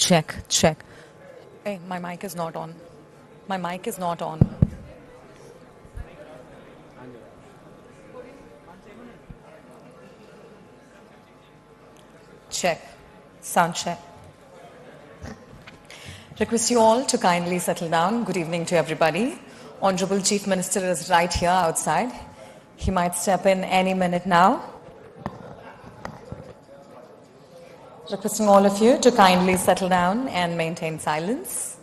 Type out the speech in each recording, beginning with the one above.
Check, check. Hey, my mic is not on. My mic is not on. Check. Sound check. Request you all to kindly settle down. Good evening to everybody. Honorable Chief Minister is right here outside. He might step in any minute now. Requesting all of you to kindly settle down and maintain silence.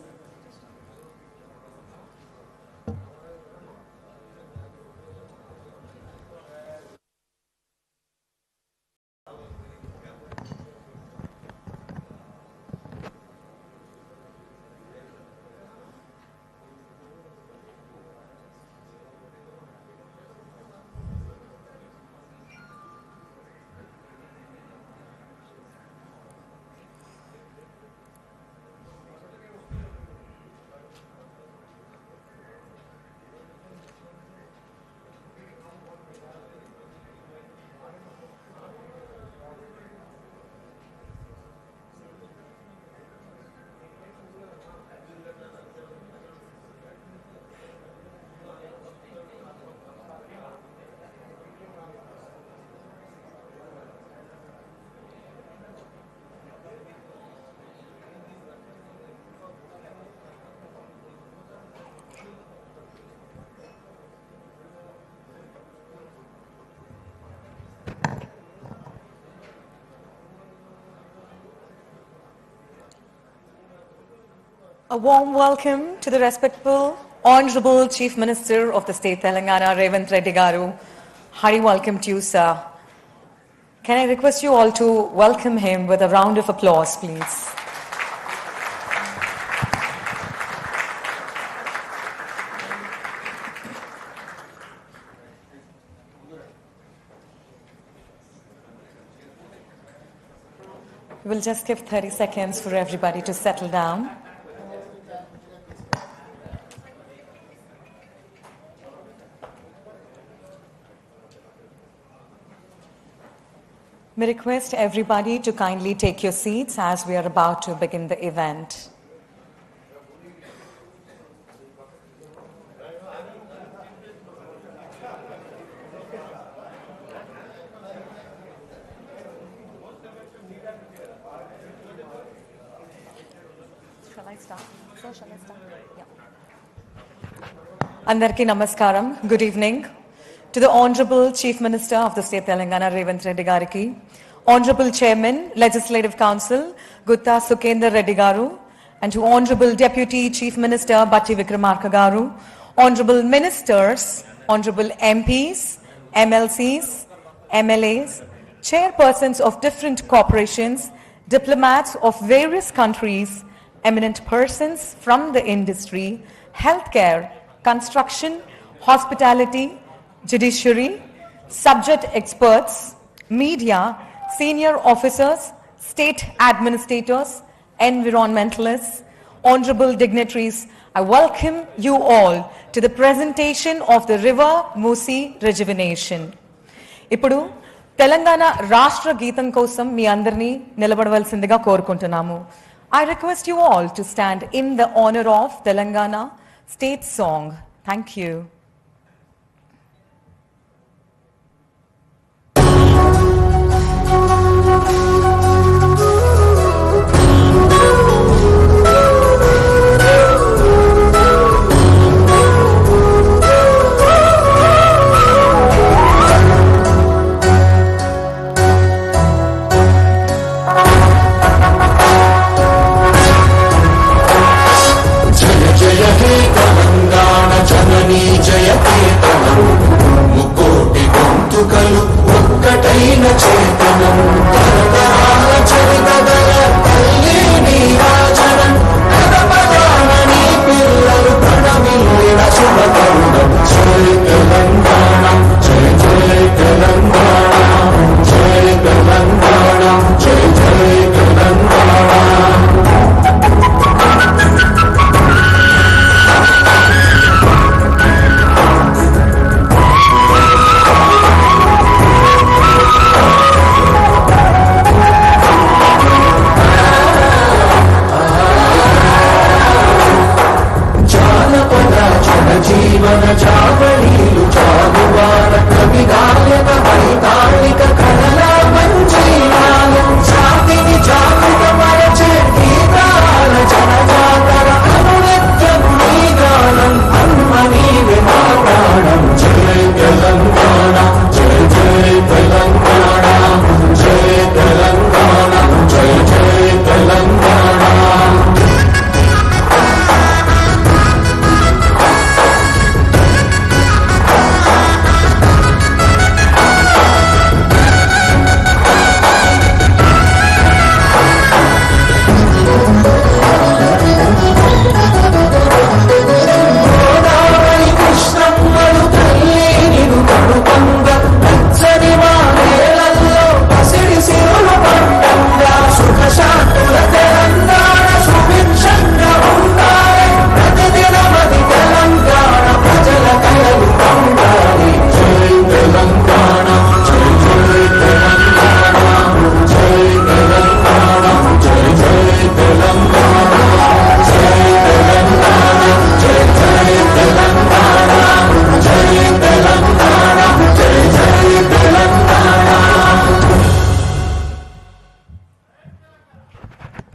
A warm welcome to the respectful Honorable Chief Minister of the State Telangana, Revanth Reddy garu. Hearty welcome to you, sir. Can I request you all to welcome him with a round of applause, please? We'll just give 30 seconds for everybody to settle down. We request everybody to kindly take your seats as we are about to begin the event. Shall I start? So shall I start? Yeah. Andarki namaskaram. Good evening. To the Honorable Chief Minister of the State Telangana, Revanth Reddy gariki, Honorable Chairman, Legislative Council, Gutta Sukendra Reddy garu, and to Honorable Deputy Chief Minister, Batti Vikramarka garu, Honorable Ministers, Honorable MPs, MLCs, MLAs, Chairpersons of different corporations, diplomats of various countries, eminent persons from the industry, healthcare, construction, hospitality, judiciary, subject experts, media, senior officers, state administrators, environmentalists, honorable dignitaries, I welcome you all to the presentation of the River MUSI Rejuvenation. Ippudu Telangana Rashtra Geetam kosam mi andarni nilabadavalsindiga korukuntunnamu. I request you all to stand in the honor of Telangana state song. Thank you. Jaya He Telangana Janani Jaya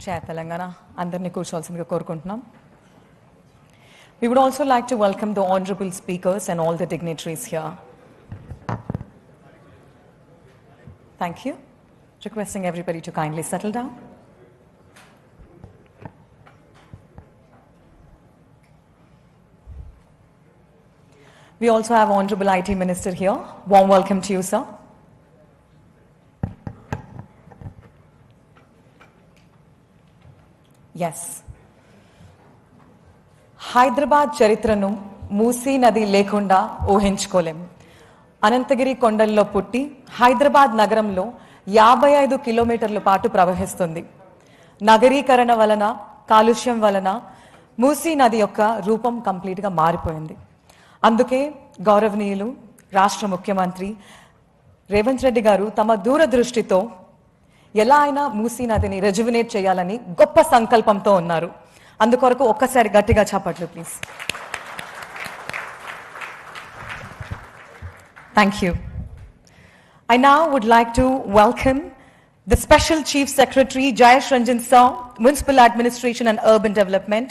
Chair Telangana, andarni కూర్చోవాల్సిందిగా కోరుకుంటున్నాం. We would also like to welcome the honorable speakers and all the dignitaries here. Thank you. Requesting everybody to kindly settle down. We also have Honorable IT Minister here. Warm welcome to you, sir. Yes. Hyderabad చరిత్రను మూసీ నది లేకుండా ఊహించుకోలేం. అనంతగిరి కొండల్లో పుట్టి హైదరాబాద్ నగరంలో 55 కిలోమీటర్ల పాటు ప్రవహిస్తుంది. నగరీకరణ వలన, కాలుష్యం వలన మూసీ నది యొక్క రూపం కంప్లీట్గా మారిపోయింది. అందుకే గౌరవనీయులు రాష్ట్ర ముఖ్యమంత్రి రేవంత్ రెడ్డి గారు తమ దూరదృష్టితో ఎలా అయినా మూసీ నదిని రెజ్యువినేట్ చేయాలని గొప్ప సంకల్పంతో ఉన్నారు. అందుకొరకు ఒక్కసారి గట్టిగా చప్పట్లు please. Thank you. I now would like to welcome the Special Chief Secretary Jayesh Ranjan Sir, Municipal Administration and Urban Development,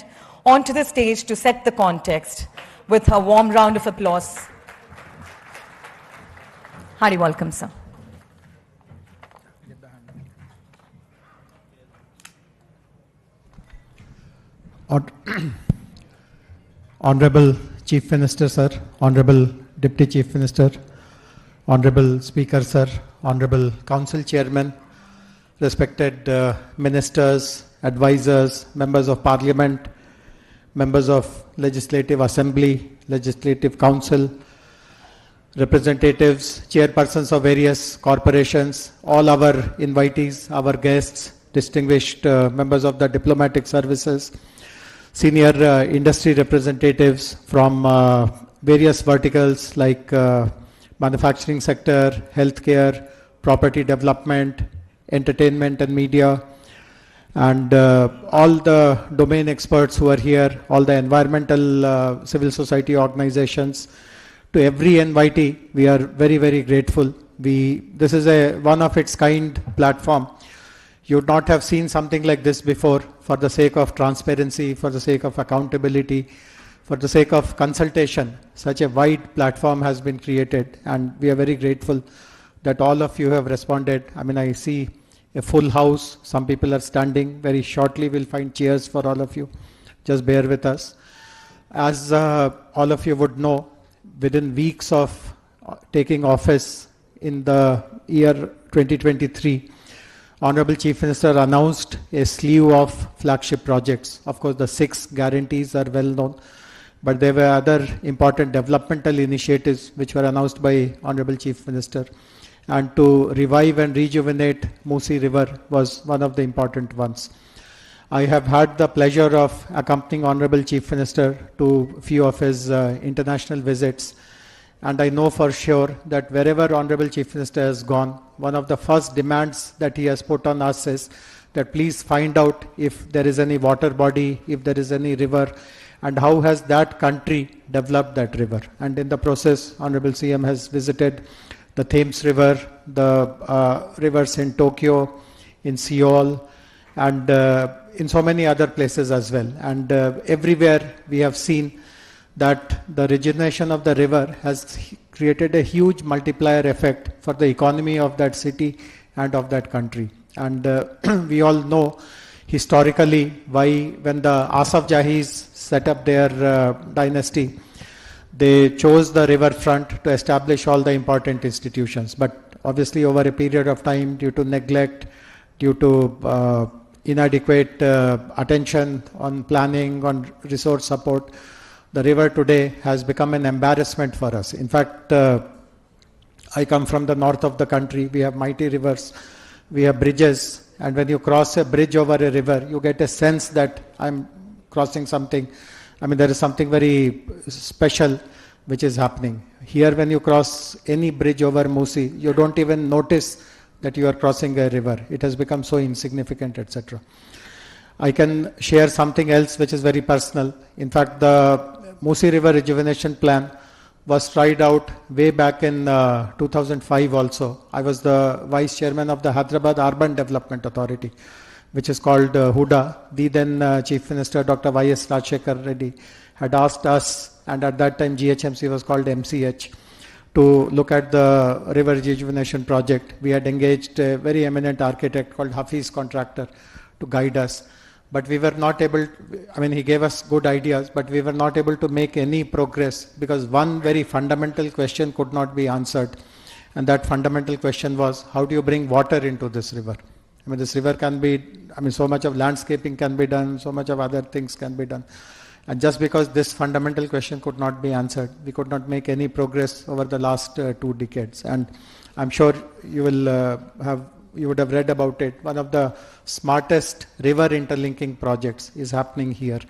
onto the stage to set the context with a warm round of applause. Hearty welcome, sir. Honorable Chief Minister, sir, Honorable Deputy Chief Minister, Honorable Speaker, sir, Honorable Council Chairman, respected ministers, advisors, members of Parliament, members of Legislative Assembly, Legislative Council, representatives, chairpersons of various corporations, all our invitees, our guests, distinguished members of the diplomatic services, senior industry representatives from various verticals like manufacturing sector, healthcare, property development, entertainment and media, and all the domain experts who are here, all the environmental civil society organizations. To every invitee, we are very, very grateful. This is a one of its kind platform. You would not have seen something like this before. For the sake of transparency, for the sake of accountability, for the sake of consultation, such a wide platform has been created, and we are very grateful that all of you have responded. I mean, I see a full house. Some people are standing. Very shortly we'll find chairs for all of you. Just bear with us. As all of you would know, within weeks of taking office in the year 2023, Honorable Chief Minister announced a slew of flagship projects. Of course, the 6 guarantees are well known, but there were other important developmental initiatives which were announced by Honorable Chief Minister. And to revive and rejuvenate MUSI River was one of the important ones. I have had the pleasure of accompanying Honorable Chief Minister to few of his international visits. And I know for sure that wherever Honorable Chief Minister has gone, one of the first demands that he has put on us is that please find out if there is any water body, if there is any river, and how has that country developed that river. And in the process, Honorable CM has visited the Thames River, the rivers in Tokyo, in Seoul, and in so many other places as well. And everywhere we have seen that the rejuvenation of the river has created a huge multiplier effect for the economy of that city and of that country. And we all know historically why when the Asaf Jahis set up their dynasty, they chose the riverfront to establish all the important institutions. But obviously over a period of time, due to neglect, due to inadequate attention on planning, on resource support, the river today has become an embarrassment for us. In fact, I come from the north of the country. We have mighty rivers, we have bridges, and when you cross a bridge over a river, you get a sense that I'm crossing something. I mean, there is something very special which is happening. Here, when you cross any bridge over MUSI, you don't even notice that you are crossing a river. It has become so insignificant, etc. I can share something else which is very personal. In fact, the MUSI River Rejuvenation Plan was tried out way back in 2005 also. I was the Vice Chairman of the Hyderabad Urban Development Authority. which is called Huda. The then Chief Minister Dr. Y.S. Rajshekar Reddy had asked us, and at that time GHMC was called MCH, to look at the river rejuvenation project. We had engaged a very eminent architect called Hafiz Contractor to guide us. But we were not able, he gave us good ideas, but we were not able to make any progress because one very fundamental question could not be answered. And that fundamental question was, how do you bring water into this river? This river can be, so much of landscaping can be done, so much of other things can be done. And just because this fundamental question could not be answered, we could not make any progress over the last 2 decades. And I'm sure you would have read about it. One of the smartest river interlinking projects is happening here.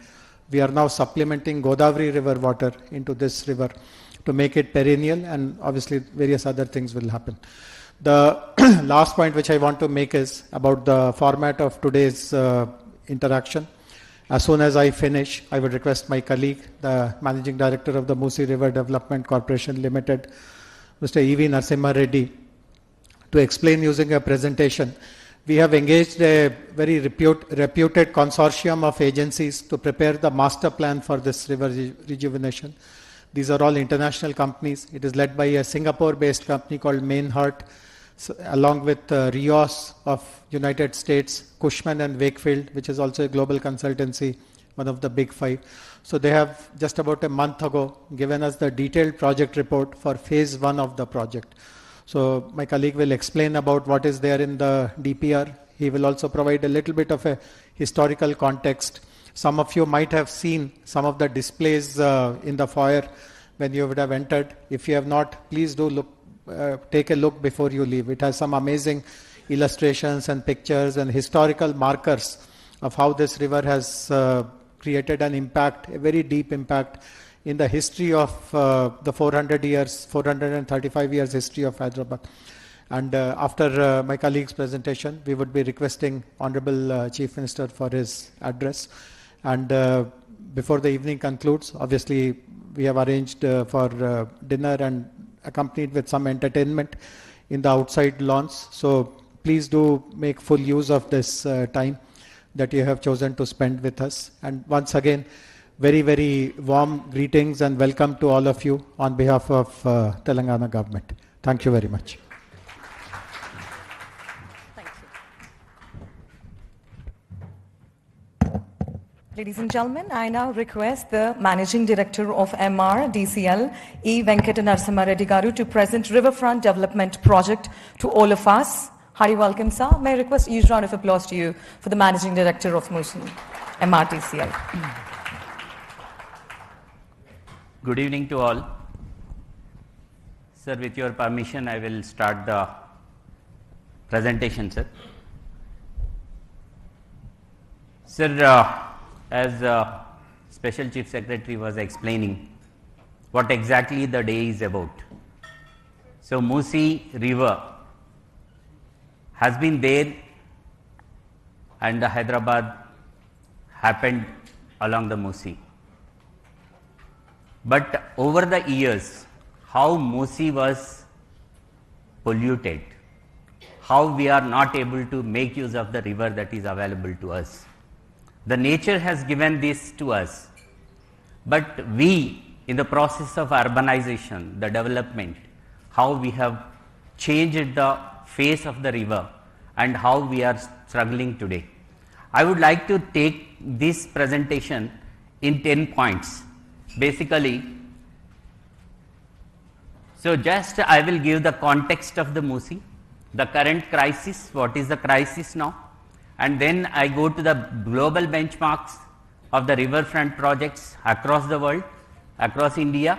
We are now supplementing Godavari river water into this river to make it perennial, and obviously various other things will happen. The last point which I want to make is about the format of today's interaction. As soon as I finish, I would request my colleague, the Managing Director of the MUSI River Development Corporation Limited, Mr. E.V. Narasimha Reddy, to explain using a presentation. We have engaged a very reputed consortium of agencies to prepare the master plan for this river rejuvenation. These are all international companies. It is led by a Singapore-based company called Mainhart, along with Rios of United States, Cushman and Wakefield, which is also a global consultancy, one of the big 5. So they have just about a month ago given us the detailed project report for phase 1 of the project. So my colleague will explain about what is there in the DPR. He will also provide a little bit of a historical context. Some of you might have seen some of the displays in the foyer when you would have entered. If you have not, please do look. Take a look before you leave. It has some amazing illustrations and pictures and historical markers of how this river has created an impact, a very deep impact in the history of the 435 years history of Hyderabad. And after my colleague's presentation, we would be requesting Honorable Chief Minister for his address. And before the evening concludes, obviously we have arranged for dinner and accompanied with some entertainment in the outside lawns. So please do make full use of this time that you have chosen to spend with us. And once again, very, very warm greetings and welcome to all of you on behalf of Telangana government. Thank you very much. Ladies and gentlemen, I now request the Managing Director of MRDCL, E. Venkata Narasimha Reddy Garu, to present Riverfront Development Project to all of us. Hearty welcome, sir. May I request a huge round of applause to you for the Managing Director of MRDCL. Good evening to all. Sir, with your permission, I will start the presentation, sir. Sir, as Special Chief Secretary was explaining what exactly the day is about. So MUSI River has been there, and the Hyderabad happened along the MUSI. But over the years, how MUSI was polluted, how we are not able to make use of the river that is available to us. The nature has given this to us, but we, in the process of urbanization, the development, how we have changed the face of the river and how we are struggling today. I would like to take this presentation in 10 points. Basically, so just I will give the context of the MUSI, the current crisis, what is the crisis now, and then I go to the global benchmarks of the riverfront projects across the world, across India,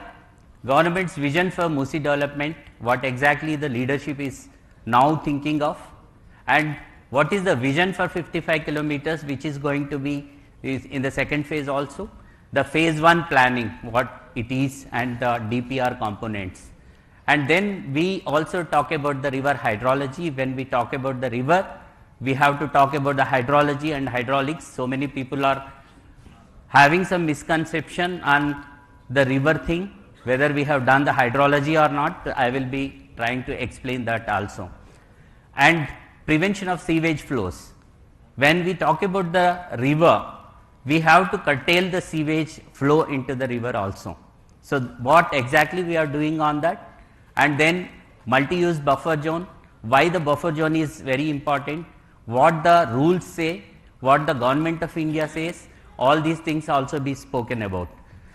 government's vision for MUSI development, what exactly the leadership is now thinking of, and what is the vision for 55 kilometers, which is going to be in the second phase also, the phase 1 planning, what it is, and the DPR components. And then we also talk about the river hydrology. When we talk about the river, we have to talk about the hydrology and hydraulics. So many people are having some misconception on the river thing, whether we have done the hydrology or not. I will be trying to explain that also. And prevention of sewage flows. when we talk about the river, we have to curtail the sewage flow into the river also. So what exactly we are doing on that? And then multi-use buffer zone, why the buffer zone is very important, what the rules say, what the government of India says, all these things also be spoken about.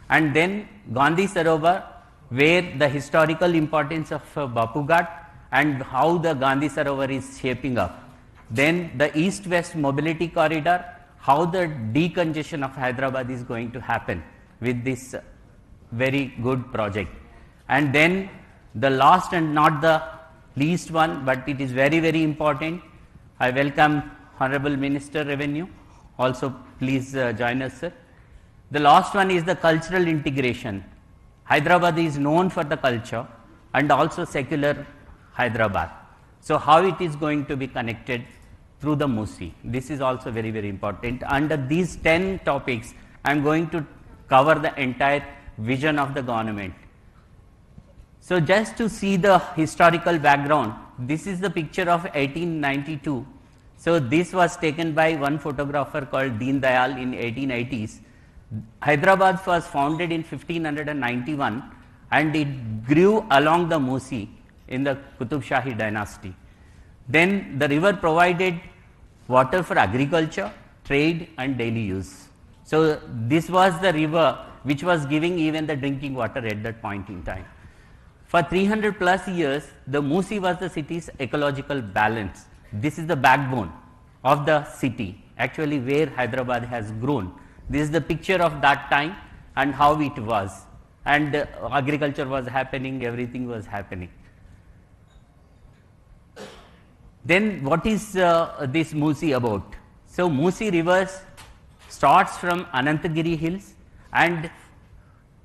And then Gandhi Sarovar, where the historical importance of Bapu Ghat and how the Gandhi Sarovar is shaping up. Then the east-west mobility corridor, how the decongestion of Hyderabad is going to happen with this very good project. And then the last and not the least one, but it is very, very important. I welcome Honorable Minister Revenue. Also, please join us, sir. The last one is the cultural integration. Hyderabad is known for the culture and also secular Hyderabad. So how it is going to be connected through the MUSI? This is also very, very important. Under these 10 topics, I am going to cover the entire vision of the government. So just to see the historical background, this is the picture of 1892. So this was taken by one photographer called Deen Dayal in 1880s. Hyderabad was founded in 1591 and it grew along the MUSI in the Qutub Shahi dynasty. Then the river provided water for agriculture, trade and daily use. So this was the river which was giving even the drinking water at that point in time. For 300 plus years, the MUSI was the city's ecological balance. This is the backbone of the city, actually where Hyderabad has grown. This is the picture of that time and how it was. And agriculture was happening, everything was happening. Then what is this MUSI about? So MUSI rivers starts from Anantagiri Hills, and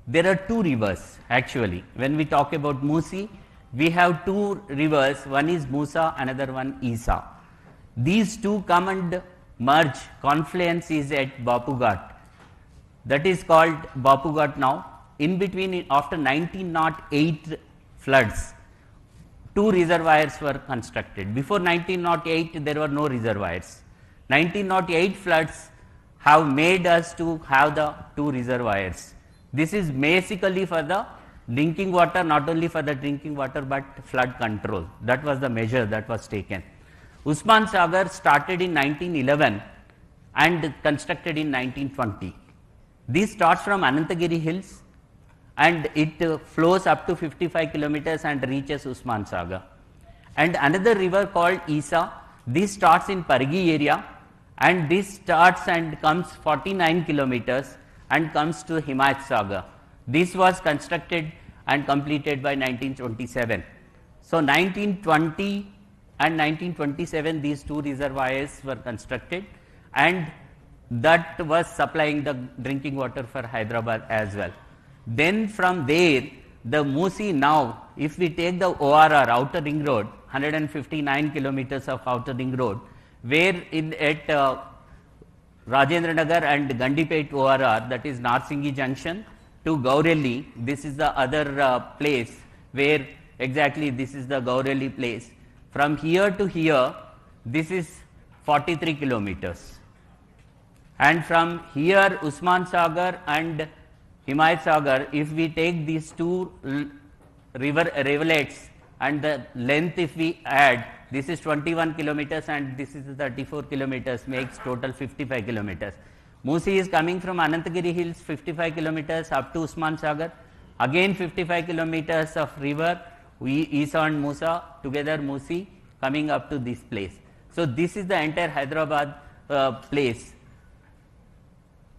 there are two rivers actually. When we talk about MUSI, we have two rivers, one is Musa, another one Isa. These two come and merge, confluence is at Bapu Ghat. That is called Bapu Ghat now. In between, after 1908 floods, two reservoirs were constructed. Before 1908, there were no reservoirs. 1908 floods have made us to have the two reservoirs. This is basically for the drinking water, not only for the drinking water, but flood control. That was the measure that was taken. Usman Sagar started in 1911 and constructed in 1920. This starts from Anantagiri Hills and it flows up to 55 kilometers and reaches Usman Sagar. And another river called Isa, this starts in Pargi area and this starts and comes 49 kilometers and comes to Himayat Sagar. This was constructed and completed by 1927. So 1920 and 1927, these two reservoirs were constructed and that was supplying the drinking water for Hyderabad as well. Then from there, the MUSI now, if we take the ORR, outer ring road, 159 kilometers of outer ring road, where at Rajendra Nagar and Gandipet ORR, that is Narsinghi Junction, to Gaurelli, this is the other place where exactly this is the Gaurelli place. From here to here, this is 43 kilometers. And from here, Usman Sagar and Himayat Sagar, if we take these two rivulets and the length if we add, this is 21 kilometers and this is 34 kilometers, makes total 55 kilometers. MUSI is coming from Anantagiri Hills, 55 kilometers up to Usman Sagar, again 55 kilometers of river, Isa and Musa, together MUSI coming up to this place. So this is the entire Hyderabad place.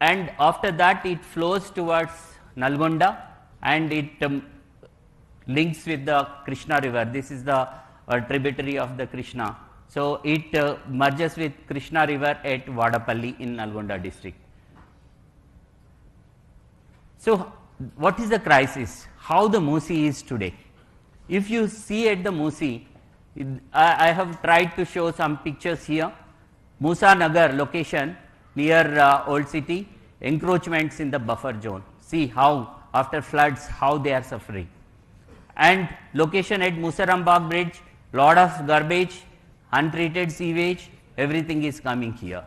And after that it flows towards Nalgonda and it links with the Krishna river. This is the tributary of the Krishna. So it merges with Krishna river at Vadapalli in Nalgonda district. So what is the crisis? How the MUSI is today? If you see at the MUSI, I have tried to show some pictures here. Musa Nagar location near Old City, encroachments in the buffer zone. See how after floods, how they are suffering. And location at Musarambagh Bridge, lot of garbage, untreated sewage, everything is coming here.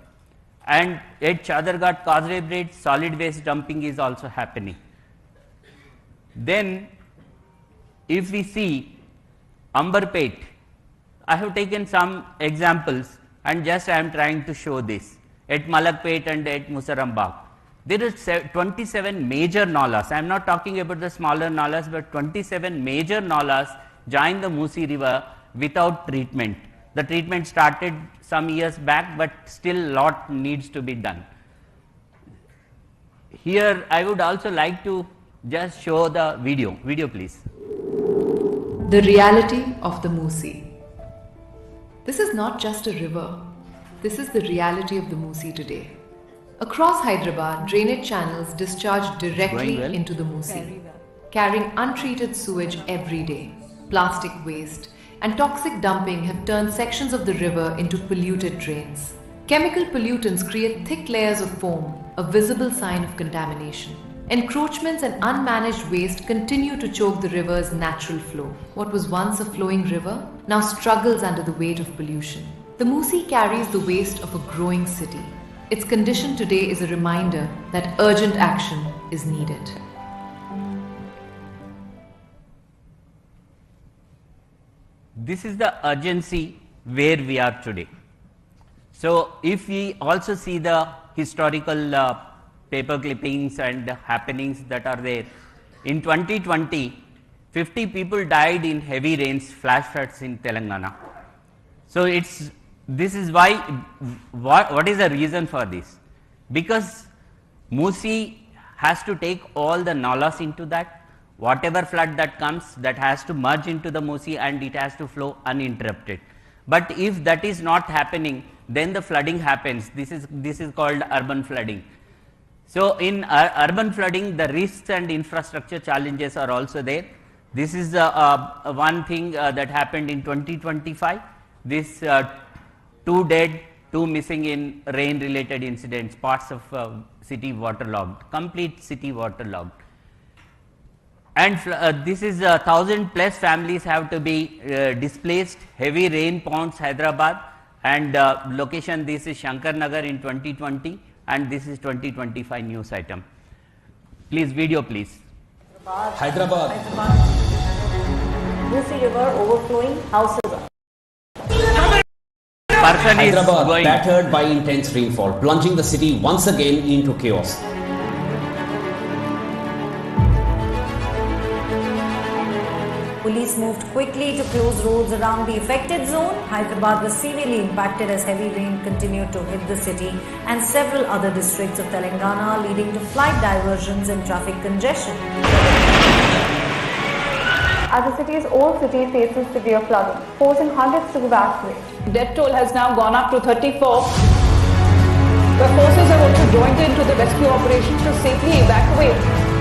And at Chadarghat Causeway Bridge, solid waste dumping is also happening. Then, if we see Amberpet, I have taken some examples and just I am trying to show this. At Malakpet and at Musarambagh, there is 27 major nalas. I am not talking about the smaller nalas, but 27 major nalas join the MUSI river without treatment. The treatment started some years back, but still lot needs to be done. Here I would also like to just show the video. Video please. The reality of the MUSI. This is not just a river. This is the reality of the MUSI today. Across Hyderabad, drainage channels discharge directly Going well? into the MUSI, carrying untreated sewage every day. Plastic waste and toxic dumping have turned sections of the river into polluted drains. Chemical pollutants create thick layers of foam, a visible sign of contamination. Encroachments and unmanaged waste continue to choke the river's natural flow. What was once a flowing river now struggles under the weight of pollution. The MUSI carries the waste of a growing city. Its condition today is a reminder that urgent action is needed. This is the urgency where we are today. So, if we also see the historical paper clippings and happenings that are there, in 2020, 50 people died in heavy rains, flash floods in Telangana. So, this is why, what is the reason for this? Because MUSI has to take all the nalas into that. Whatever flood that comes, that has to merge into the MUSI and it has to flow uninterrupted. But if that is not happening, then the flooding happens. This is called urban flooding. So, in urban flooding, the risks and infrastructure challenges are also there. This is one thing that happened in 2025. This 2 dead, 2 missing in rain related incidents, parts of city waterlogged, complete city waterlogged. And this is 1,000 plus families have to be displaced. Heavy rain pounds Hyderabad, and location this is Shankar Nagar in 2020, and this is 2025 news item. Please video please. Hyderabad. MUSI river overflowing houses. Person is Hyderabad going. battered by intense rainfall, plunging the city once again into chaos. Police moved quickly to close roads around the affected zone. Hyderabad was severely impacted as heavy rain continued to hit the city and several other districts of Telangana, leading to flight diversions and traffic congestion. As the city's old city faces severe flooding, forcing hundreds to evacuate. Death toll has now gone up to 34. The forces have also joined into the rescue operations to safely evacuate.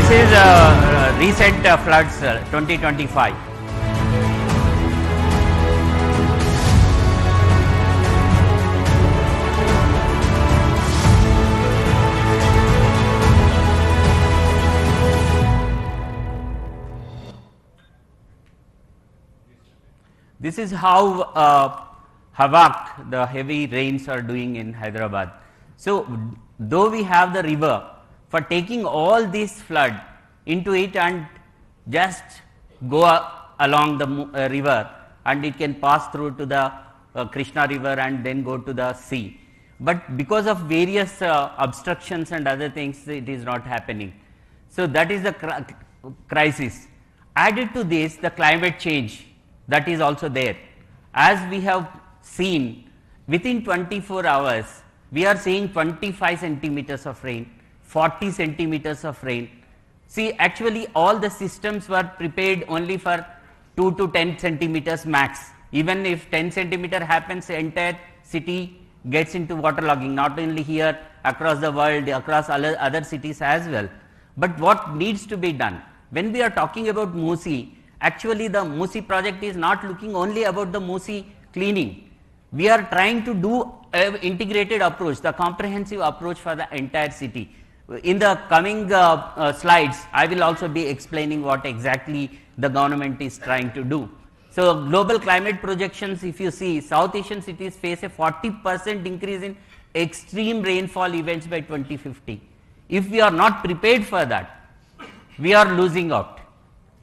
This is recent floods 2025. This is how havoc the heavy rains are doing in Hyderabad. So, though we have the river, for taking all this flood into it and just go along the river, and it can pass through to the Krishna river and then go to the sea. But because of various obstructions and other things, it is not happening. So, that is the crisis. Added to this, the climate change that is also there. As we have seen, within 24 hours, we are seeing 25 centimeters of rain, 40 centimeters of rain. See, actually all the systems were prepared only for 2 to 10 centimeters max. Even if 10 centimeter happens, the entire city gets into waterlogging, not only here across the world, across other cities as well. But what needs to be done? When we are talking about MUSI, actually the MUSI project is not looking only about the MUSI cleaning. We are trying to do an integrated approach, the comprehensive approach for the entire city. In the coming slides, I will also be explaining what exactly the government is trying to do. So, global climate projections, if you see, South Asian cities face a 40% increase in extreme rainfall events by 2050. If we are not prepared for that, we are losing out,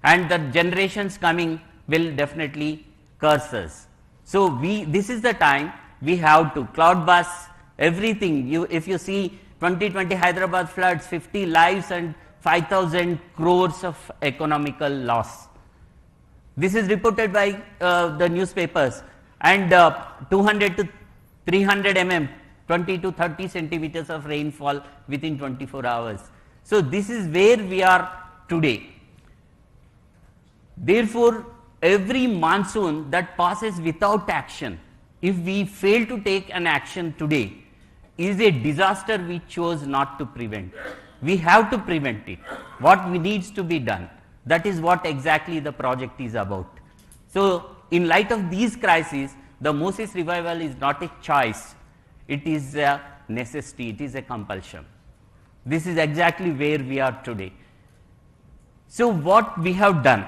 and the generations coming will definitely curse us. So, this is the time we have to cloud bust everything. If you see 2020 Hyderabad floods, 50 lives and 5,000 crores of economical loss. This is reported by the newspapers, and 200 to 300 mm, 20 to 30 centimeters of rainfall within 24 hours. So, this is where we are today. Therefore, every monsoon that passes without action, if we fail to take an action today, is a disaster we chose not to prevent. We have to prevent it. What needs to be done? That is what exactly the project is about. So, in light of these crises, the MUSI's revival is not a choice, it is a necessity, it is a compulsion. This is exactly where we are today. So, what we have done?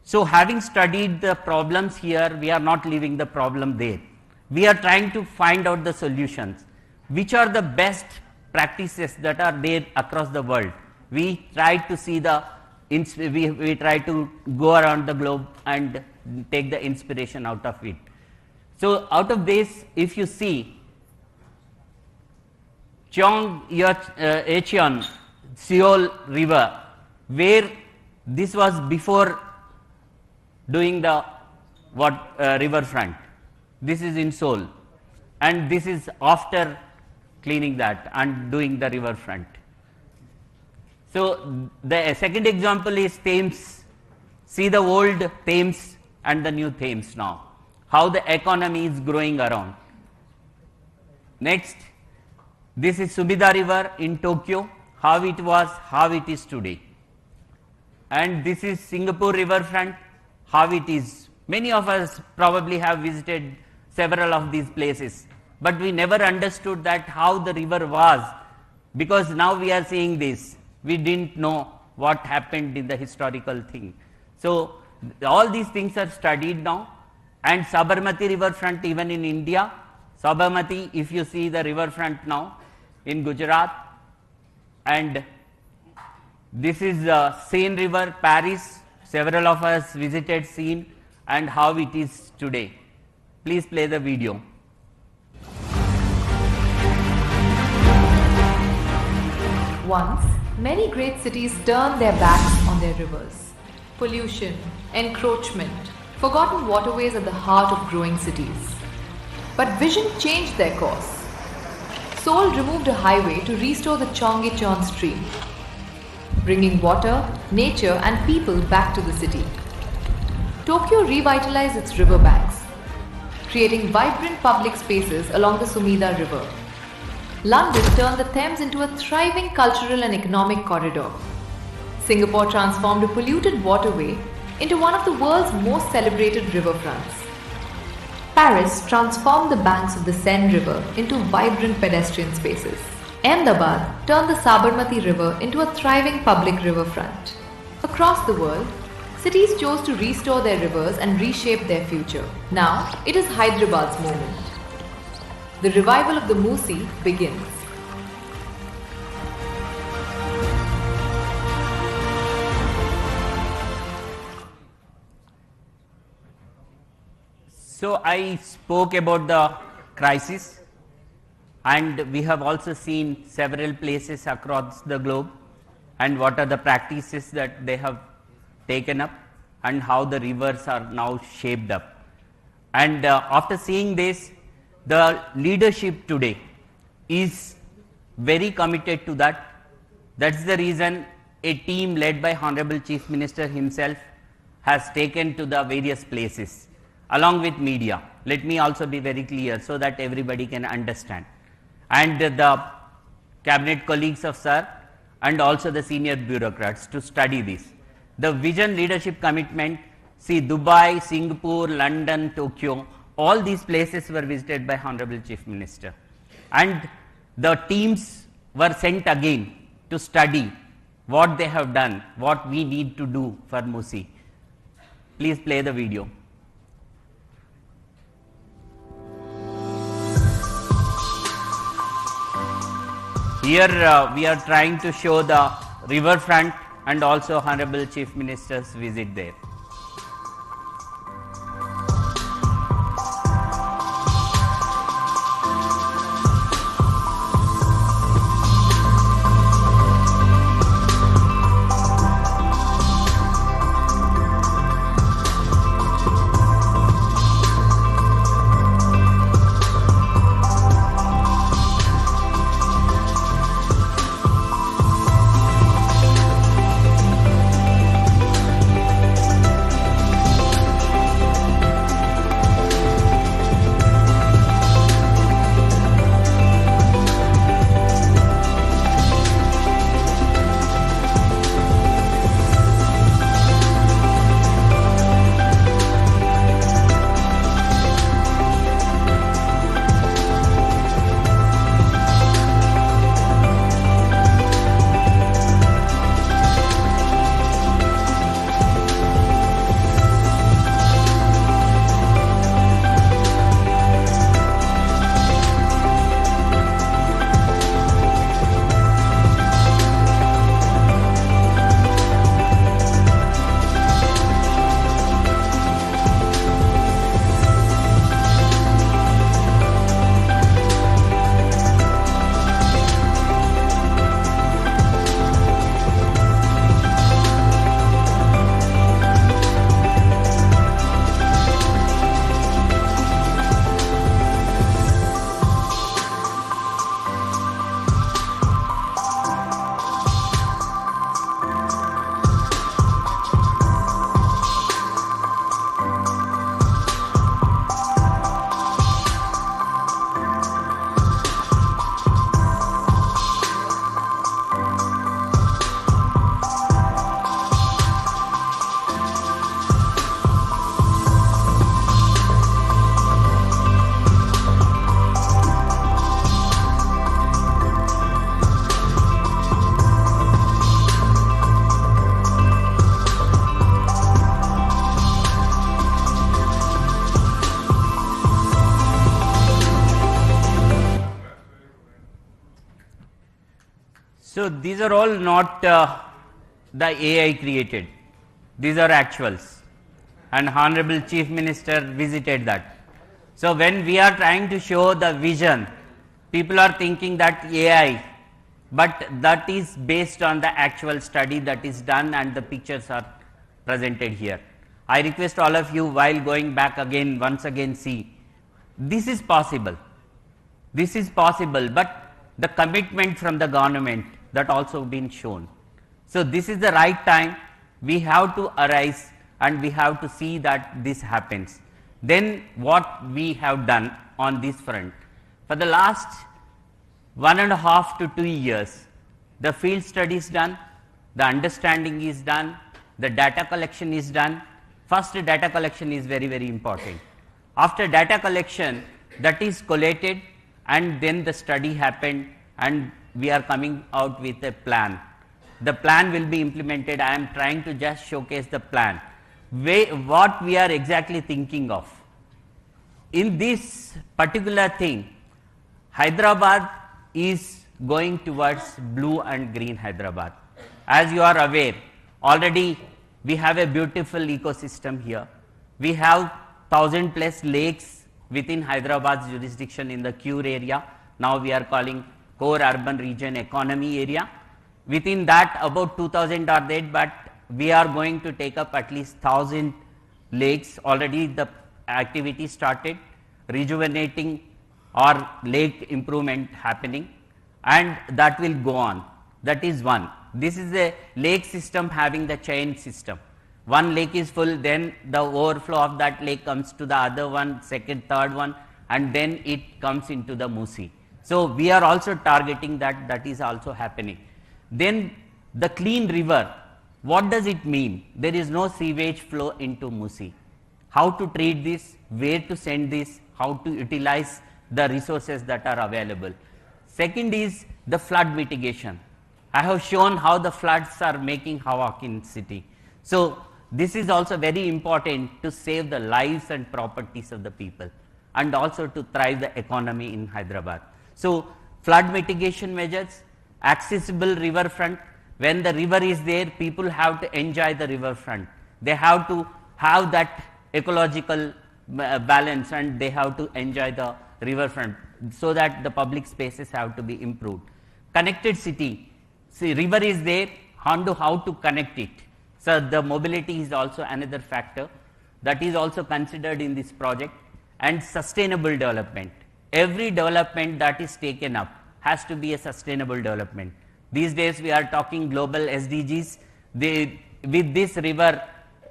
So, having studied the problems here, we are not leaving the problem there. We are trying to find out the solutions. Which are the best practices that are there across the world? We try to see the we try to go around the globe and take the inspiration out of it. So, out of this, if you see Cheon Seol river, where this was before doing the riverfront. This is in Seoul, and this is after cleaning that and doing the riverfront. So, the second example is Thames. See the old Thames and the new Thames now, how the economy is growing around. Next, this is Sumida river in Tokyo, how it was, how it is today. And this is Singapore riverfront, how it is. Many of us probably have visited several of these places, but we never understood that how the river was, because now we are seeing this. We didn't know what happened in the historical thing. So, all these things are studied now, and Sabarmati riverfront even in India. Sabarmati, if you see the riverfront now in Gujarat, and this is Seine river, Paris. Several of us visited Seine and how it is today. Please play the video. Once, many great cities turned their backs on their rivers. Pollution, encroachment, forgotten waterways at the heart of growing cities. But vision changed their course. Seoul removed a highway to restore the Cheonggyecheon stream, bringing water, nature and people back to the city. Tokyo revitalized its riverbanks, creating vibrant public spaces along the Sumida River. London turned the Thames into a thriving cultural and economic corridor. Singapore transformed a polluted waterway into one of the world's most celebrated riverfronts. Paris transformed the banks of the Seine River into vibrant pedestrian spaces. Ahmedabad turned the Sabarmati River into a thriving public riverfront. Across the world, cities chose to restore their rivers and reshape their future. Now, it is Hyderabad's moment. The revival of the MUSI begins. So, I spoke about the crisis, and we have also seen several places across the globe and what are the practices that they have taken up and how the rivers are now shaped up. And after seeing this, the leadership today is very committed to that. That's the reason a team led by Honorable Chief Minister himself has taken to the various places along with media. Let me also be very clear so that everybody can understand. And the cabinet colleagues of Sir and also the senior bureaucrats to study this. The vision leadership commitment, see Dubai, Singapore, London, Tokyo, all these places were visited by Honorable Chief Minister. And the teams were sent again to study what they have done, what we need to do for MUSI. Please play the video. Here we are trying to show the riverfront and also Honorable Chief Minister's visit there. So these are all not the AI created, these are actuals, and Honorable Chief Minister visited that. So when we are trying to show the vision, people are thinking that AI, but that is based on the actual study that is done and the pictures are presented here. I request all of you, while going back again, once again see, this is possible, but the commitment from the government, that also been shown. So this is the right time, we have to arise and we have to see that this happens. Then what we have done on this front, for the last 1.5 to 2 years, the field study is done, the understanding is done, the data collection is done. First, data collection is very, very important. After data collection, that is collated, and then the study happened, and we are coming out with a plan. The plan will be implemented. I am trying to just showcase the plan, what we are exactly thinking of. In this particular thing, Hyderabad is going towards blue and green Hyderabad. As you are aware, already we have a beautiful ecosystem here. We have 1,000+ lakes within Hyderabad's jurisdiction in the Cure area. Now we are calling core urban region economy area. Within that, about 2,000 are there, but we are going to take up at least 1,000 lakes. Already the activity started, rejuvenating or lake improvement happening, and that will go on. That is one. This is a lake system having the chain system. One lake is full, then the overflow of that lake comes to the other one, second, third one, and then it comes into the MUSI. So we are also targeting that, that is also happening. Then the clean river, what does it mean? There is no sewage flow into MUSI. How to treat this, where to send this, how to utilize the resources that are available. Second is the flood mitigation. I have shown how the floods are making havoc in city. So this is also very important to save the lives and properties of the people and also to thrive the economy in Hyderabad. So flood mitigation measures, accessible riverfront. When the river is there, people have to enjoy the riverfront. They have to have that ecological balance and they have to enjoy the riverfront so that the public spaces have to be improved. Connected city, see river is there, how to connect it. So the mobility is also another factor that is also considered in this project. And sustainable development. Every development that is taken up has to be a sustainable development. These days we are talking global SDGs. With this river,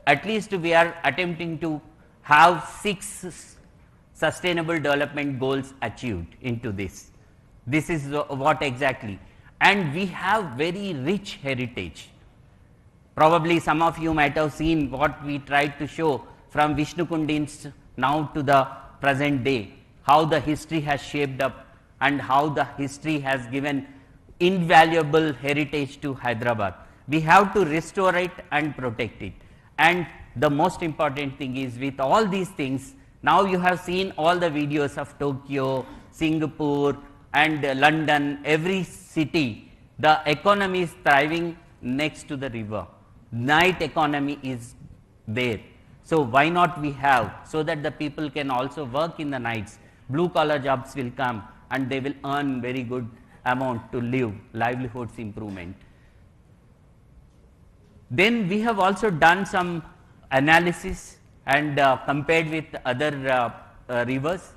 at least we are attempting to have 6 sustainable development goals achieved into this. This is what exactly. And we have very rich heritage. Probably some of you might have seen what we tried to show from Vishnu Kundins now to the present day, how the history has shaped up and how the history has given invaluable heritage to Hyderabad. We have to restore it and protect it. And the most important thing is with all these things, now you have seen all the videos of Tokyo, Singapore and London, every city, the economy is thriving next to the river. Night economy is there. So why not we have, so that the people can also work in the nights, blue collar jobs will come and they will earn very good amount to live, livelihoods improvement. Then we have also done some analysis and compared with other rivers.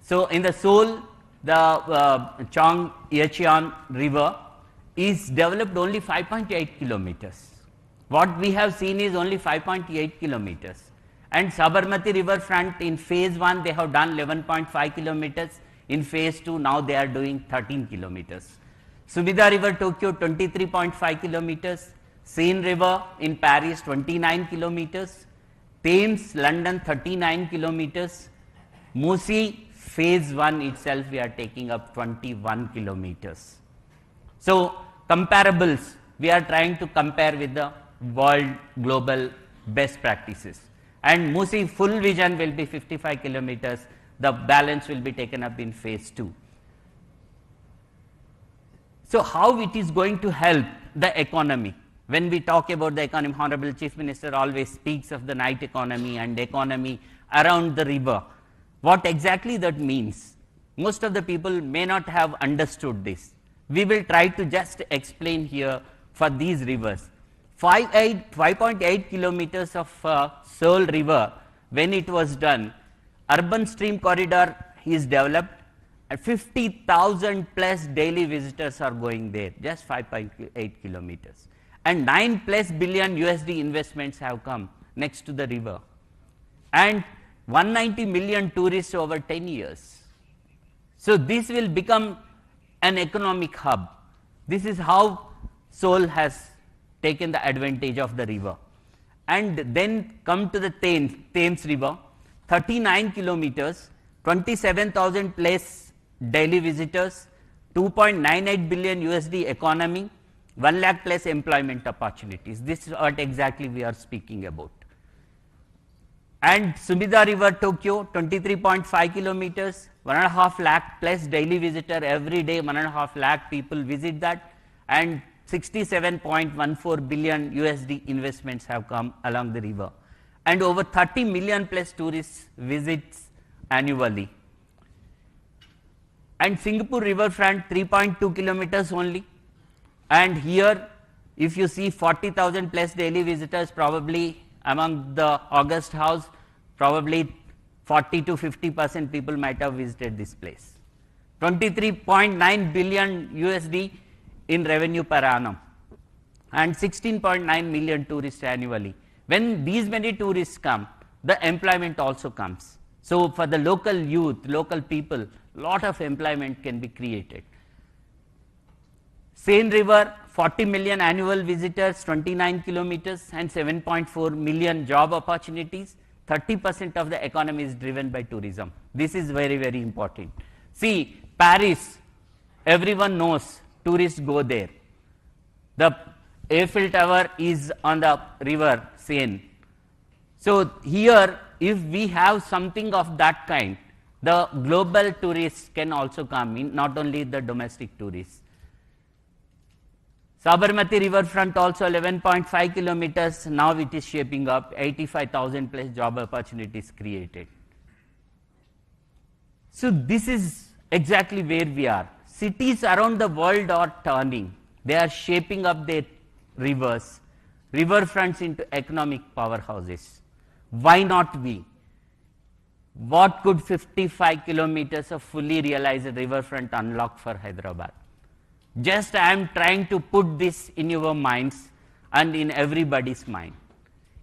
So in the Seoul, the Chong Yecheon river is developed only 5.8 kilometers. What we have seen is only 5.8 kilometers. And Sabarmati riverfront in phase 1 they have done 11.5 kilometers. In phase 2 now they are doing 13 kilometers. Subida river Tokyo 23.5 kilometers. Seine river in Paris 29 kilometers. Thames London 39 kilometers. MUSI phase 1 itself we are taking up 21 kilometers. So comparables, we are trying to compare with the world global best practices. And MUSI full vision will be 55 kilometers, the balance will be taken up in phase 2. So how it is going to help the economy? When we talk about the economy, Honorable Chief Minister always speaks of the night economy and economy around the river. What exactly that means? Most of the people may not have understood this. We will try to just explain here for these rivers. 5.8 kilometers of Seoul river, when it was done, urban stream corridor is developed and 50,000 plus daily visitors are going there, just 5.8 kilometers. And 9 plus billion USD investments have come next to the river. And 190 million tourists over 10 years. So this will become an economic hub. This is how Seoul has taken the advantage of the river. And then come to the Thames river, 39 kilometers, 27,000 plus daily visitors, 2.98 billion USD economy, 1 lakh plus employment opportunities. This is what exactly we are speaking about. And Sumida river Tokyo, 23.5 kilometers, 1.5 lakh plus daily visitor every day, 1.5 lakh people visit that, and 67.14 billion USD investments have come along the river, and over 30 million plus tourists visits annually. And Singapore riverfront 3.2 kilometers only, and here if you see 40,000 plus daily visitors, probably among the August house, probably 40 to 50% people might have visited this place. 23.9 billion USD in revenue per annum and 16.9 million tourists annually. When these many tourists come, the employment also comes. So for the local youth, local people, lot of employment can be created. Seine River, 40 million annual visitors, 29 kilometers and 7.4 million job opportunities. 30% of the economy is driven by tourism. This is very, very important. See, Paris, everyone knows tourists go there. The Eiffel Tower is on the river Seine. So here, if we have something of that kind, the global tourists can also come in, not only the domestic tourists. Sabarmati riverfront also 11.5 kilometers, now it is shaping up, 85,000 plus job opportunities created. So this is exactly where we are. Cities around the world are turning. They are shaping up their rivers, riverfronts into economic powerhouses. Why not we? What could 55 kilometers of fully realized riverfront unlock for Hyderabad? Just I am trying to put this in your minds and in everybody's mind.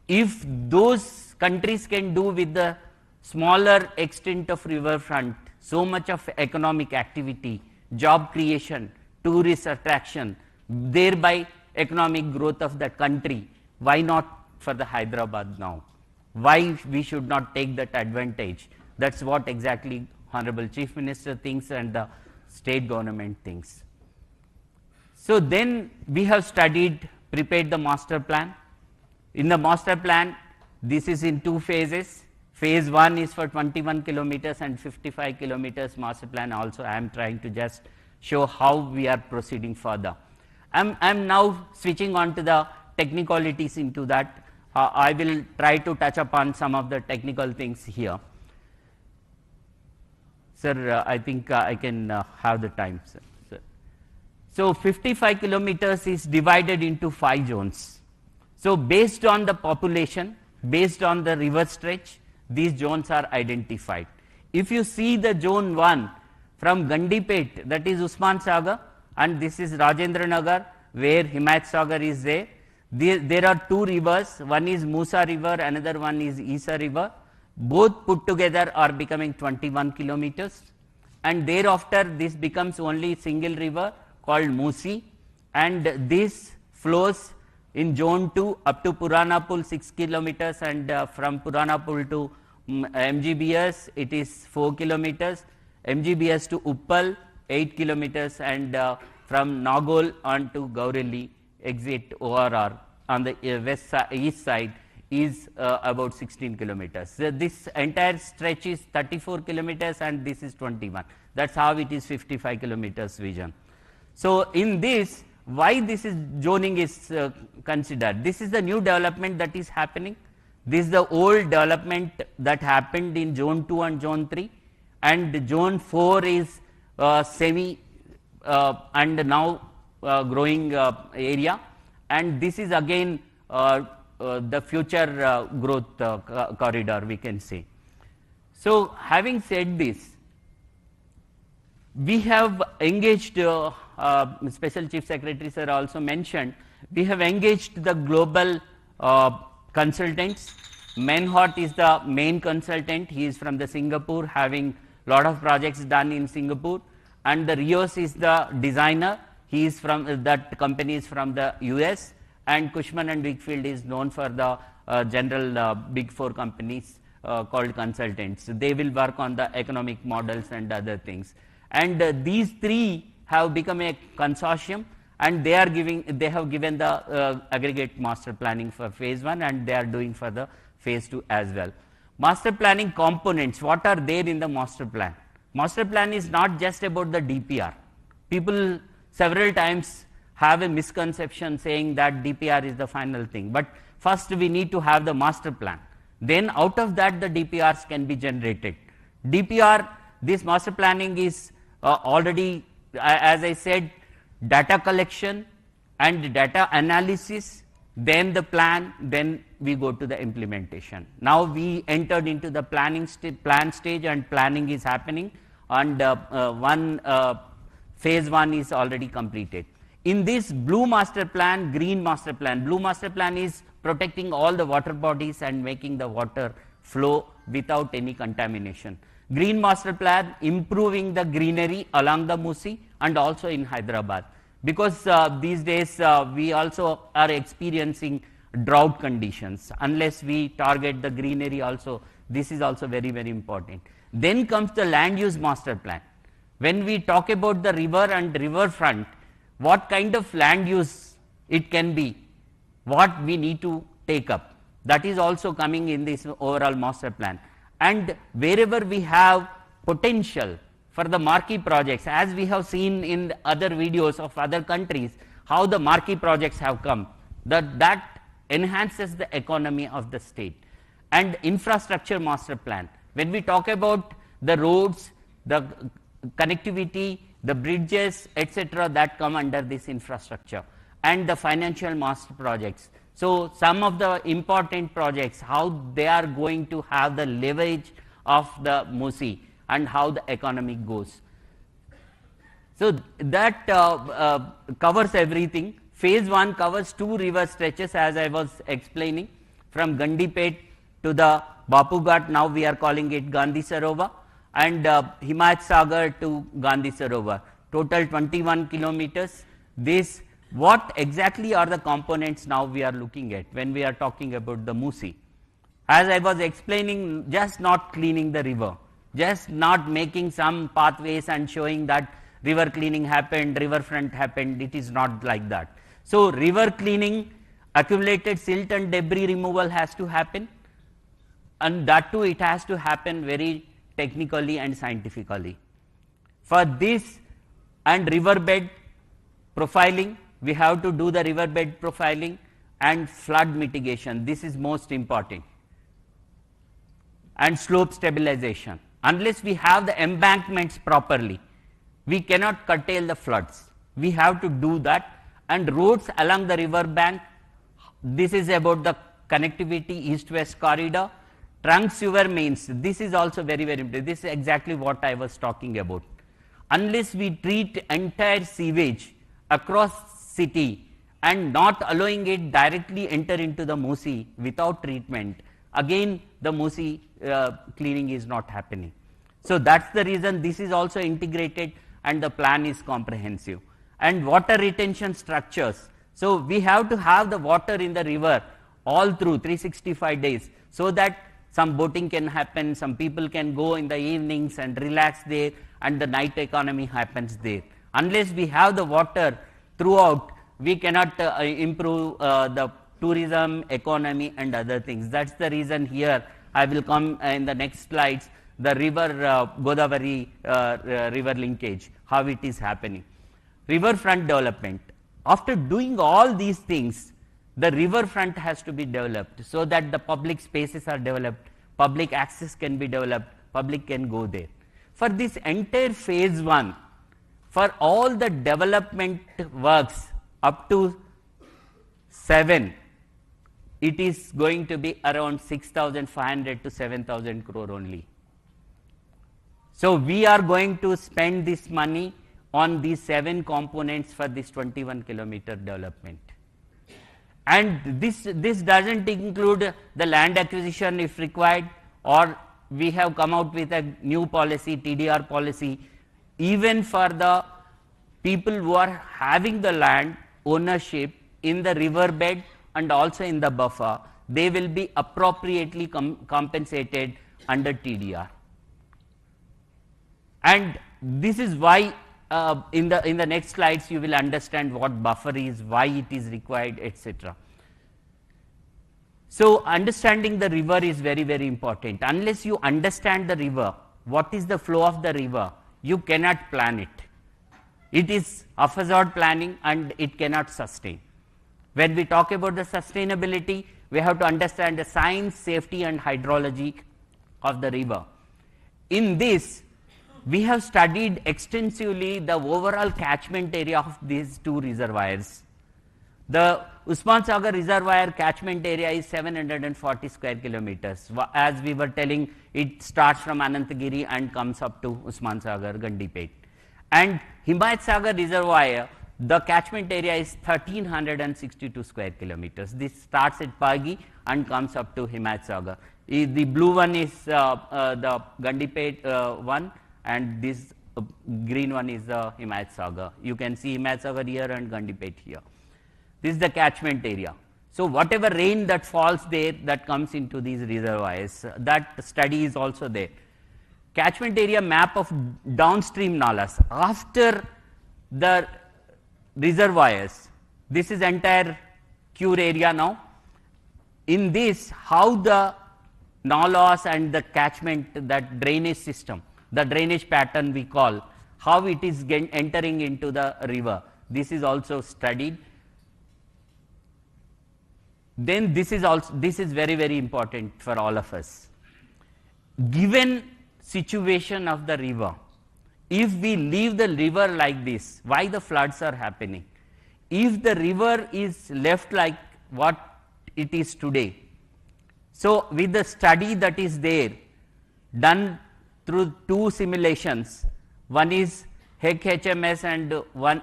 If those countries can do with the smaller extent of riverfront, so much of economic activity, job creation, tourist attraction, thereby economic growth of the country, why not for the Hyderabad now? Why we should not take that advantage? That's what exactly Honorable Chief Minister thinks and the state government thinks. So then we have studied, prepared the master plan. In the master plan, this is in two phases. Phase 1 is for 21 kilometers and 55 kilometers master plan. Also, I am trying to just show how we are proceeding further. I'm now switching on to the technicalities into that. I will try to touch upon some of the technical things here. Sir, I think I can have the time, sir. So 55 kilometers is divided into 5 zones. So based on the population, based on the river stretch, these zones are identified. If you see the zone 1 from Gandipet, that is Usman Sagar, and this is Rajendra Nagar, where Himayat Sagar is there. There are 2 rivers, one is MUSI River, another one is Isa River. Both put together are becoming 21 kilometers. And thereafter, this becomes only single river called MUSI, and this flows in zone 2 up to Purana Pool 6 kilometers, and from Purana Pool to MGBS it is 4 kilometers, MGBS to Uppal 8 kilometers, and from Nagol on to Gaureli exit ORR on the east side is about 16 kilometers. So this entire stretch is 34 kilometers and this is 21. That's how it is 55 kilometers vision. So in this, why this is zoning is considered? This is the new development that is happening. This is the old development that happened in zone 2 and zone 3, and zone 4 is semi and now growing area, and this is again the future growth corridor, we can say. So having said this, we have engaged, Special Chief Secretary sir also mentioned, we have engaged the global consultants. Menhort is the main consultant. He is from the Singapore, having lot of projects done in Singapore, and the Rios is the designer. He is from that company is from the US, and Cushman and Wakefield is known for the general big 4 companies called consultants. So they will work on the economic models and other things. And these 3 have become a consortium, and they have given the aggregate master planning for phase 1, and they are doing for the phase 2 as well. Master planning components, what are there in the master plan? Master plan is not just about the DPR. People several times have a misconception saying that DPR is the final thing, but first we need to have the master plan. Then out of that the DPRs can be generated. DPR, this master planning is already, as I said, data collection and data analysis, then the plan, then we go to the implementation. Now we entered into the plan stage, and planning is happening, and phase 1 is already completed. In this blue master plan, green master plan, blue master plan is protecting all the water bodies and making the water flow without any contamination. Green Master Plan, improving the greenery along the MUSI and also in Hyderabad. Because these days we also are experiencing drought conditions. Unless we target the greenery also, this is also very, very important. Then comes the Land Use Master Plan. When we talk about the river and riverfront, what kind of land use it can be, what we need to take up, that is also coming in this overall master plan. And wherever we have potential for the marquee projects, as we have seen in other videos of other countries, how the marquee projects have come, that enhances the economy of the state. And infrastructure master plan, when we talk about the roads, the connectivity, the bridges, etc., that come under this infrastructure, and the financial master projects. So some of the important projects, how they are going to have the leverage of the MUSI and how the economy goes. So that covers everything. Phase 1 covers 2 river stretches, as I was explaining, from Gandipet to the Bapu Ghat, now we are calling it Gandhi Sarovar, and Himayat Sagar to Gandhi Sarovar, total 21 kilometers. This, what exactly are the components now we are looking at when we are talking about the MUSI? As I was explaining, just not cleaning the river, just not making some pathways and showing that river cleaning happened, riverfront happened, it is not like that. So river cleaning, accumulated silt and debris removal has to happen, and that too it has to happen very technically and scientifically. For this and riverbed profiling, we have to do the riverbed profiling and flood mitigation. This is most important. And slope stabilization. Unless we have the embankments properly, we cannot curtail the floods. We have to do that. And roads along the river bank, this is about the connectivity, east-west corridor. Trunk sewer mains, this is also very, very important. This is exactly what I was talking about. Unless we treat entire sewage across city and not allowing it directly enter into the MUSI without treatment, again the MUSI cleaning is not happening. So that's the reason this is also integrated and the plan is comprehensive. And water retention structures. So we have to have the water in the river all through 365 days, so that some boating can happen, some people can go in the evenings and relax there, and the night economy happens there. Unless we have the water throughout, we cannot improve the tourism, economy and other things. That's the reason here I will come in the next slides, the river Godavari river linkage, how it is happening. Riverfront development. After doing all these things, the riverfront has to be developed so that the public spaces are developed, public access can be developed, public can go there. For this entire phase 1, for all the development works up to 7, it is going to be around 6,500 to 7,000 crore only. So we are going to spend this money on these 7 components for this 21 kilometer development. And this doesn't include the land acquisition if required, or we have come out with a new policy, TDR policy, even for the people who are having the land ownership in the riverbed and also in the buffer, they will be appropriately compensated under TDR. And this is why in the next slides you will understand what buffer is, why it is required, etc. So understanding the river is very, very important. Unless you understand the river, what is the flow of the river, you cannot plan it. It is haphazard planning and it cannot sustain. When we talk about the sustainability, we have to understand the science, safety and hydrology of the river. In this, we have studied extensively the overall catchment area of these 2 reservoirs. The Usman Sagar reservoir catchment area is 740 square kilometers. As we were telling, it starts from Anantagiri and comes up to Usman Sagar, Gandipet. And Himayat Sagar reservoir, the catchment area is 1362 square kilometers. This starts at Pagi and comes up to Himayat Sagar. The blue one is the Gandipet one, and this green one is the Himayat Sagar. You can see Himayat Sagar here and Gandipet here. This is the catchment area. So whatever rain that falls there, that comes into these reservoirs, that study is also there. Catchment area map of downstream nalas after the reservoirs. This is entire cure area now. In this, how the nalas and the catchment, that drainage system, the drainage pattern we call, how it is entering into the river. This is also studied. Then this is very, very important for all of us. Given situation of the river, if we leave the river like this, why the floods are happening? If the river is left like what it is today, so with the study that is there, done through two simulations, one is HEC HMS and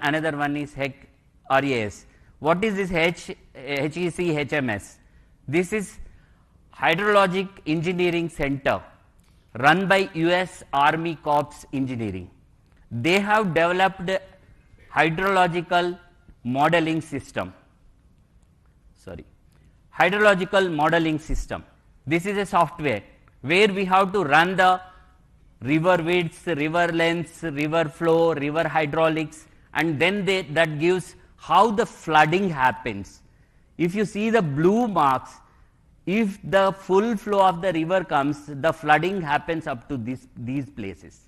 another one is HEC RAS. What is this HEC HMS? This is Hydrologic Engineering Center run by US Army Corps Engineering. They have developed a hydrological modeling system. Hydrological modeling system. This is a software where we have to run the river widths, river lengths, river flow, river hydraulics, and then that gives how the flooding happens. If you see the blue marks, if the full flow of the river comes, the flooding happens up to these places.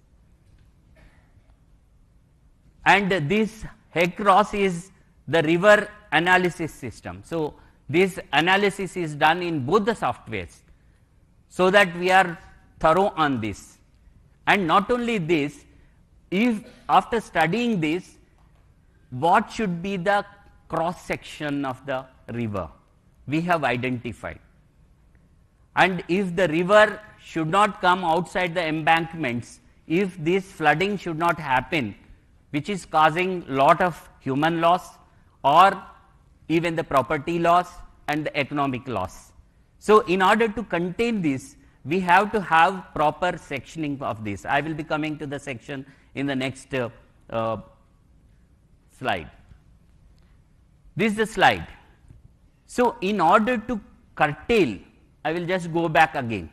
And this HEC-ROS is the river analysis system. So this analysis is done in both the softwares, so that we are thorough on this. And not only this, if after studying this, what should be the cross section of the river, we have identified. And if the river should not come outside the embankments, if this flooding should not happen, which is causing lot of human loss or even the property loss and the economic loss. So in order to contain this, we have to have proper sectioning of this. I will be coming to the section in the next slide. This is the slide. So in order to curtail, I will just go back again.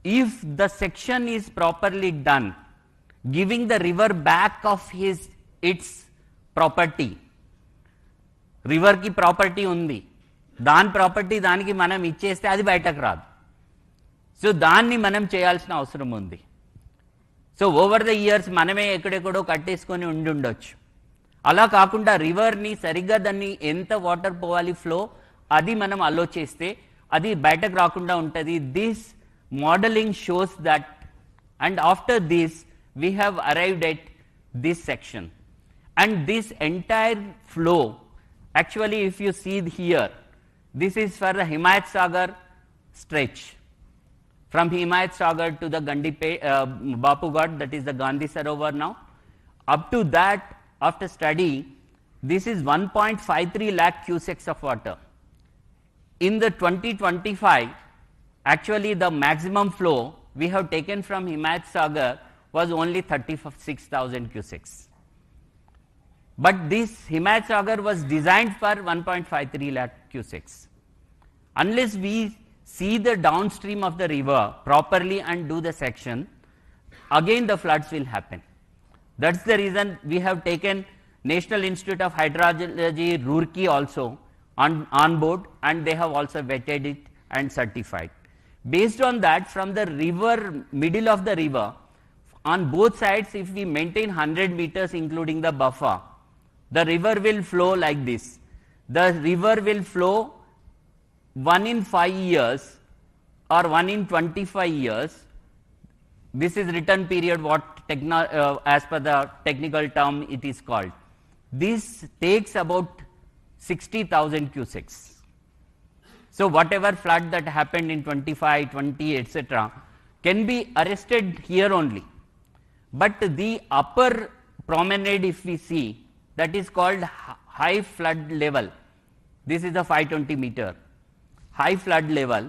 If the section is properly done, giving the river back of its property, river ki property undi, దాని property దానికి మనం ఇచ్చేస్తే అది బయటకు రాదు. So దాన్ని మనం చేయాల్సిన అవసరం ఉంది. సో ఓవర్ ద ఇయర్స్ మనమే ఎక్కడెక్కడో కట్టేసుకొని ఉండొచ్చు. అలా కాకుండా రివర్ని సరిగ్గా దాన్ని ఎంత వాటర్ పోవాలి ఫ్లో అది మనం అలో చేస్తే అది బయటకు రాకుండా ఉంటుంది. This modelling shows that, and after this we have arrived at this section. And this entire flow, actually if you see here, this is for the Himayat Sagar stretch. From Himayat Sagar to the Bapughat, that is the Gandhi Sarovar now. Up to that, after study, this is 1.53 lakh cusecs of water. In the 2025, actually the maximum flow we have taken from Himayat Sagar was only 36,000 cusecs. But this Himayat Sagar was designed for 1.53 lakh cusecs. Unless we see the downstream of the river properly and do the section, again the floods will happen. That's the reason we have taken National Institute of Hydrology, Roorkee also on board, and they have also vetted it and certified. Based on that, from the river, middle of the river, on both sides, if we maintain 100 meters including the buffer, the river will flow like this. The river will flow 1 in 5 years or 1 in 25 years. This is return period, what as per the technical term it is called. This takes about 60,000 cusecs. So whatever flood that happened in 25, 20, etc. can be arrested here only. But the upper promenade, if we see, that is called high flood level. This is the 520 meter high flood level.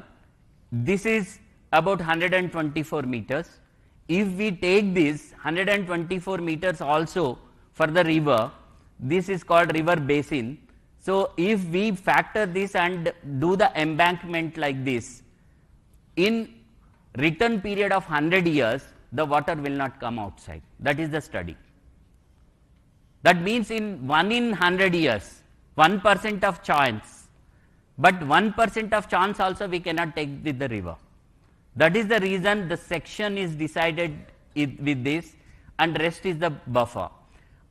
This is about 124 meters. If we take this 124 meters also for the river, this is called river basin. So, if we factor this and do the embankment like this, in return period of 100 years, the water will not come outside. That is the study. That means in 1 in 100 years, 1% of chance, but 1% of chance also we cannot take with the river. That is the reason the section is decided with this, and rest is the buffer.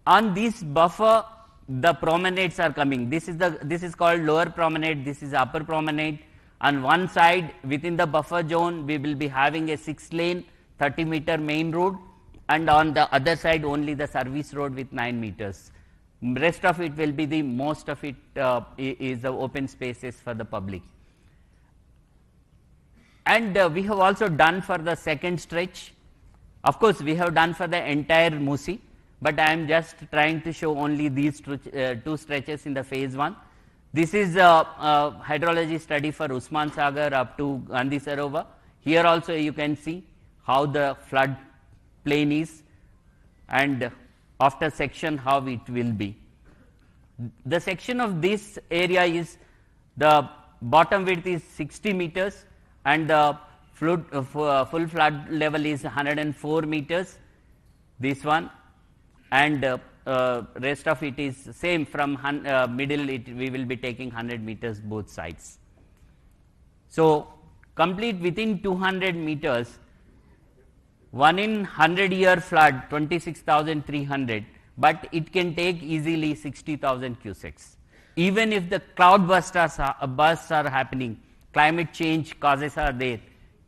On this buffer, the promenades are coming. This is called lower promenade, this is upper promenade. On one side within the buffer zone, we will be having a 6-lane 30-meter main road, and on the other side only the service road with 9 meters. Rest of it will be the most of it is the open spaces for the public. And we have also done for the second stretch. Of course, we have done for the entire MUSI, but I am just trying to show only these two stretches in the phase 1. This is a hydrology study for Usman Sagar up to Gandhi Sarovar. Here also you can see how the flood plain is, and after section how it will be. The section of this area is, the bottom width is 60 meters and the full flood level is 104 meters, this one, and rest of it is same from middle we will be taking 100 meters both sides. So, complete within 200 meters, 1 in 100 year flood 26,300, but it can take easily 60,000 cusecs. Even if the cloud bursts are happening, climate change causes are there,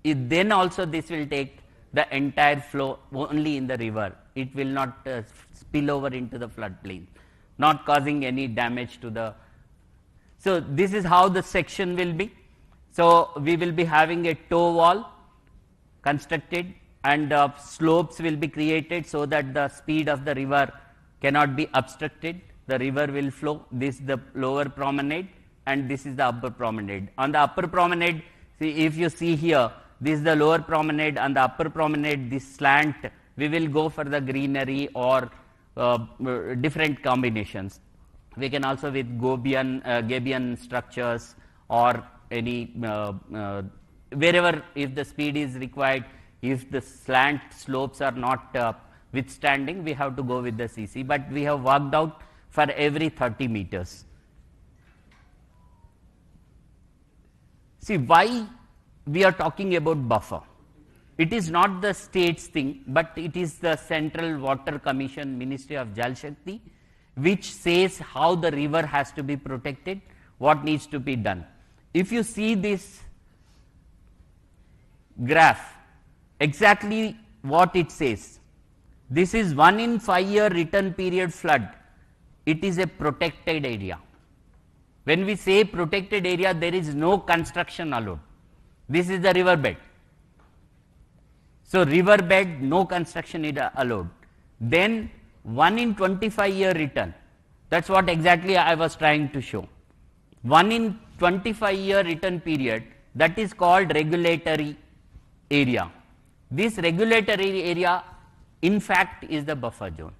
then also this will take the entire flow only in the river. It will not spill over into the floodplain, not causing any damage to the. So, this is how the section will be. So, we will be having a toe wall constructed, and slopes will be created so that the speed of the river cannot be obstructed. The river will flow. This is the lower promenade and this is the upper promenade. On the upper promenade, see, if you see here, this is the lower promenade, and the upper promenade, this slant, we will go for the greenery or different combinations. We can also with Gabion structures or any wherever, if the speed is required, if the slant slopes are not withstanding, we have to go with the CC, but we have worked out for every 30 meters. See, why we are talking about buffer? It is not the state's thing, but it is the Central Water Commission, Ministry of Jal Shakti, which says how the river has to be protected, what needs to be done. If you see this graph, exactly what it says. This is 1 in 5 year return period flood. It is a protected area. When we say protected area, there is no construction allowed. This is the river bed. So, river bed, no construction is allowed. Then 1 in 25 year return. That is what exactly I was trying to show. 1 in 25 year return period, that is called regulatory area. This regulatory area in fact is the buffer zone,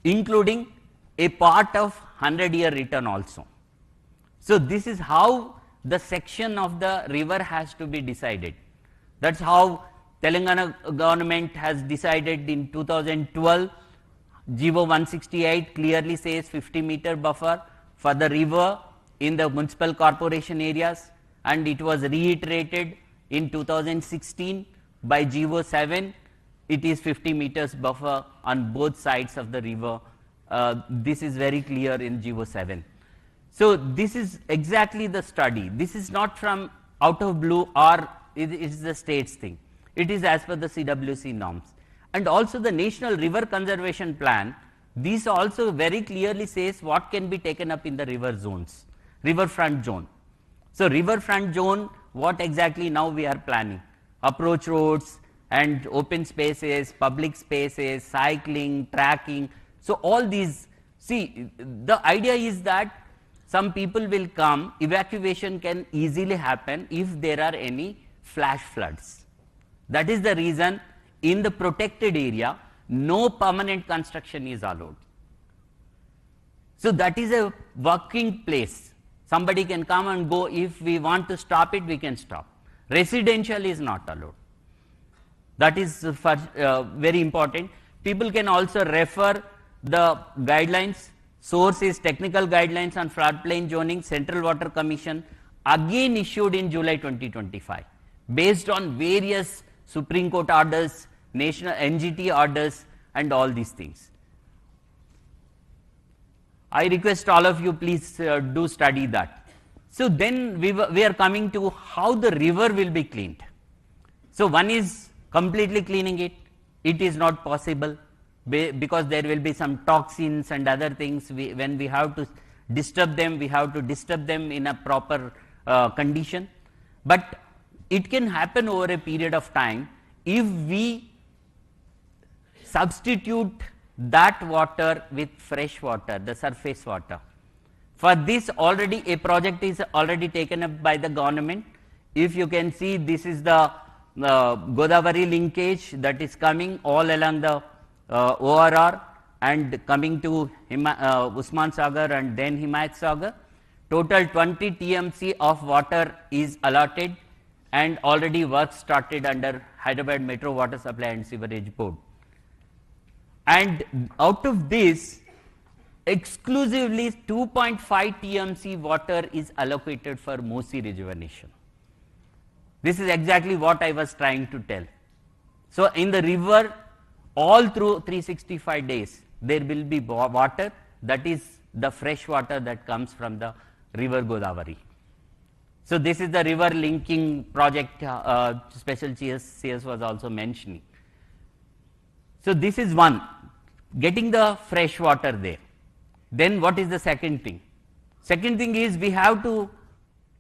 including a part of 100 year return also. So, this is how the section of the river has to be decided. That is how Telangana government has decided in 2012, GO 168 clearly says 50-meter buffer for the river in the municipal corporation areas, and it was reiterated in 2016 by GO 7, it is 50 meters buffer on both sides of the river. This is very clear in GO 7. So, this is exactly the study. This is not from out of blue, or it is the state's thing. It is as per the CWC norms. And also the National River Conservation Plan, this also very clearly says what can be taken up in the river zones, riverfront zone. So, riverfront zone, what exactly now we are planning? Approach roads and open spaces, public spaces, cycling, trekking. So, all these, see, the idea is that some people will come, evacuation can easily happen if there are any flash floods. That is the reason in the protected area, no permanent construction is allowed. So that is a working place. Somebody can come and go. If we want to stop it, we can stop. Residential is not allowed. That is very important. People can also refer the guidelines. Source is Technical Guidelines on Floodplain Zoning, Central Water Commission, again issued in July 2025, based on various Supreme Court orders, national NGT orders, and all these things. I request all of you, please do study that. So then we are coming to how the river will be cleaned. So one is completely cleaning it. It is not possible because there will be some toxins and other things. When we have to disturb them, we have to disturb them in a proper condition. But it can happen over a period of time if we substitute that water with fresh water, the surface water. For this, already a project is already taken up by the government. If you can see, this is the Godavari linkage that is coming all along the ORR and coming to Usman Sagar and then Himayat Sagar. Total 20 TMC of water is allotted and already work started under Hyderabad Metro Water Supply and Sewerage Board. And out of this, exclusively 2.5 TMC water is allocated for MUSI rejuvenation. This is exactly what I was trying to tell. So in the river, all through 365 days, there will be water, that is the fresh water that comes from the river Godavari. So this is the river linking project, Special CS was also mentioning. So this is one, getting the fresh water there. Then what is the second thing? Second thing is we have to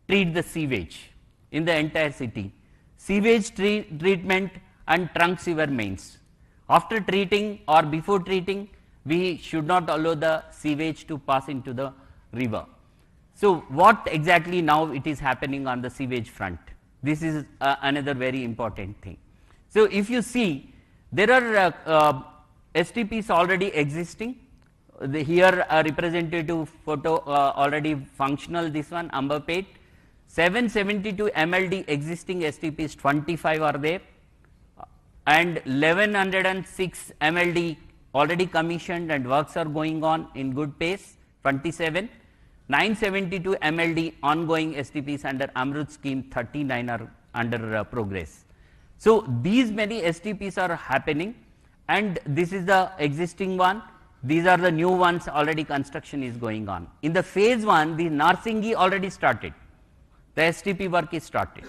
treat the sewage in the entire city. Sewage treatment and trunk sewer mains. After treating or before treating, we should not allow the sewage to pass into the river. So what exactly now it is happening on the sewage front? This is another very important thing. So if you see, there are STPs already existing. Here a representative photo already functional, this one Ambapet. 772 MLD existing STPs 25 are there and 1106 MLD already commissioned and works are going on in good pace 27. 972 MLD ongoing STPs under Amrut scheme 39 are under progress. So these many STPs are happening and this is the existing one. These are the new ones, already construction is going on. In the phase 1, the Narsingi already started. The STP work is started.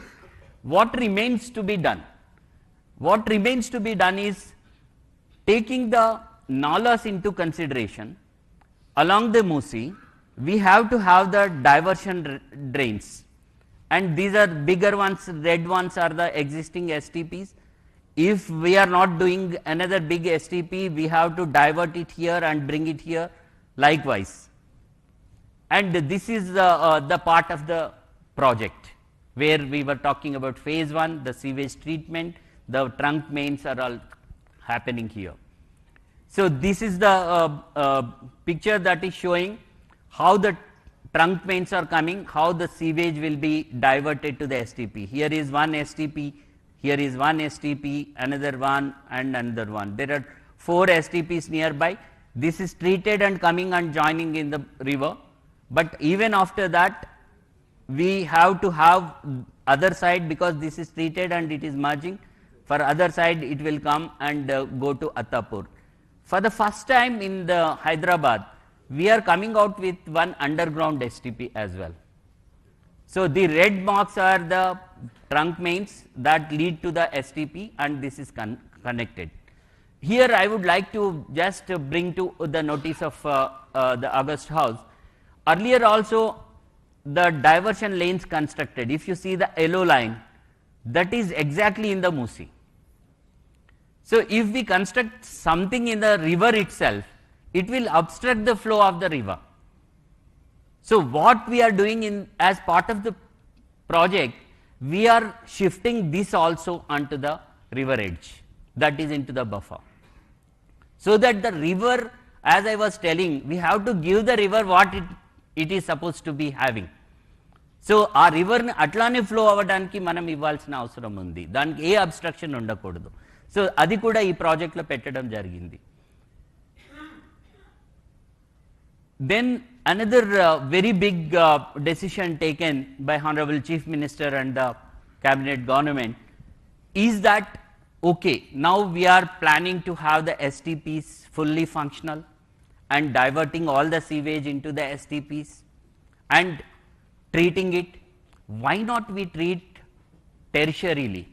What remains to be done? What remains to be done is taking the nalas into consideration. Along the MUSI, we have to have the diversion drains. And these are bigger ones, red ones are the existing STPs. If we are not doing another big STP, we have to divert it here and bring it here likewise. And this is the part of the project where we were talking about phase 1, the sewage treatment, the trunk mains are all happening here. So this is the picture that is showing how the trunk mains are coming, how the sewage will be diverted to the STP. Here is one STP, here is one STP, another one and another one. There are 4 STPs nearby. This is treated and coming and joining in the river. But even after that, we have to have other side because this is treated and it is merging. For other side, it will come and go to Attapur. For the first time in the Hyderabad, we are coming out with one underground STP as well. So the red marks are the trunk mains that lead to the STP and this is connected. Here I would like to just bring to the notice of the August House. Earlier also the diversion lanes constructed, if you see the yellow line, that is exactly in the MUSI. So if we construct something in the river itself, it will obstruct the flow of the river. So what we are doing as part of the project, we are shifting this also onto the river edge, that is into the buffer. So that the river, as I was telling, we have to give the river what it is supposed to be having. So ఆ రివర్ని అట్లానే flow అవ్వడానికి మనం ఇవ్వాల్సిన అవసరం ఉంది, దానికి ఏ abstraction ఉండకూడదు. So అది కూడా ఈ ప్రాజెక్ట్లో పెట్టడం జరిగింది. Then another very big decision taken by Honorable Chief Minister and the Cabinet Government is that, okay, now we are planning to have the STPs fully functional and diverting all the sewage into the STPs and treating it. Why not we treat tertiarily?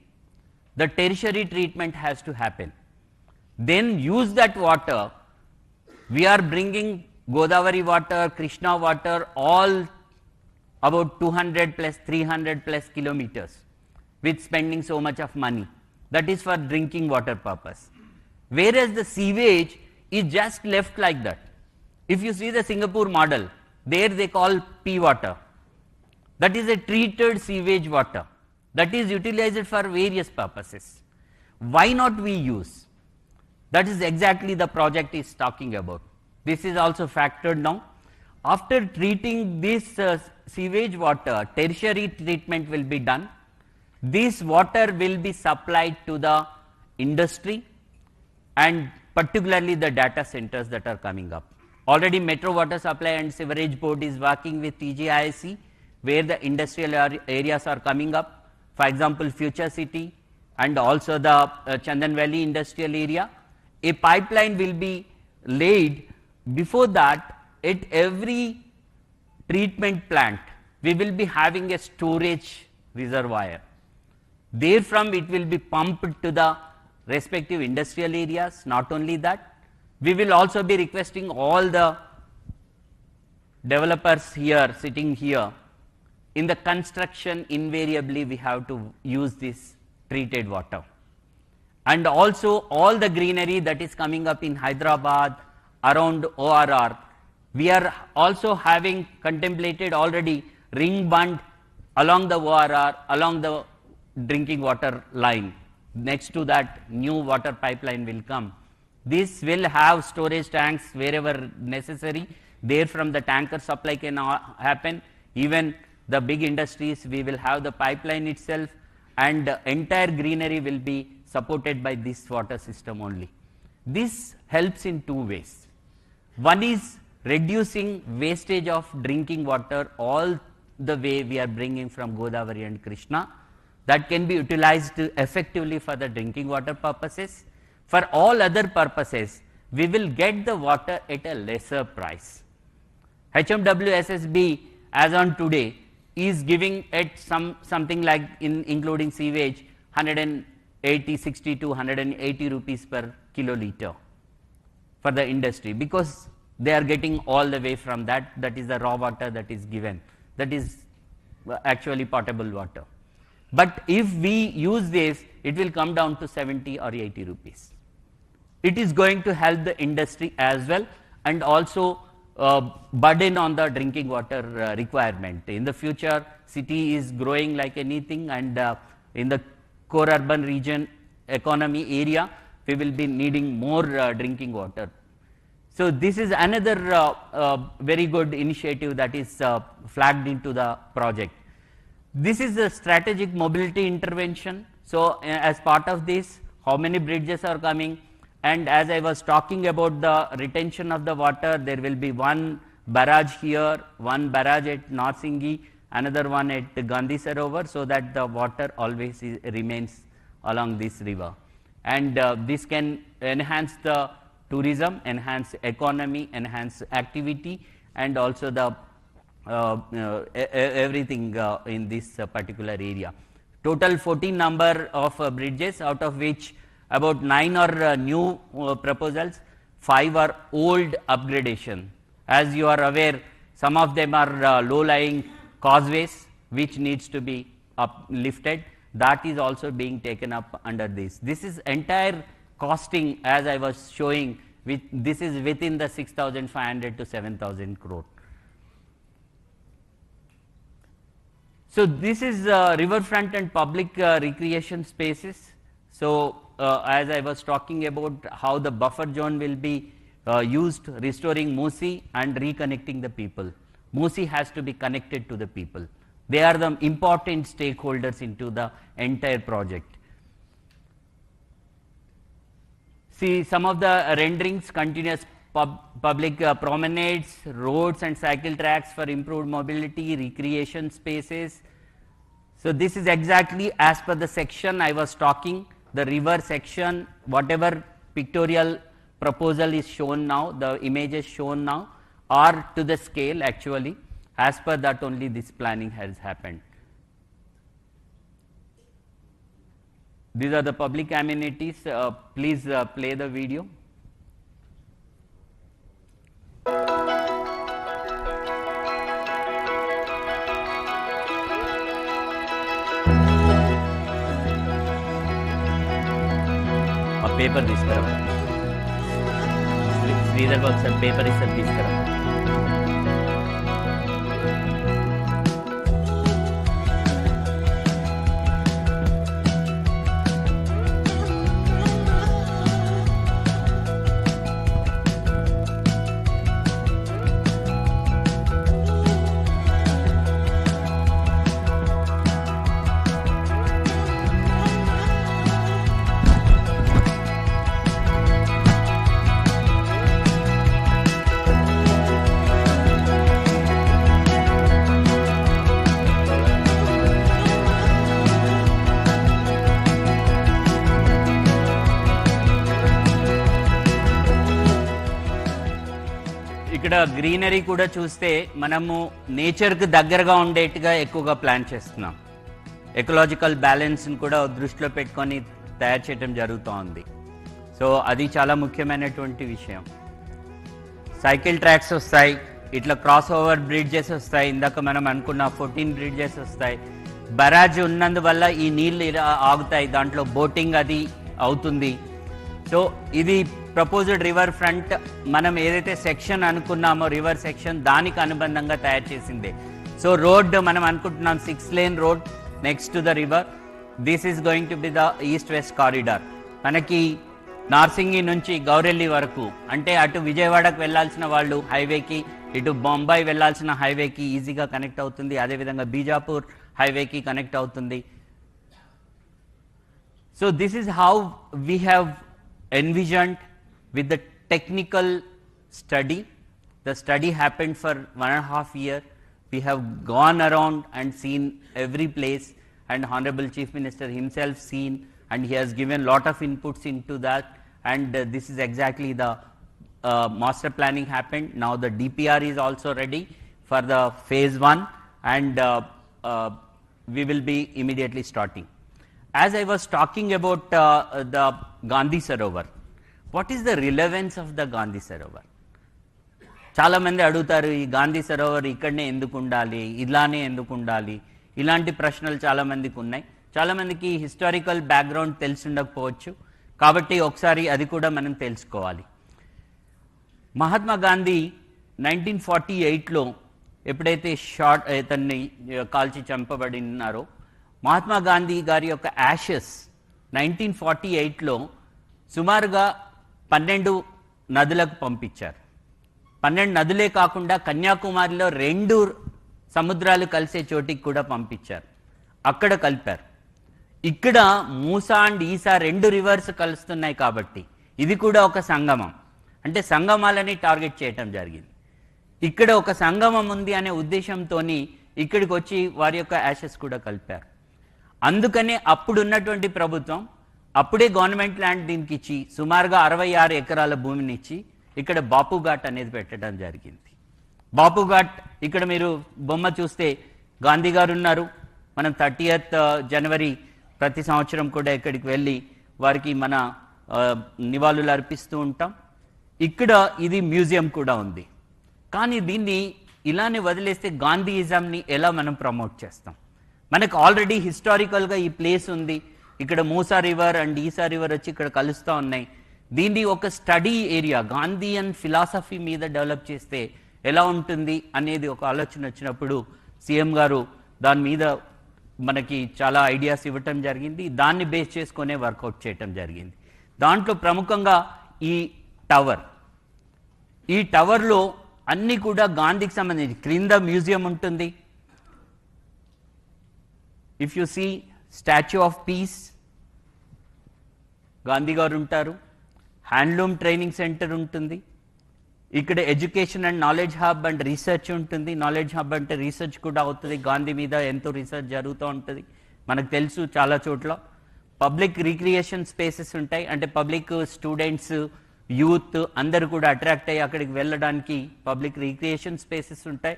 The tertiary treatment has to happen. Then use that water. We are bringing Godavari water, Krishna water, all about 200 plus 300 plus kilometers with spending so much of money. That is for drinking water purpose. Whereas the sewage is just left like that. If you see the Singapore model, there they call P water. That is a treated sewage water that is utilized for various purposes. Why not we use? That is exactly the project is talking about. This is also factored now. After treating this sewage water, tertiary treatment will be done. This water will be supplied to the industry and particularly the data centers that are coming up. Already Metro Water Supply and Sewerage Board is working with TGIC, where the industrial areas are coming up. For example, Future City and also the Chandan Valley industrial area. A pipeline will be laid. Before that, at every treatment plant, we will be having a storage reservoir. Therefrom, it will be pumped to the respective industrial areas. Not only that, we will also be requesting all the developers here, sitting here, in the construction invariably we have to use this treated water. And also all the greenery that is coming up in Hyderabad, around ORR, we are also having contemplated already ring bund along the ORR, along the drinking water line. Next to that, new water pipeline will come. This will have storage tanks wherever necessary. There from the tanker supply can happen. Even the big industries, we will have the pipeline itself, and entire greenery will be supported by this water system only. This helps in two ways. One is reducing wastage of drinking water all the way we are bringing from Godavari and Krishna. That can be utilized effectively for the drinking water purposes. For all other purposes, we will get the water at a lesser price. HMW SSB as on today is giving at something like including sewage 60 to 180 rupees per kiloliter for the industry, because they are getting all the way from that. That is the raw water that is given. That is actually potable water. But if we use this, it will come down to 70 or 80 rupees. It is going to help the industry as well, and also burden on the drinking water requirement. In the future, city is growing like anything, and in the core urban region economy area, we will be needing more drinking water. So this is another very good initiative that is flagged into the project. This is a strategic mobility intervention. So as part of this, how many bridges are coming? And as I was talking about the retention of the water, there will be one barrage here, one barrage at Narsingi, another one at Gandhi Sarovar, so that the water always remains along this river. And this can enhance the tourism, enhance economy, enhance activity, and also the everything in this particular area. Total 14 number of bridges, out of which about 9 are new proposals, 5 are old upgradation. As you are aware, some of them are low-lying causeways which needs to be uplifted. That is also being taken up under this. This is entire costing, as I was showing, this is within the 6,500 to 7,000 crore. So this is riverfront and public recreation spaces. So as I was talking about how the buffer zone will be used, restoring MUSI and reconnecting the people. MUSI has to be connected to the people. They are the important stakeholders into the entire project. See some of the renderings: continuous public promenades, roads and cycle tracks for improved mobility, recreation spaces. So this is exactly as per the section I was talking, the river section, whatever pictorial proposal is shown now, the images shown now are to the scale actually. As per that only this planning has happened. These are the public amenities. Please play the video. A paper this तरफ. Sridhar box and paper is this तरफ. ఇక్కడ greenery కూడా చూస్తే మనము నేచర్కి దగ్గరగా ఉండేట్టుగా ఎక్కువగా plan చేస్తున్నాం. ఎకలాజికల్ బ్యాలెన్స్ని కూడా దృష్టిలో పెట్టుకొని తయారు చేయడం జరుగుతోంది. సో అది చాలా ముఖ్యమైనటువంటి విషయం. సైకిల్ ట్రాక్స్ వస్తాయి, ఇట్లా క్రాస్ ఓవర్ బ్రిడ్జెస్ వస్తాయి, ఇందాక మనం అనుకున్న 14 బ్రిడ్జెస్ వస్తాయి. బరాజ్ ఉన్నందువల్ల ఈ నీళ్ళు ఆగుతాయి, దాంట్లో బోటింగ్ అది అవుతుంది. సో ఇది ప్రపోజ్డ్ రివర్ ఫ్రంట్ మనం ఏదైతే సెక్షన్ అనుకున్నామో రివర్ సెక్షన్ దానికి అనుబంధంగా తయారు చేసిందే. సో రోడ్ మనం అనుకుంటున్నాం 6 lane road next to the river. This is going to be the east west corridor. మనకి నార్సింగి నుంచి గౌరెల్లి వరకు, అంటే అటు విజయవాడకు వెళ్లాల్సిన వాళ్ళు హైవేకి, ఇటు బొంబాయి వెళ్లాల్సిన హైవేకి ఈజీగా కనెక్ట్ అవుతుంది. అదేవిధంగా బీజాపూర్ హైవేకి కనెక్ట్ అవుతుంది. So this is how we have envisioned with the technical study. The study happened for 1.5 years. We have gone around and seen every place, and Honorable Chief Minister himself seen, and he has given lot of inputs into that, and this is exactly the master planning happened. Now the DPR is also ready for the phase 1, and we will be immediately starting. As I was talking about the Gandhi Sarovar, what is the relevance of the Gandhi Sarovar? చాలా మంది అడుగుతారు, ఈ గాంధీ సరోవర్ ఇక్కడనే ఎందుకు ఉండాలి, ఇలానే ఎందుకు ఉండాలి, ఇలాంటి ప్రశ్నలు చాలా మందికి ఉన్నాయి. చాలా మందికి హిస్టారికల్ బ్యాక్గ్రౌండ్ తెలిసి ఉండకపోవచ్చు, కాబట్టి ఒకసారి అది కూడా మనం తెలుసుకోవాలి. మహాత్మా గాంధీ 1948లో ఎప్పుడైతే ఇతన్ని కాల్చి చంపబడినారో, మహాత్మా గాంధీ గారి యొక్క యాషెస్ 1948లో సుమారుగా 12 నదులకు పంపించారు. 12 నదులే కాకుండా కన్యాకుమారిలో 2 సముద్రాలు కలిసే చోటికి కూడా పంపించారు, అక్కడ కలిపారు. ఇక్కడ మూసా అండ్ ఈసా 2 రివర్స్ కలుస్తున్నాయి కాబట్టి ఇది కూడా ఒక సంగమం, అంటే సంగమాలని టార్గెట్ చేయటం జరిగింది. ఇక్కడ ఒక సంగమం ఉంది అనే ఉద్దేశంతో ఇక్కడికి వచ్చి వారి యొక్క యాషెస్ కూడా కలిపారు. అందుకనే అప్పుడున్నటువంటి ప్రభుత్వం అప్పుడే గవర్నమెంట్ ల్యాండ్ దీనికి ఇచ్చి సుమారుగా 66 ఎకరాల భూమిని ఇచ్చి ఇక్కడ బాపు ఘాట్ అనేది పెట్టడం జరిగింది. బాపు ఘాట్ ఇక్కడ మీరు బొమ్మ చూస్తే గాంధీ గారు ఉన్నారు. మనం 30th జనవరి ప్రతి సంవత్సరం కూడా ఇక్కడికి వెళ్ళి వారికి మన నివాళులు అర్పిస్తూ ఉంటాం. ఇక్కడ ఇది మ్యూజియం కూడా ఉంది. కానీ దీన్ని ఇలానే వదిలేస్తే గాంధీయిజంని ఎలా మనం ప్రమోట్ చేస్తాం? మనకు ఆల్రెడీ హిస్టారికల్గా ఈ ప్లేస్ ఉంది, ఇక్కడ Musa river and Esa river వచ్చి ఇక్కడ కలుస్తూ ఉన్నాయి. దీన్ని ఒక స్టడీ ఏరియా గాంధీయన్ ఫిలాసఫీ మీద డెవలప్ చేస్తే ఎలా ఉంటుంది అనేది ఒక ఆలోచన వచ్చినప్పుడు సీఎం గారు దాని మీద మనకి చాలా ఐడియాస్ ఇవ్వటం జరిగింది. దాన్ని బేస్ చేసుకునే వర్కౌట్ చేయటం జరిగింది. దాంట్లో ప్రముఖంగా ఈ టవర్లో అన్నీ కూడా గాంధీకి సంబంధించి క్రింద మ్యూజియం ఉంటుంది. If you see statue of peace, Gandhi garu ఉంటారు. హ్యాండ్లూమ్ ట్రైనింగ్ సెంటర్ ఉంటుంది. ఇక్కడ education and knowledge hub and research ఉంటుంది. నాలెడ్జ్ హబ్ అంటే రీసెర్చ్ కూడా అవుతుంది. గాంధీ మీద ఎంతో రీసెర్చ్ జరుగుతూ ఉంటుంది. మనకు తెలుసు చాలా చోట్ల పబ్లిక్ రిక్రియేషన్ స్పేసెస్ ఉంటాయి. అంటే పబ్లిక్ స్టూడెంట్స్, యూత్ అందరూ కూడా అట్రాక్ట్ అయ్యి అక్కడికి వెళ్ళడానికి పబ్లిక్ రిక్రియేషన్ స్పేసెస్ ఉంటాయి.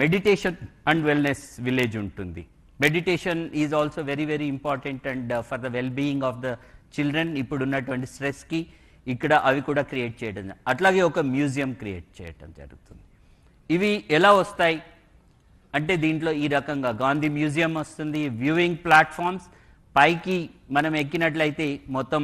మెడిటేషన్ అండ్ వెల్నెస్ విలేజ్ ఉంటుంది. Meditation is also very very important and for the well being of the children. ఇప్పుడున్నటువంటి స్ట్రెస్కి ఇక్కడ అవి కూడా క్రియేట్ చేయడం, అట్లాగే ఒక మ్యూజియం క్రియేట్ చేయడం జరుగుతుంది. ఇవి ఎలా వస్తాయి అంటే దీంట్లో ఈ రకంగా గాంధీ మ్యూజియం వస్తుంది. వ్యూయింగ్ ప్లాట్ఫామ్స్, పైకి మనం ఎక్కినట్లయితే మొత్తం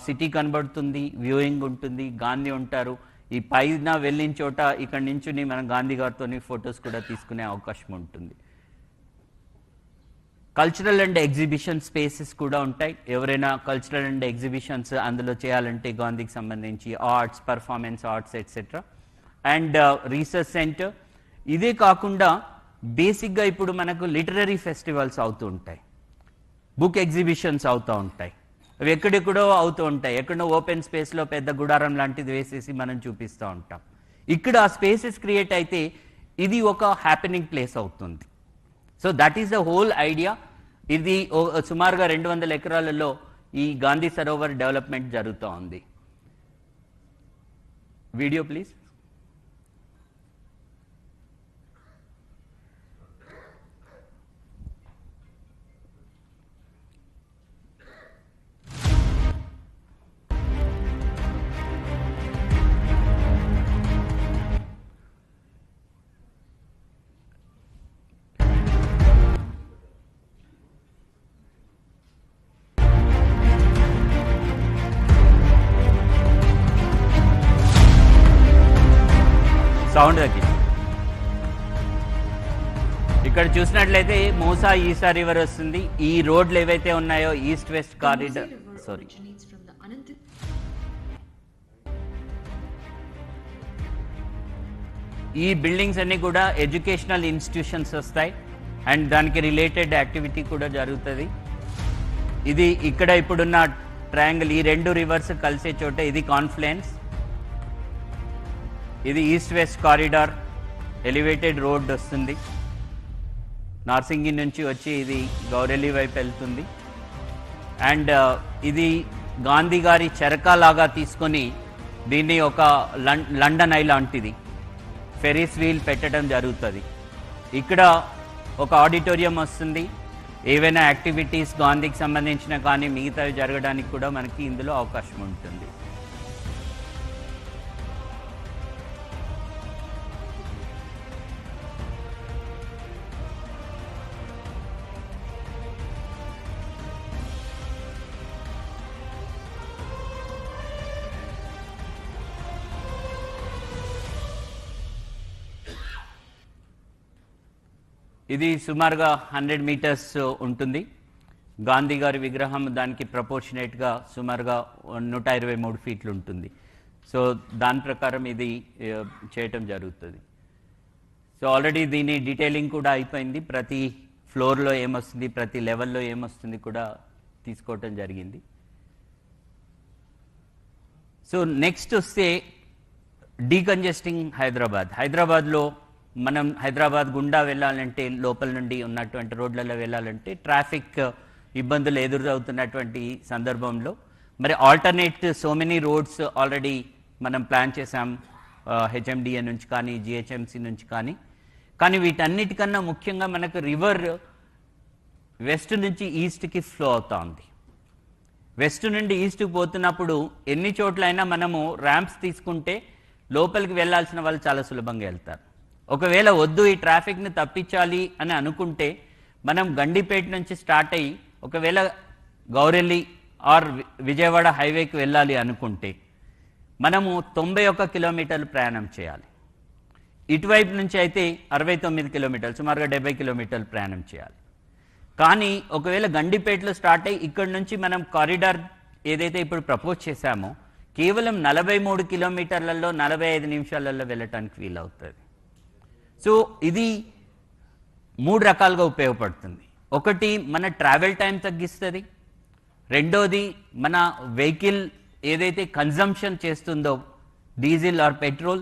సిటీ కనబడుతుంది, వ్యూయింగ్ ఉంటుంది, గాంధీ ఉంటారు. ఈ పైన వెళ్ళిన చోట ఇక్కడ నుంచి మనం గాంధీ గారితో ఫొటోస్ కూడా తీసుకునే అవకాశం ఉంటుంది. కల్చరల్ అండ్ ఎగ్జిబిషన్ స్పేసెస్ కూడా ఉంటాయి. ఎవరైనా కల్చరల్ అండ్ ఎగ్జిబిషన్స్ అందులో చేయాలంటే గాంధీకి సంబంధించి arts, performance arts etcetera. And research centre. ఇదే కాకుండా బేసిక్గా ఇప్పుడు మనకు లిటరరీ ఫెస్టివల్స్ అవుతూ ఉంటాయి, బుక్ ఎగ్జిబిషన్స్ అవుతూ ఉంటాయి. అవి ఎక్కడెక్కడో అవుతూ ఉంటాయి. ఎక్కడో ఓపెన్ స్పేస్లో పెద్ద గుడారం లాంటిది వేసేసి మనం చూపిస్తూ ఉంటాం. ఇక్కడ ఆ స్పేసెస్ క్రియేట్ అయితే ఇది ఒక హ్యాపెనింగ్ ప్లేస్ అవుతుంది. So that is the whole idea. ఇది సుమారుగా 200 ఎకరాలలో ఈ గాంధీ సరోవర్ డెవలప్మెంట్ జరుగుతూ ఉంది. Video please. సౌండ్ తగ్గి. ఇక్కడ చూసినట్లయితే మూసా ఈసా రివర్ వస్తుంది. ఈ రోడ్లు ఏవైతే ఉన్నాయో ఈస్ట్ వెస్ట్ కారిడార్, సారీ, ఈ బిల్డింగ్స్ అన్ని కూడా ఎడ్యుకేషనల్ ఇన్స్టిట్యూషన్స్ వస్తాయి అండ్ దానికి రిలేటెడ్ యాక్టివిటీ కూడా జరుగుతుంది. ఇది ఇక్కడ ఇప్పుడున్న ట్రయాంగిల్, ఈ రెండు రివర్స్ కలిసే చోట ఇది కాన్ఫ్లుయెన్స్. ఇది east west corridor elevated road వస్తుంది. నార్సింగి నుంచి వచ్చి ఇది గౌరెల్లి వైపు వెళ్తుంది. అండ్ ఇది గాంధీ గారి చెరకాలాగా తీసుకొని దీన్ని ఒక లండన్ ఐ లాంటిది ఫెరీస్ వీల్ పెట్టడం జరుగుతుంది. ఇక్కడ ఒక ఆడిటోరియం వస్తుంది. ఏవైనా యాక్టివిటీస్ గాంధీకి సంబంధించిన కానీ మిగతావి జరగడానికి కూడా మనకి ఇందులో అవకాశం ఉంటుంది. ఇది సుమారుగా 100 మీటర్స్ ఉంటుంది. గాంధీ గారి విగ్రహం దానికి ప్రపోర్షనేట్గా సుమారుగా 123 ఫీట్లు ఉంటుంది. సో దాని ప్రకారం ఇది చేయటం జరుగుతుంది. సో ఆల్రెడీ దీని డీటెయిలింగ్ కూడా అయిపోయింది. ప్రతి ఫ్లోర్లో ఏమొస్తుంది, ప్రతి లెవెల్లో ఏమొస్తుంది కూడా తీసుకోవటం జరిగింది. సో నెక్స్ట్ వస్తే డీకంజెస్టింగ్ హైదరాబాద్లో మనం హైదరాబాద్ గుండా వెళ్ళాలంటే, లోపల నుండి ఉన్నటువంటి రోడ్లలో వెళ్ళాలంటే ట్రాఫిక్ ఇబ్బందులు ఎదురవుతున్నటువంటి సందర్భంలో మరి alternate so many roads already మనం ప్లాన్ చేసాం, హెచ్ఎండిఏ నుంచి కానీ జిహెచ్ఎంసి నుంచి కానీ వీటన్నిటికన్నా ముఖ్యంగా మనకు రివర్ వెస్ట్ నుంచి ఈస్ట్కి ఫ్లో అవుతూ ఉంది. వెస్ట్ నుండి ఈస్ట్కి పోతున్నప్పుడు ఎన్ని చోట్లైనా మనము ర్యాంప్స్ తీసుకుంటే లోపలికి వెళ్ళాల్సిన వాళ్ళు చాలా సులభంగా వెళ్తారు. ఒకవేళ వద్దు ఈ ట్రాఫిక్ని తప్పించాలి అని అనుకుంటే మనం గండిపేట నుంచి స్టార్ట్ అయ్యి ఒకవేళ గౌరెల్లి ఆర్ విజయవాడ హైవేకి వెళ్ళాలి అనుకుంటే మనము 91 కిలోమీటర్లు ప్రయాణం చేయాలి. ఇటువైపు నుంచి అయితే 69 కిలోమీటర్లు, సుమారుగా 70 కిలోమీటర్లు ప్రయాణం చేయాలి. కానీ ఒకవేళ గండిపేటలో స్టార్ట్ అయ్యి ఇక్కడి నుంచి మనం కారిడార్ ఏదైతే ఇప్పుడు ప్రపోజ్ చేశామో కేవలం 43 కిలోమీటర్లలో 45 నిమిషాలలో వెళ్ళటానికి వీలవుతుంది. సో ఇది 3 రకాలుగా ఉపయోగపడుతుంది. ఒకటి, మన ట్రావెల్ టైం తగ్గిస్తుంది. రెండోది, మన వెహికల్ ఏదైతే కన్జంప్షన్ చేస్తుందో డీజిల్ ఆర్ పెట్రోల్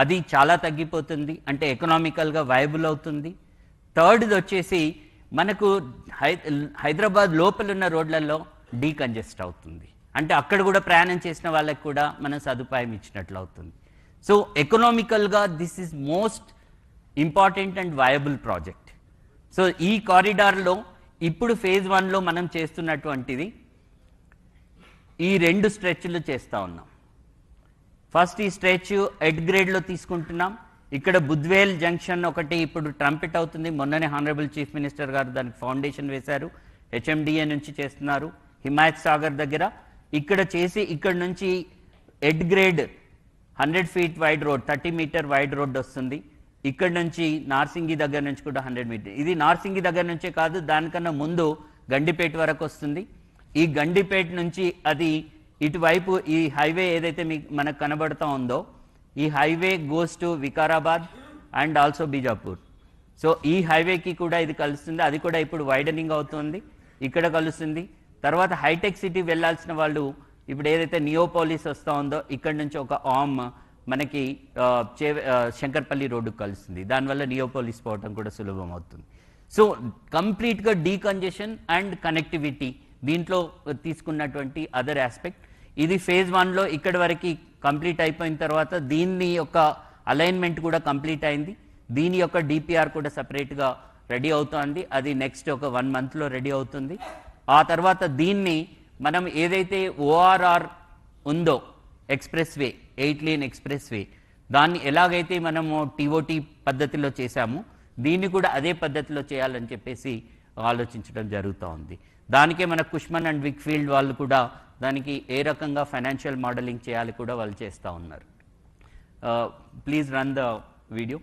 అది చాలా తగ్గిపోతుంది, అంటే ఎకనామికల్గా వైబుల్ అవుతుంది. థర్డ్ది వచ్చేసి మనకు హైదరాబాద్ లోపల ఉన్న రోడ్లలో డీకంజెస్ట్ అవుతుంది, అంటే అక్కడ కూడా ప్రయాణం చేసిన వాళ్ళకి కూడా మనం సదుపాయం ఇచ్చినట్లు అవుతుంది. సో ఎకనామికల్గా this is most important and viable project. So ఈ కారిడార్లో ఇప్పుడు ఫేజ్ 1లో మనం చేస్తున్నటువంటిది ఈ 2 స్ట్రెచ్లు చేస్తూ ఉన్నాం. ఫస్ట్ ఈ స్ట్రెచ్ ఎడ్ గ్రేడ్లో తీసుకుంటున్నాం. ఇక్కడ బుద్వేల్ జంక్షన్ ఒకటి ఇప్పుడు ట్రంపెట్ అవుతుంది. మొన్ననే హానరబుల్ చీఫ్ మినిస్టర్ గారు దానికి ఫౌండేషన్ వేశారు. HMDA నుంచి చేస్తున్నారు. హిమాయత్ సాగర్ దగ్గర ఇక్కడ చేసి ఇక్కడ నుంచి ఎడ్ గ్రేడ్ 100 feet wide road, 30 meter wide road వస్తుంది. ఇక్కడ నుంచి నార్సింగి దగ్గర నుంచి కూడా 100 meter. ఇది నార్సింగి దగ్గర నుంచే కాదు, దానికన్నా ముందు గండిపేట వరకు వస్తుంది. ఈ గండిపేట నుంచి అది ఇటువైపు ఈ హైవే ఏదైతే మనకు కనబడుతూ ఉందో ఈ highway goes to Vikarabad and also Bijapur. So ఈ హైవేకి కూడా ఇది కలుస్తుంది. అది కూడా ఇప్పుడు వైడనింగ్ అవుతుంది, ఇక్కడ కలుస్తుంది. తర్వాత హైటెక్ సిటీ వెళ్ళాల్సిన వాళ్ళు ఇప్పుడు ఏదైతే నియోపోలిస్ వస్తూ ఉందో ఇక్కడ నుంచి ఒక ఆమ్ మనకి శంకర్పల్లి రోడ్డుకు కలుస్తుంది. దానివల్ల నియోపోలిస్ పోవటం కూడా సులభం అవుతుంది. సో కంప్లీట్గా డీకంజెషన్ అండ్ కనెక్టివిటీ దీంట్లో తీసుకున్నటువంటి అదర్ ఆస్పెక్ట్. ఇది ఫేజ్ 1లో ఇక్కడి వరకు కంప్లీట్ అయిపోయిన తర్వాత దీన్ని యొక్క అలైన్మెంట్ కూడా కంప్లీట్ అయింది. దీని యొక్క డిపిఆర్ కూడా సపరేట్గా రెడీ అవుతుంది. అది నెక్స్ట్ ఒక 1 monthలో రెడీ అవుతుంది. ఆ తర్వాత దీన్ని మనం ఏదైతే ORR ఉందో express way, 8 lane express way, దాన్ని ఎలాగైతే మనము TOT పద్ధతిలో చేశామో దీన్ని కూడా అదే పద్ధతిలో చేయాలని చెప్పేసి ఆలోచించడం జరుగుతూ ఉంది. దానికే మన కుష్మన్ అండ్ విక్ఫీల్డ్ వాళ్ళు కూడా దానికి ఏ రకంగా ఫైనాన్షియల్ మోడలింగ్ చేయాలి కూడా వాళ్ళు చేస్తూ ఉన్నారు. Please run the video.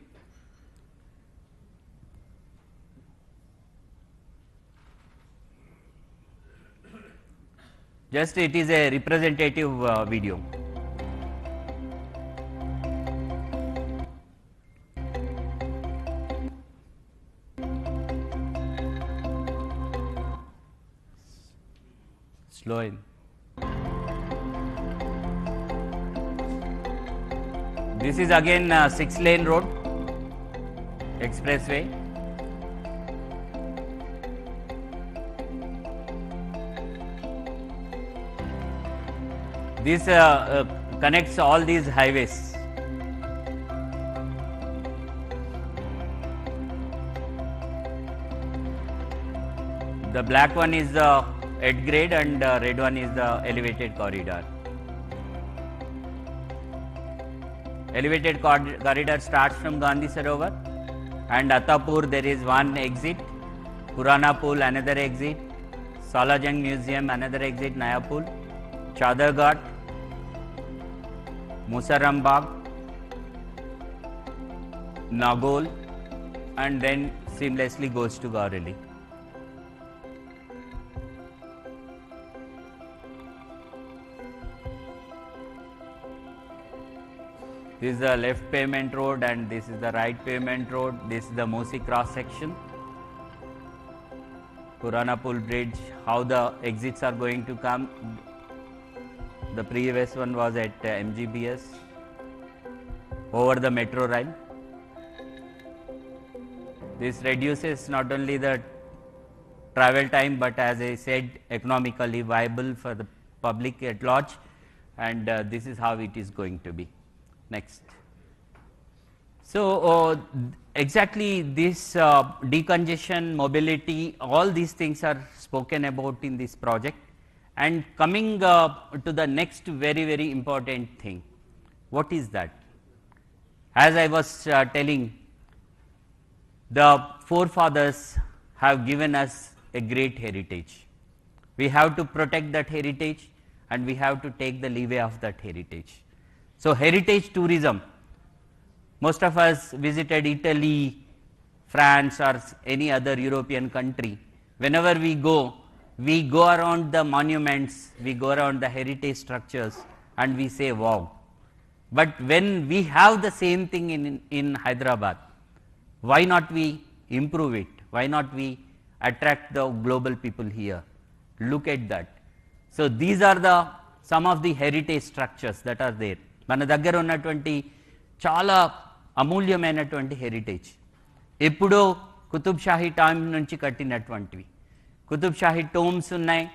Just it is a representative video. Slow in. This is again 6-lane road, expressway. This connects all these highways. The black one is the at grade and red one is the elevated corridor. Elevated corridor starts from Gandhi Sarovar and Attapur there is one exit, Purana Pool another exit, Salajang Museum another exit, Naya Pool, Chadar Ghat, Musaram Bagh, Nagol, and then seamlessly goes to Gaureli. This is the left pavement road and this is the right pavement road. This is the MUSI cross section. Purana Pool Bridge, how the exits are going to come. The previous one was at MGBS over the metro rail. This reduces not only the travel time but as I said economically viable for the public at large, and this is how it is going to be. Next. So exactly this decongestion, mobility, all these things are spoken about in this project. And coming to the next very important thing, what is that? As I was telling, the forefathers have given us a great heritage. We have to protect that heritage and we have to take the leeway of that heritage. So heritage tourism Most of us visited Italy, France or any other European country. Whenever we go around the monuments, we go around the heritage structures and we say wow. But when we have the same thing in Hyderabad, why not we improve it? Why not we attract the global people here? Look at that. So these are some of the heritage structures that are there. మన దగ్గర ఉన్నటువంటి చాలా అమూల్యమైనటువంటి heritage, ఎప్పుడో Qutub Shahi time నుంచి కట్టినటువంటివి. Qutub Shahi Tomes ఉన్నాయి,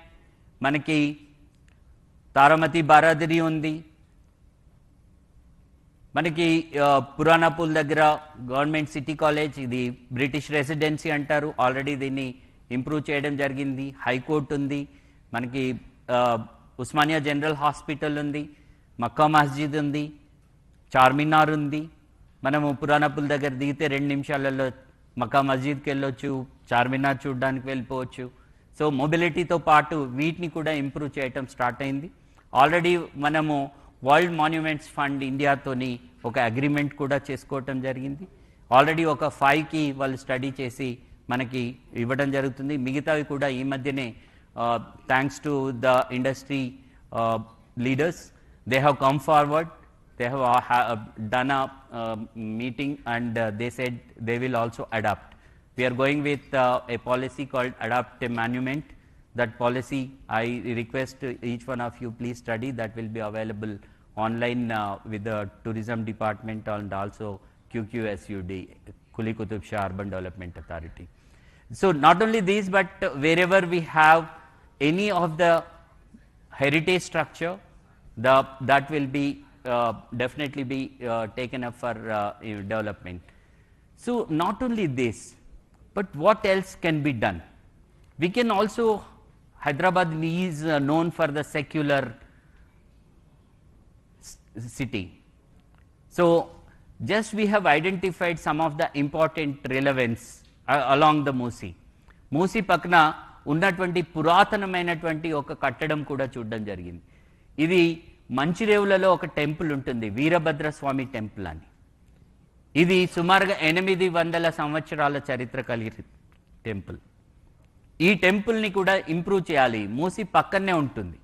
మనకి తారామతి బారాదరి ఉంది, మనకి పురాణాపూల్ దగ్గర గవర్నమెంట్ సిటీ కాలేజ్, ఇది బ్రిటిష్ రెసిడెన్సీ అంటారు, ఆల్రెడీ దీన్ని ఇంప్రూవ్ చేయడం జరిగింది. హైకోర్టు ఉంది, మనకి ఉస్మానియా జనరల్ హాస్పిటల్ ఉంది, మక్కా మస్జిద్ ఉంది, చార్మినార్ ఉంది. మనము పురాణాపూల్ దగ్గర దిగితే 2 నిమిషాలలో మక్కా మస్జిద్కి వెళ్ళొచ్చు, చార్మినార్ చూడడానికి వెళ్ళిపోవచ్చు. సో మొబిలిటీతో పాటు వీటిని కూడా ఇంప్రూవ్ చేయటం స్టార్ట్ అయింది. ఆల్రెడీ మనము వరల్డ్ మాన్యుమెంట్స్ ఫండ్ ఇండియాతోని ఒక అగ్రిమెంట్ కూడా చేసుకోవటం జరిగింది. ఆల్రెడీ ఒక 5కి వాళ్ళు స్టడీ చేసి మనకి ఇవ్వడం జరుగుతుంది. మిగతావి కూడా ఈ మధ్యనే thanks to the industry leaders, they have come forward, they have done a meeting and they said they will also adapt. We are going with a policy called Adapt a Monument. That policy, I request each one of you please study. That will be available online with the tourism department and also QQSUD, Kuli Qutub Shah Urban Development Authority. So not only these, but wherever we have any of the heritage structure, that will be definitely be taken up for development. So not only this, but what else can be done? We can also, Hyderabad is known for the secular city. So just we have identified some of the important relevance along the MUSI. MUSI పక్కన ఉన్నటువంటి పురాతనమైనటువంటి ఒక కట్టడం కూడా చూడడం జరిగింది. ఇది మంచిరేవులలో ఒక టెంపుల్ ఉంటుంది, వీరభద్రస్వామి టెంపుల్ అని. ఇది సుమారుగా 800 సంవత్సరాల చరిత్ర కలిగిన టెంపుల్. ఈ టెంపుల్ని కూడా ఇంప్రూవ్ చేయాలి, మూసి పక్కనే ఉంటుంది.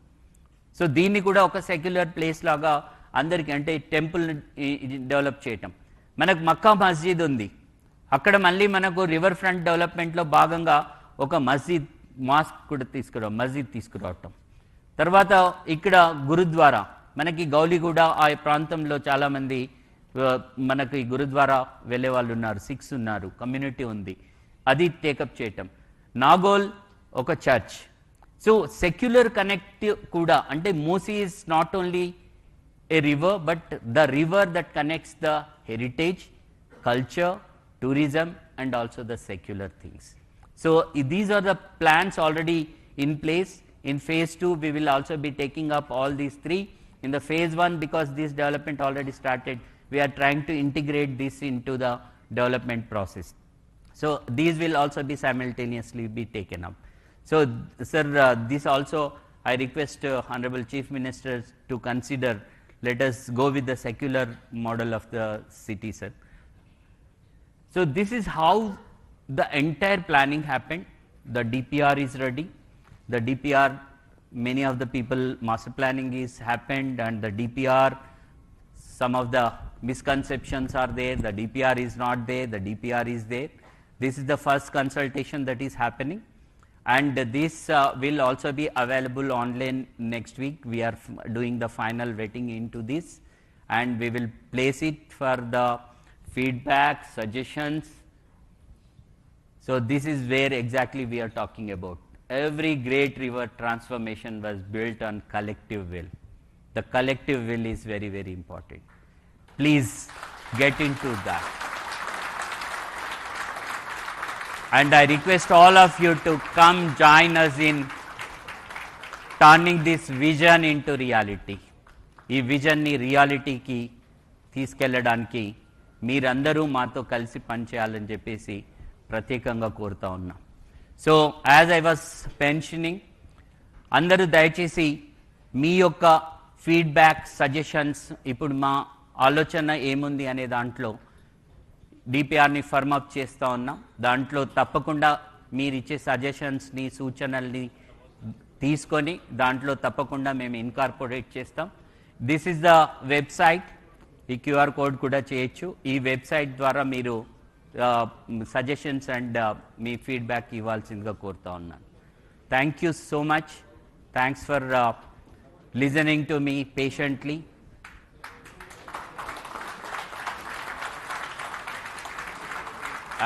సో దీన్ని కూడా ఒక సెక్యులర్ ప్లేస్ లాగా అందరికీ, అంటే టెంపుల్ డెవలప్ చేయటం. మనకు మక్కా మస్జిద్ ఉంది, అక్కడ మళ్ళీ మనకు రివర్ ఫ్రంట్ డెవలప్మెంట్లో భాగంగా ఒక మస్జిద్ తీసుకురావటం. తర్వాత ఇక్కడ గురుద్వారా, మనకి గౌలిగూడ ఆ ప్రాంతంలో చాలామంది మనకి గురుద్వారా వెళ్ళే వాళ్ళు ఉన్నారు, 6 ఉన్నారు, కమ్యూనిటీ ఉంది, అది టేకప్ చేయటం. నాగోల్ ఒక చర్చ్. సో సెక్యులర్ కనెక్ట్ కూడా, అంటే Musi is not only A river but the river that connects the heritage, culture, tourism and also the secular things. So these are the plans already in place. In phase 2 we will also be taking up all these 3. In the phase 1, because this development already started, we are trying to integrate this into the development process. So these will also be simultaneously be taken up. So sir, this also I request Honorable Chief Minister to consider. Let us go with the secular model of the city, sir. So this is how the entire planning happened. The DPR is ready. The DPR, many of the people, master planning is happened, and the DPR, some of the misconceptions are there. The DPR is not there, the DPR is there. This is the first consultation that is happening, and this will also be available online next week. We are doing the final vetting into this, and we will place it for the feedback, suggestions. So this is where exactly we are talking about. Every great river transformation was built on collective will. The collective will is very, very important. Please get into that. And I request all of you to come join us in turning this vision into reality. ఈ vision ని రియాలిటీకి తీసుకెళ్లడానికి మీరందరూ మాతో కలిసి పనిచేయాలని చెప్పేసి ప్రత్యేకంగా కోరుతా ఉన్నాం. So as I was mentioning, అందరూ దయచేసి మీ యొక్క ఫీడ్బ్యాక్, సజెషన్స్, ఇప్పుడు మా ఆలోచన ఏముంది అనే దాంట్లో డిపిఆర్ని ఫర్మ్ అప్ చేస్తూ ఉన్నాం. దాంట్లో తప్పకుండా మీరు ఇచ్చే సజెషన్స్ని సూచనల్ని తీసుకొని దాంట్లో తప్పకుండా మేము ఇన్కార్పొరేట్ చేస్తాం. This is the website. ఈ క్యూఆర్ కోడ్ కూడా చేయొచ్చు. ఈ వెబ్సైట్ ద్వారా మీరు సజెషన్స్ అండ్ మీ ఫీడ్బ్యాక్ ఇవ్వాల్సిందిగా కోరుతా ఉన్నాను. Thank you so much. Thanks for listening to me patiently.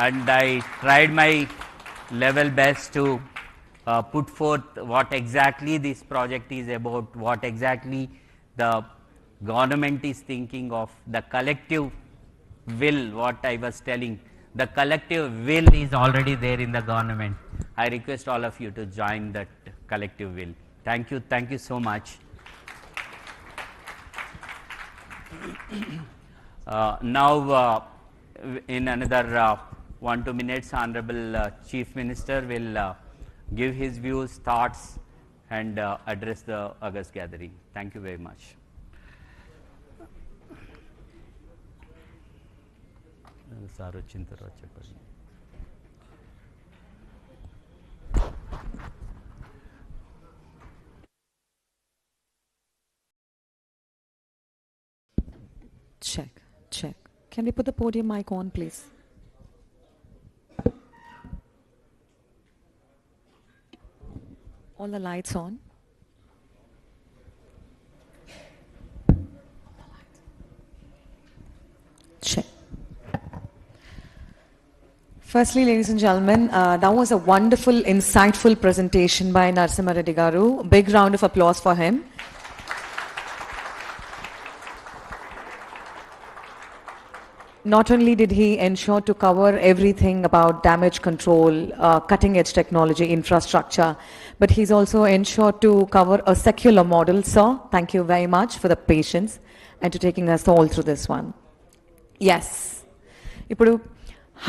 And I tried my level best to put forth what exactly this project is about, what exactly the government is thinking of, the collective will, what I was telling. The collective will is already there in the government. I request all of you to join that collective will. Thank you so much. Now, in another 1-2 minutes, Honorable Chief Minister will give his views, thoughts, and address the August gathering. Thank you very much. Check. Can we put the podium mic on, please? All the lights on. Check. Firstly, ladies and gentlemen, that was a wonderful, insightful presentation by Narasimha Reddy Garu. Big round of applause for him. Not only did he ensure to cover everything about damage control, cutting edge technology, infrastructure, but he's also ensured to cover a secular model. Sir, thank you very much for the patience and to taking us all through this one. Yes. ఇప్పుడు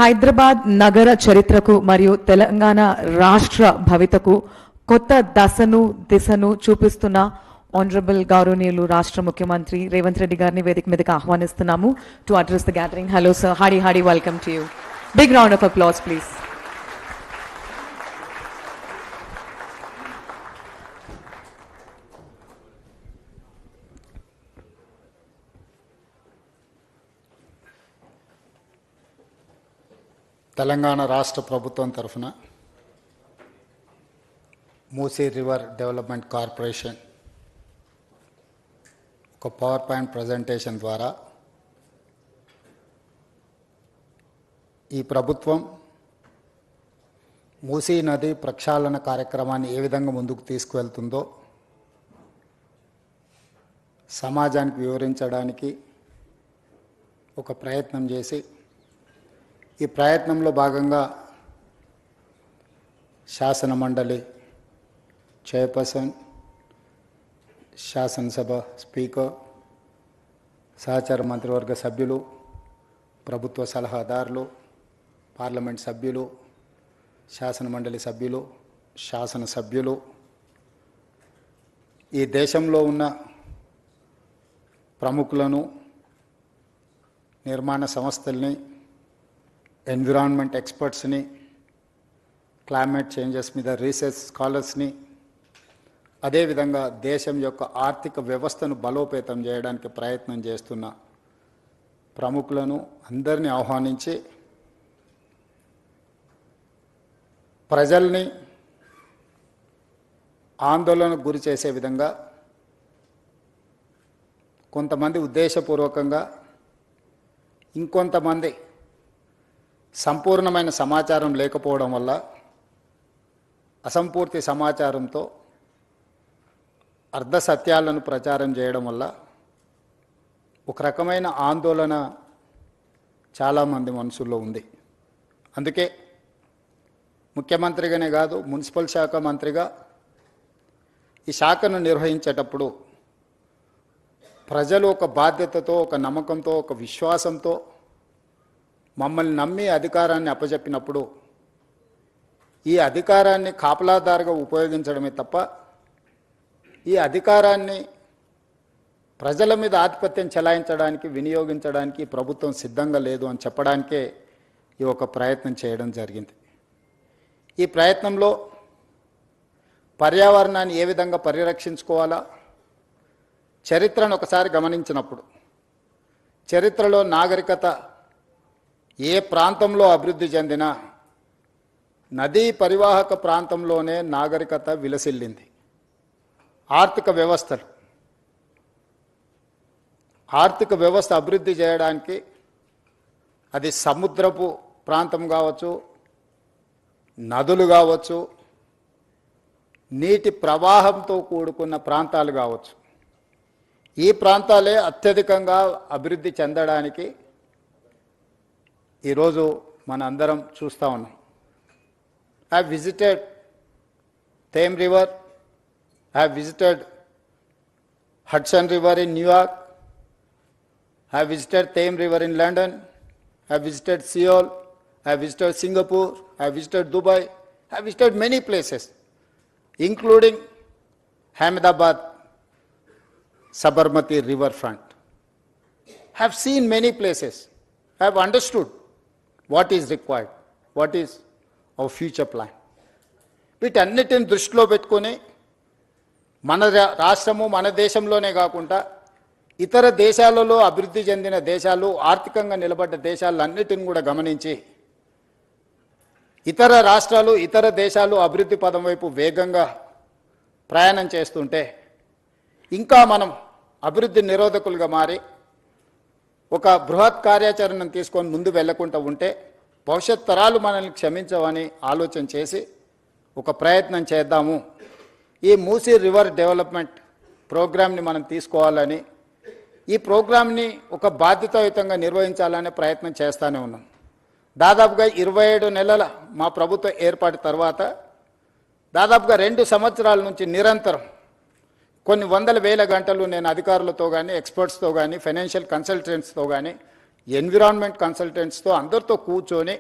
హైదరాబాద్ నగర చరిత్రకు మరియు తెలంగాణ రాష్ట్ర భవితకు కొత్త దిశను చూపిస్తున్న Honorable Gauruniyulu Rashtra Mukhyamantri Revanth Reddy Garni Vedik Midiki ఆహ్వానిస్తున్నాము to address the gathering. Hello sir, hearty welcome to you. Big round of applause please. Telangana రాష్ట్ర ప్రభుత్వం తరఫున మూసీ రివర్ డెవలప్మెంట్ కార్పొరేషన్ ఒక పవర్ పాయింట్ ప్రజెంటేషన్ ద్వారా ఈ ప్రభుత్వం మూసీ నది ప్రక్షాళన కార్యక్రమాన్ని ఏ విధంగా ముందుకు తీసుకువెళ్తుందో సమాజానికి వివరించడానికి ఒక ప్రయత్నం చేసి ఈ ప్రయత్నంలో భాగంగా శాసన మండలి చైర్పర్సన్, శాసనసభ స్పీకర్, సహచార మంత్రివర్గ సభ్యులు, ప్రభుత్వ సలహాదారులు, పార్లమెంట్ సభ్యులు, శాసన మండలి సభ్యులు, శాసనసభ్యులు, ఈ దేశంలో ఉన్న ప్రముఖులను, నిర్మాణ సంస్థల్ని, ఎన్విరాన్మెంట్ ఎక్స్పర్ట్స్ని, క్లైమేట్ చేంజెస్ మీద రీసెర్చ్ స్కాలర్స్ని, అదేవిధంగా దేశం యొక్క ఆర్థిక వ్యవస్థను బలోపేతం చేయడానికి ప్రయత్నం చేస్తున్న ప్రముఖులను అందరినీ ఆహ్వానించి ప్రజల్ని ఆందోళనకు గురి చేసే విధంగా కొంతమంది ఉద్దేశపూర్వకంగా, ఇంకొంతమంది సంపూర్ణమైన సమాచారం లేకపోవడం వల్ల అసంపూర్తి సమాచారంతో అర్ధ సత్యాలను ప్రచారం చేయడం వల్ల ఒక రకమైన ఆందోళన చాలామంది మనసుల్లో ఉంది. అందుకే ముఖ్యమంత్రిగానే కాదు, మున్సిపల్ శాఖ మంత్రిగా ఈ శాఖను నిర్వహించేటప్పుడు ప్రజలు ఒక బాధ్యతతో, ఒక నమ్మకంతో, ఒక విశ్వాసంతో మమ్మల్ని నమ్మి అధికారాన్ని అప్పచెప్పినప్పుడు ఈ అధికారాన్ని కాపలాదారుగా ఉపయోగించడమే తప్ప ఈ అధికారాన్ని ప్రజల మీద ఆధిపత్యం చెలాయించడానికి, వినియోగించడానికి ప్రభుత్వం సిద్ధంగా లేదు అని చెప్పడానికే ఈ ఒక ప్రయత్నం చేయడం జరిగింది. ఈ ప్రయత్నంలో పర్యావరణాన్ని ఏ విధంగా పరిరక్షించుకోవాలా, చరిత్రను ఒకసారి గమనించినప్పుడు చరిత్రలో నాగరికత ఏ ప్రాంతంలో అభివృద్ధి చెందినా నదీ పరివాహక ప్రాంతంలోనే నాగరికత విలసిల్లింది. ఆర్థిక వ్యవస్థ అభివృద్ధి చేయడానికి అది సముద్రపు ప్రాంతం కావచ్చు, నదులు కావచ్చు, నీటి ప్రవాహంతో కూడుకున్న ప్రాంతాలు కావచ్చు, ఈ ప్రాంతాలే అత్యధికంగా అభివృద్ధి చెందడానికి ఈరోజు మన అందరం చూస్తూ ఉన్నాం. I have visited Thames River, I have visited Hudson River in New York, I have visited Thames River in London, I have visited Seoul, I have visited Singapore, I have visited Dubai, I have visited many places, including Ahmedabad, Sabarmati riverfront. I have seen many places. I have understood what is required, what is our future plan. వీటన్నిటిని దృష్టిలో పెట్టుకొని మన రాష్ట్రము మన దేశంలోనే కాకుండా ఇతర దేశాలలో అభివృద్ధి చెందిన దేశాలు, ఆర్థికంగా నిలబడ్డ దేశాలన్నిటిని కూడా గమనించి ఇతర రాష్ట్రాలు, ఇతర దేశాలు అభివృద్ధి పదం వైపు వేగంగా ప్రయాణం చేస్తుంటే ఇంకా మనం అభివృద్ధి నిరోధకులుగా మారి ఒక బృహత్ కార్యాచరణను తీసుకొని ముందు వెళ్లకుండా ఉంటే భవిష్యత్ తరాలు మనల్ని క్షమించవని ఆలోచన చేసి ఒక ప్రయత్నం చేద్దాము. ఈ మూసీ రివర్ డెవలప్మెంట్ ప్రోగ్రామ్ని మనం తీసుకోవాలని, ఈ ప్రోగ్రామ్ని ఒక బాధ్యతాయుతంగా నిర్వహించాలనే ప్రయత్నం చేస్తూనే ఉన్నాం. దాదాపుగా 27 నెలల మా ప్రభుత్వ ఏర్పాటు తర్వాత దాదాపుగా 2 సంవత్సరాల నుంచి నిరంతరం కొన్ని వందల వేల గంటలు నేను అధికారులతో కానీ, ఎక్స్పర్ట్స్తో కానీ, ఫైనాన్షియల్ కన్సల్టెంట్స్తో కానీ, ఎన్విరాన్మెంట్ కన్సల్టెంట్స్తో అందరితో కూర్చొని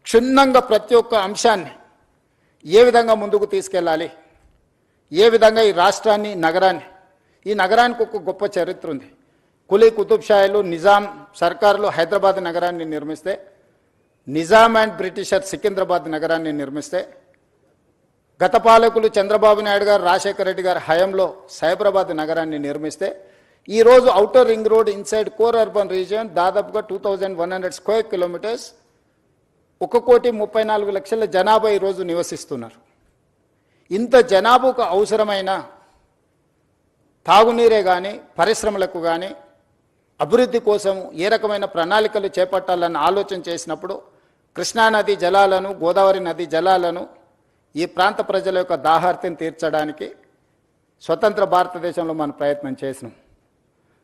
క్షుణ్ణంగా ప్రతి ఒక్క అంశాన్ని ఏ విధంగా ముందుకు తీసుకెళ్ళాలి, ఏ విధంగా ఈ రాష్ట్రాన్ని, ఈ నగరానికి ఒక గొప్ప చరిత్ర ఉంది. కులీ కుతుబ్ షాయిలు, నిజాం సర్కారులు హైదరాబాద్ నగరాన్ని నిర్మిస్తే, నిజాం అండ్ బ్రిటిషర్ సికింద్రాబాద్ నగరాన్ని నిర్మిస్తే, గత పాలకులు చంద్రబాబు నాయుడు గారు, రాజశేఖర రెడ్డి గారు హయాంలో సైబరాబాద్ నగరాన్ని నిర్మిస్తే ఈరోజు outer ring road inside core urban region దాదాపుగా 2100 స్క్వేర్ కిలోమీటర్స్ 1,34,00,000 జనాభా ఈరోజు నివసిస్తున్నారు. ఇంత జనాభాకు అవసరమైన తాగునీరే కానీ, పరిశ్రమలకు కానీ, అభివృద్ధి కోసం ఏ రకమైన ప్రణాళికలు చేపట్టాలని ఆలోచన చేసినప్పుడు కృష్ణానది జలాలను, గోదావరి నది జలాలను ఈ ప్రాంత ప్రజల యొక్క దాహార్తిని తీర్చడానికి స్వతంత్ర భారతదేశంలో మనం ప్రయత్నం చేసినాం.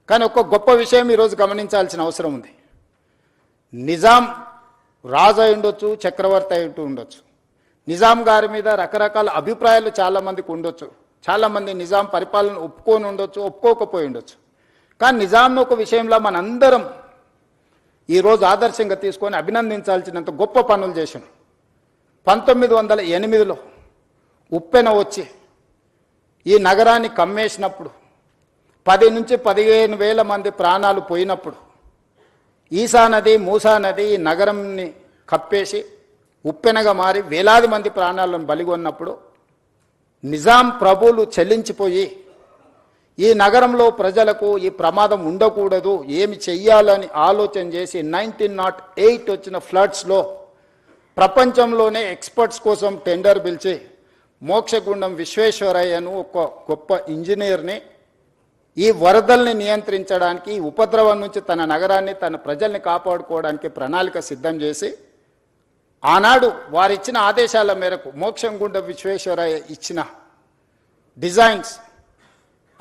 కానీ ఒక గొప్ప విషయం ఈరోజు గమనించాల్సిన అవసరం ఉంది. నిజాం రాజు అయి ఉండొచ్చు, చక్రవర్తి అయి ఉండొచ్చు, నిజాం గారి మీద రకరకాల అభిప్రాయాలు చాలామందికి ఉండొచ్చు, చాలామంది నిజాం పరిపాలన ఒప్పుకొని ఉండొచ్చు, ఒప్పుకోకపోయి ఉండొచ్చు. కానీ నిజాంను ఒక విషయంలో మనందరం ఈరోజు ఆదర్శంగా తీసుకొని అభినందించాల్సినంత గొప్ప పనులు చేసాం. 1908లో ఉప్పెన వచ్చి ఈ నగరాన్ని కమ్మేసినప్పుడు 10 నుంచి 15,000 మంది ప్రాణాలు పోయినప్పుడు ఈసా నది, మూసా నది ఈ నగరంని కప్పేసి ఉప్పెనగా మారి వేలాది మంది ప్రాణాలను బలిగొన్నప్పుడు నిజాం ప్రభువులు చెల్లించిపోయి ఈ నగరంలో ప్రజలకు ఈ ప్రమాదం ఉండకూడదు, ఏమి చెయ్యాలని ఆలోచన చేసి 1908 వచ్చిన ఫ్లడ్స్లో ప్రపంచంలోనే ఎక్స్పర్ట్స్ కోసం టెండర్ పిలిచి మోక్షగుండం విశ్వేశ్వరయ్యను ఒక గొప్ప ఇంజనీర్ని ఈ వరదల్ని నియంత్రించడానికి, ఈ ఉపద్రవం నుంచి తన నగరాన్ని, తన ప్రజల్ని కాపాడుకోవడానికి ప్రణాళిక సిద్ధం చేసి ఆనాడు వారిచ్చిన ఆదేశాల మేరకు మోక్షగుండం విశ్వేశ్వరయ్య ఇచ్చిన డిజైన్స్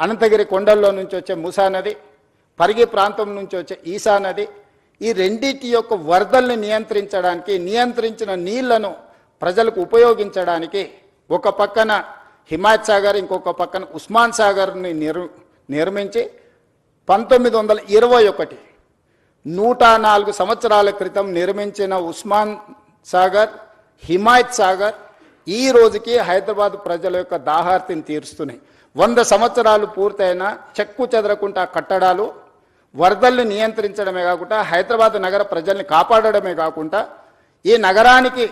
అనంతగిరి కొండల్లో నుంచి వచ్చే మూసా నది, పరిగి ప్రాంతం నుంచి వచ్చే ఈసా నది, ఈ రెండింటి యొక్క వరదల్ని నియంత్రించడానికి, నియంత్రించిన నీళ్లను ప్రజలకు ఉపయోగించడానికి ఒక పక్కన హిమాయత్ సాగర్, ఇంకొక పక్కన ఉస్మాన్ సాగర్ని నిర్మించి 1921 104 సంవత్సరాల క్రితం నిర్మించిన ఉస్మాన్ సాగర్, హిమాయత్ సాగర్ ఈ రోజుకి హైదరాబాద్ ప్రజల యొక్క దాహార్తిని తీరుస్తున్నాయి. 100 సంవత్సరాలు పూర్తయిన చెక్కు చెదరకుండా కట్టడాలు వరదల్ని నియంత్రించడమే కాకుండా హైదరాబాద్ నగర ప్రజల్ని కాపాడడమే కాకుండా ఈ నగరానికి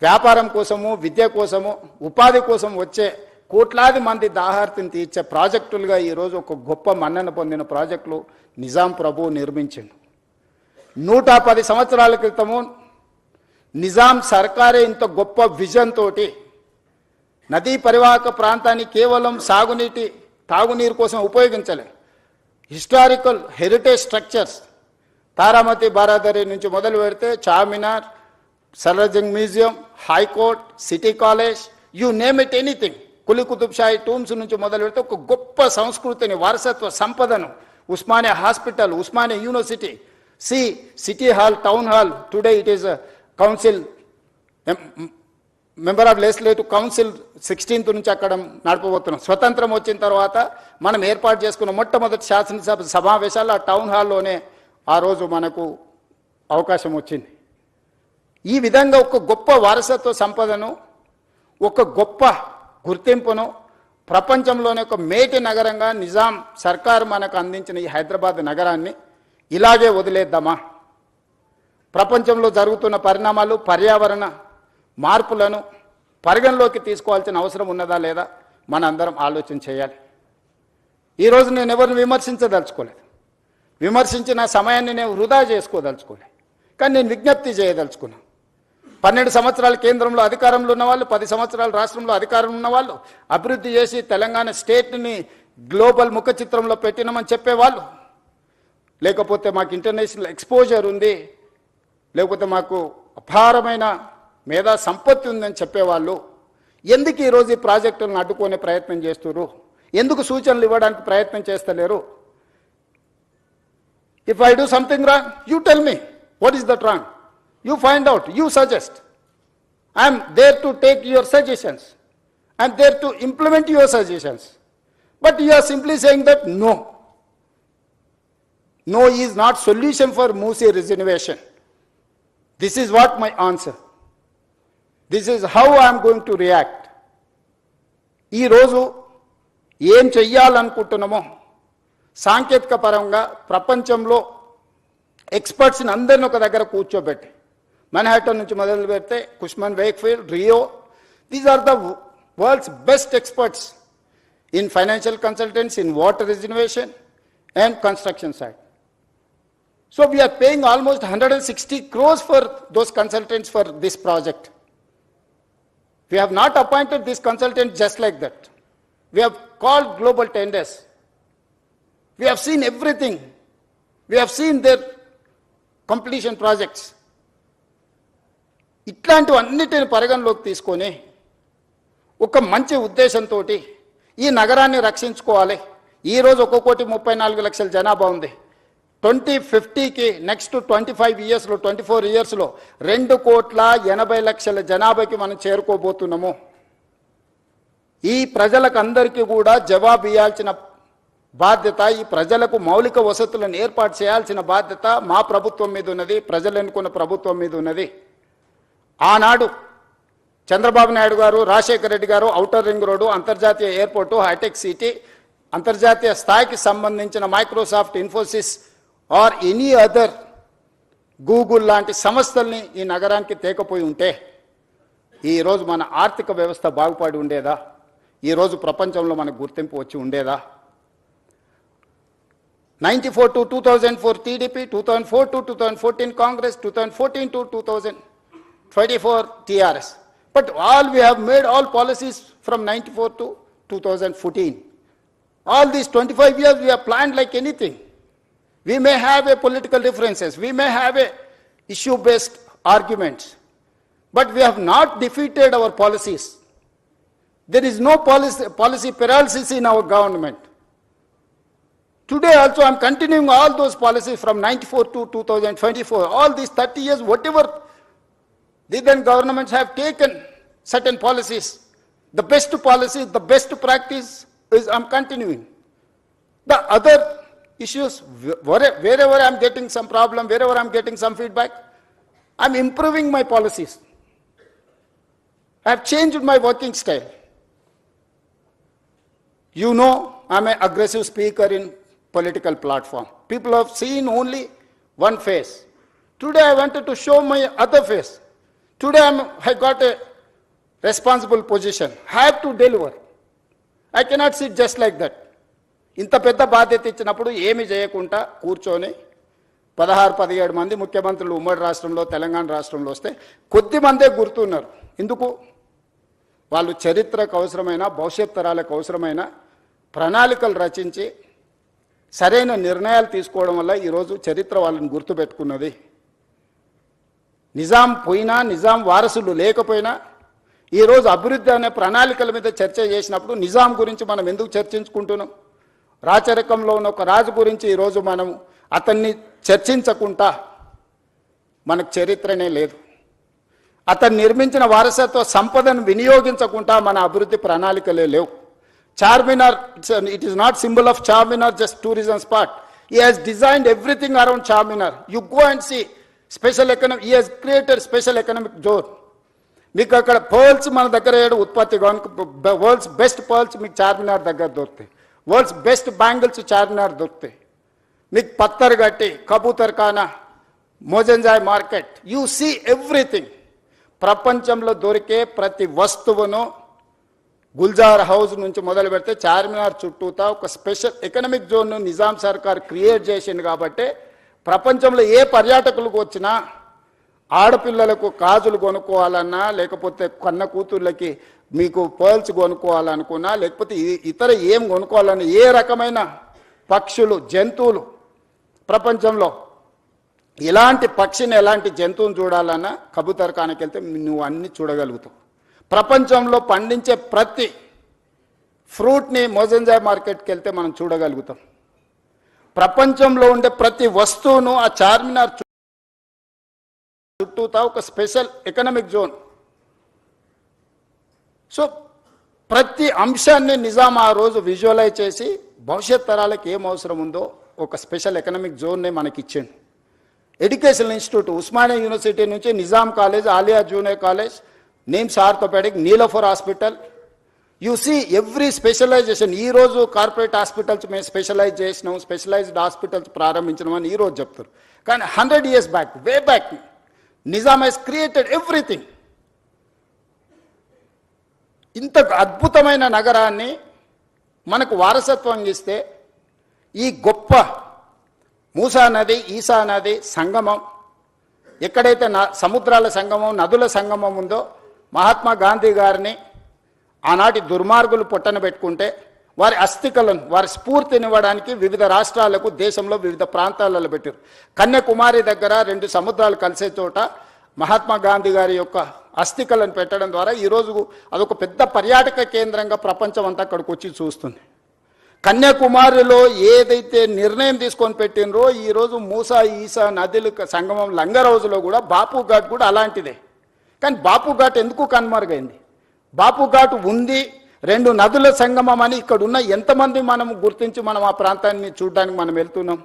వ్యాపారం కోసము, విద్య కోసము, ఉపాధి కోసం వచ్చే కోట్లాది మంది దాహార్తిని తీర్చే ప్రాజెక్టులుగా ఈరోజు ఒక గొప్ప మన్నన పొందిన ప్రాజెక్టులు నిజాం ప్రభువు నిర్మించింది. 110 సంవత్సరాల క్రితము నిజాం సర్కారే ఇంత గొప్ప విజన్ తోటి నదీ పరివాహక ప్రాంతాన్ని కేవలం తాగునీరు కోసం ఉపయోగించలే. Historical heritage structures Taramati Baradari నుంచి మొదలు పెడితే Charminar, Salar Jung museum, high court, city college, you name it anything, Quli Qutb Shahi tombs నుంచి మొదలు పెడితే ఒక గొప్ప సంస్కృతిని, వారసత్వ సంపదను, Osmania hospital, Osmania university, city hall, town hall, today it is council member of legislative council 16th నుంచి అక్కడ నడపబోతున్నాం. స్వతంత్రం వచ్చిన తర్వాత మనం ఏర్పాటు చేసుకున్న మొట్టమొదటి శాసనసభ సమావేశాలు ఆ టౌన్ హాల్లోనే ఆ రోజు మనకు అవకాశం వచ్చింది. ఈ విధంగా ఒక గొప్ప వారసత్వ సంపదను, ఒక గొప్ప గుర్తింపును ప్రపంచంలోనే ఒక మేటి నగరంగా నిజాం సర్కారు మనకు అందించిన ఈ హైదరాబాద్ నగరాన్ని ఇలాగే వదిలేద్దామా? ప్రపంచంలో జరుగుతున్న పరిణామాలు, పర్యావరణ మార్పులను పరిగణలోకి తీసుకోవాల్సిన అవసరం ఉన్నదా లేదా మనందరం ఆలోచన చేయాలి. ఈరోజు నేను ఎవరిని విమర్శించదలుచుకోలేదు, విమర్శించిన సమయాన్ని నేను వృధా చేసుకోదలుచుకోలేదు. కానీ నేను విజ్ఞప్తి చేయదలుచుకున్నాను. 12 సంవత్సరాలు కేంద్రంలో అధికారంలో ఉన్నవాళ్ళు, 10 సంవత్సరాలు రాష్ట్రంలో అధికారం ఉన్నవాళ్ళు, అభివృద్ధి చేసి తెలంగాణ స్టేట్ని గ్లోబల్ ముఖ చిత్రంలో పెట్టినామని చెప్పేవాళ్ళు, లేకపోతే మాకు ఇంటర్నేషనల్ ఎక్స్పోజర్ ఉంది, లేకపోతే మాకు అపారమైన మేధా సంపత్తి ఉందని చెప్పేవాళ్ళు ఎందుకు ఈరోజు ఈ ప్రాజెక్టులను అడ్డుకునే ప్రయత్నం చేస్తున్నారు? ఎందుకు సూచనలు ఇవ్వడానికి ప్రయత్నం చేస్తలేరు? If I do something wrong, you tell me what is that wrong. You find out, you suggest. I am there to take your suggestions. I am there to implement your suggestions. But you are simply saying that no. No is not solution for MUSI rejuvenation. This is what my answer. This is how I am going to react. ఈ రోజు ఏం చెయ్యాలనుకుంటున్నామో సాంకేతిక పరంగా ప్రపంచంలో ఎక్స్పర్ట్స్ని అందరిని ఒక దగ్గర కూర్చోబెట్టి, మన్హాటన్ నుంచి మొదలు పెడితే Cushman Wakefield, Rio, these are the world's best experts in financial consultants, in water reservation and construction side. So we are paying almost 160 crores for those consultants for this project. We have not appointed this consultant just like that. We have called global tenders. We have seen everything. We have seen their completion projects. ఇట్లాంటివన్నిటిని పరిగణలోకి తీసుకొని ఒక మంచి ఉద్దేశంతో ఈ నగరాన్ని రక్షించుకోవాలి. ఈరోజు 1,34,00,000 జనాభా ఉంది. 2050కి నెక్స్ట్ 25 yearsలో 24 yearsలో 2,80,00,000 జనాభాకి మనం చేరుకోబోతున్నాము. ఈ ప్రజలకు అందరికీ కూడా జవాబు ఇవ్వాల్సిన బాధ్యత, ఈ ప్రజలకు మౌలిక వసతులను ఏర్పాటు చేయాల్సిన బాధ్యత మా ప్రభుత్వం మీద ఉన్నది, ప్రజలు ఎన్నుకున్న ప్రభుత్వం మీద ఉన్నది. ఆనాడు చంద్రబాబు నాయుడు గారు, రాజశేఖర రెడ్డి గారు ఔటర్ రింగ్ రోడ్డు, అంతర్జాతీయ ఎయిర్పోర్టు, హైటెక్ సిటీ, అంతర్జాతీయ స్థాయికి సంబంధించిన Microsoft, Infosys or any other Google లాంటి సంస్థల్ని ఈ నగరానికి తేకపోయి ఉంటే ఈరోజు మన ఆర్థిక వ్యవస్థ బాగుపడి ఉండేదా? ఈరోజు ప్రపంచంలో మనకు గుర్తింపు వచ్చి ఉండేదా? 94 to 2004 TDP, 2004 to 2014 Congress, 2014 to 2024 TRS. But we have made all policies from 94 to 2014. All these 25 years we have planned like anything. We may have a political differences, we may have a issue-based arguments, but we have not defeated our policies. There is no policy paralysis in our government. Today also I am continuing all those policies from 94 to 2024. All these 30 years, whatever the then governments have taken certain policies, the best policy, the best practice is I am continuing. The other issues, wherever I am getting some problem, wherever I am getting some feedback, I am improving my policies. I have changed my working style. You know, I am an aggressive speaker in political platform. People have seen only one face. Today I wanted to show my other face. Today I got a responsible position. I have to deliver. I cannot sit just like that. ఇంత పెద్ద బాధ్యత ఇచ్చినప్పుడు ఏమి చేయకుండా కూర్చొని 16-17 మంది ముఖ్యమంత్రులు ఉమ్మడి రాష్ట్రంలో తెలంగాణ రాష్ట్రంలో వస్తే కొద్ది మందే గుర్తున్నారు. ఎందుకు? వాళ్ళు చరిత్రకు అవసరమైన భవిష్యత్ తరాలకు అవసరమైన ప్రణాళికలు రచించి సరైన నిర్ణయాలు తీసుకోవడం వల్ల ఈరోజు చరిత్ర వాళ్ళని గుర్తుపెట్టుకున్నది. నిజాం పోయినా నిజాం వారసులు లేకపోయినా ఈరోజు అభివృద్ధి అనే ప్రణాళికల మీద చర్చ చేసినప్పుడు నిజాం గురించి మనం ఎందుకు చర్చించుకుంటున్నాం? రాచరికంలో ఉన్న ఒక రాజు గురించి ఈరోజు మనం అతన్ని చర్చించకుండా మనకు చరిత్రనే లేదు. అతను నిర్మించిన వారసత్వ సంపదను వినియోగించకుండా మన అభివృద్ధి ప్రణాళికలే లేవు. Charminar, it is not symbol of Charminar, just tourism spot. He has designed everything around Charminar. You go and see special economic, he has created special economic zone. మీకు అక్కడ పర్ల్స్ మన దగ్గర ఉత్పత్తి వరల్డ్స్ బెస్ట్ పర్ల్స్ మీకు చార్మినార్ దగ్గర దొరుకుతాయి. World's best bangles Charminar దొరుకుతాయి. మీకు పత్తర్ గట్టి, కబూతర్ ఖానా, Mozamjahi market, you see everything. ప్రపంచంలో దొరికే ప్రతి వస్తువును గుల్జార్ హౌస్ నుంచి మొదలు పెడితే చార్మినార్ చుట్టూతా ఒక స్పెషల్ ఎకనామిక్ జోన్ను నిజాం సర్కార్ క్రియేట్ చేసింది. కాబట్టి ప్రపంచంలో ఏ పర్యాటకులకు వచ్చినా ఆడపిల్లలకు గాజులు కొనుక్కోవాలన్నా, లేకపోతే కన్న కూతుర్లకి మీకు పర్ల్స్ కొనుక్కోవాలనుకున్నా, లేకపోతే ఇతర ఏం కొనుక్కోవాలన్నా, ఏ రకమైన పక్షులు జంతువులు ప్రపంచంలో ఎలాంటి పక్షిని ఎలాంటి జంతువుని చూడాలన్నా కబూతర్ ఖానాకి వెళ్తే నువ్వు అన్ని చూడగలుగుతావు. ప్రపంచంలో పండించే ప్రతి ఫ్రూట్ని మోజంజాయ్ మార్కెట్కి వెళ్తే మనం చూడగలుగుతాం. ప్రపంచంలో ఉండే ప్రతి వస్తువును ఆ చార్మినార్ చుట్టూతా ఒక స్పెషల్ ఎకనామిక్ జోన్. సో ప్రతి అంశాన్ని నిజాం ఆ రోజు విజువలైజ్ చేసి భవిష్యత్ తరాలకు ఏం అవసరం ఉందో ఒక స్పెషల్ ఎకనామిక్ జోన్నే మనకి ఇచ్చిండు. ఎడ్యుకేషనల్ ఇన్స్టిట్యూట్ ఉస్మానియా యూనివర్సిటీ నుంచి Nizam college, Aliya junior college, NIMS orthopaedic, Niloufer hospital, you see every specialisation. ఈరోజు కార్పొరేట్ హాస్పిటల్స్ మేము స్పెషలైజ్ చేసినాం, స్పెషలైజ్డ్ హాస్పిటల్స్ ప్రారంభించినాం అని ఈరోజు చెప్తారు. కానీ 100 years back, way back, Nizam has created everything. ఇంత అద్భుతమైన నగరాన్ని మనకు వారసత్వం ఇస్తే ఈ గొప్ప మూసా నది, ఈసా నది సంగమం, ఎక్కడైతే సముద్రాల సంగమం, నదుల సంగమం ఉందో, మహాత్మా గాంధీ గారిని ఆనాటి దుర్మార్గులు పొట్టన పెట్టుకుంటే వారి అస్థికలను, వారి స్ఫూర్తినివ్వడానికి వివిధ రాష్ట్రాలకు, దేశంలో వివిధ ప్రాంతాలలో పెట్టారు. కన్యాకుమారి దగ్గర 2 సముద్రాలు కలిసే చోట మహాత్మా గాంధీ గారి యొక్క అస్థికలను పెట్టడం ద్వారా ఈరోజు అదొక పెద్ద పర్యాటక కేంద్రంగా ప్రపంచం అంతా అక్కడికి వచ్చి చూస్తుంది. కన్యాకుమారిలో ఏదైతే నిర్ణయం తీసుకొని పెట్టినరో ఈరోజు మూసా ఈసా నదుల సంగమం లంగర్ హౌజ్లో కూడా బాపు ఘాట్ కూడా అలాంటిదే. కానీ బాపు ఘాట్ ఎందుకు కనుమరుగైంది? బాపు ఘాట్ ఉంది, 2 నదుల సంగమం అని ఇక్కడ ఉన్న ఎంతమంది మనం గుర్తించి మనం ఆ ప్రాంతాన్ని చూడడానికి మనం వెళ్తున్నాం?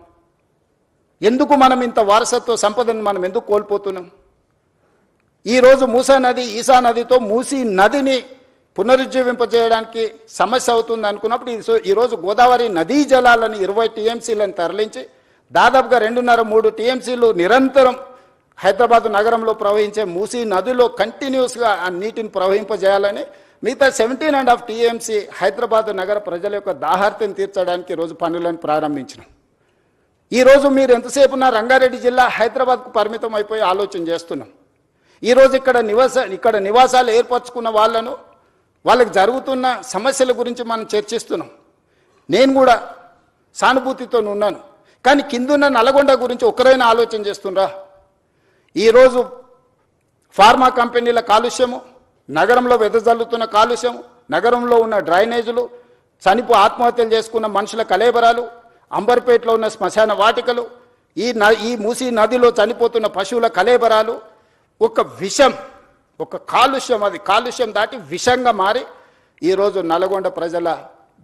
ఎందుకు మనం ఇంత వారసత్వ సంపదను మనం ఎందుకు కోల్పోతున్నాం? ఈరోజు మూసా నది, ఈసా నదితో మూసీ నదిని పునరుజ్జీవింపజేయడానికి సమస్య అవుతుంది అనుకున్నప్పుడు ఈరోజు గోదావరి నదీ జలాలను 20 TMCలను తరలించి దాదాపుగా 2.5-3 TMCలు నిరంతరం హైదరాబాద్ నగరంలో ప్రవహించే మూసీ నదిలో కంటిన్యూస్గా ఆ నీటిని ప్రవహింపజేయాలని మిగతా 17.5 TMC హైదరాబాద్ నగర ప్రజల యొక్క దాహార్తిని తీర్చడానికి ఈరోజు పనులను ప్రారంభించినాం. ఈరోజు మీరు ఎంతసేపు నా రంగారెడ్డి జిల్లా హైదరాబాద్కు పరిమితం అయిపోయి ఆలోచన చేస్తున్నాం. ఈరోజు ఇక్కడ నివాసాలు ఏర్పరచుకున్న వాళ్ళకి జరుగుతున్న సమస్యల గురించి మనం చర్చిస్తున్నాం. నేను కూడా సానుభూతితో ఉన్నాను. కానీ కిందున్న నల్గొండ గురించి ఒకరైనా ఆలోచన చేస్తుండ్రా? ఈరోజు ఫార్మా కంపెనీల కాలుష్యము, నగరంలో వెదజల్లుతున్న కాలుష్యం, నగరంలో ఉన్న డ్రైనేజీలు, ఆత్మహత్యలు చేసుకున్న మనుషుల కలేబరాలు, అంబర్పేటలో ఉన్న శ్మశాన వాటికలు, ఈ మూసీ నదిలో చనిపోతున్న పశువుల కలేబరాలు, ఒక విషం, ఒక కాలుష్యం, అది కాలుష్యం దాటి విషంగా మారి ఈరోజు నల్గొండ ప్రజల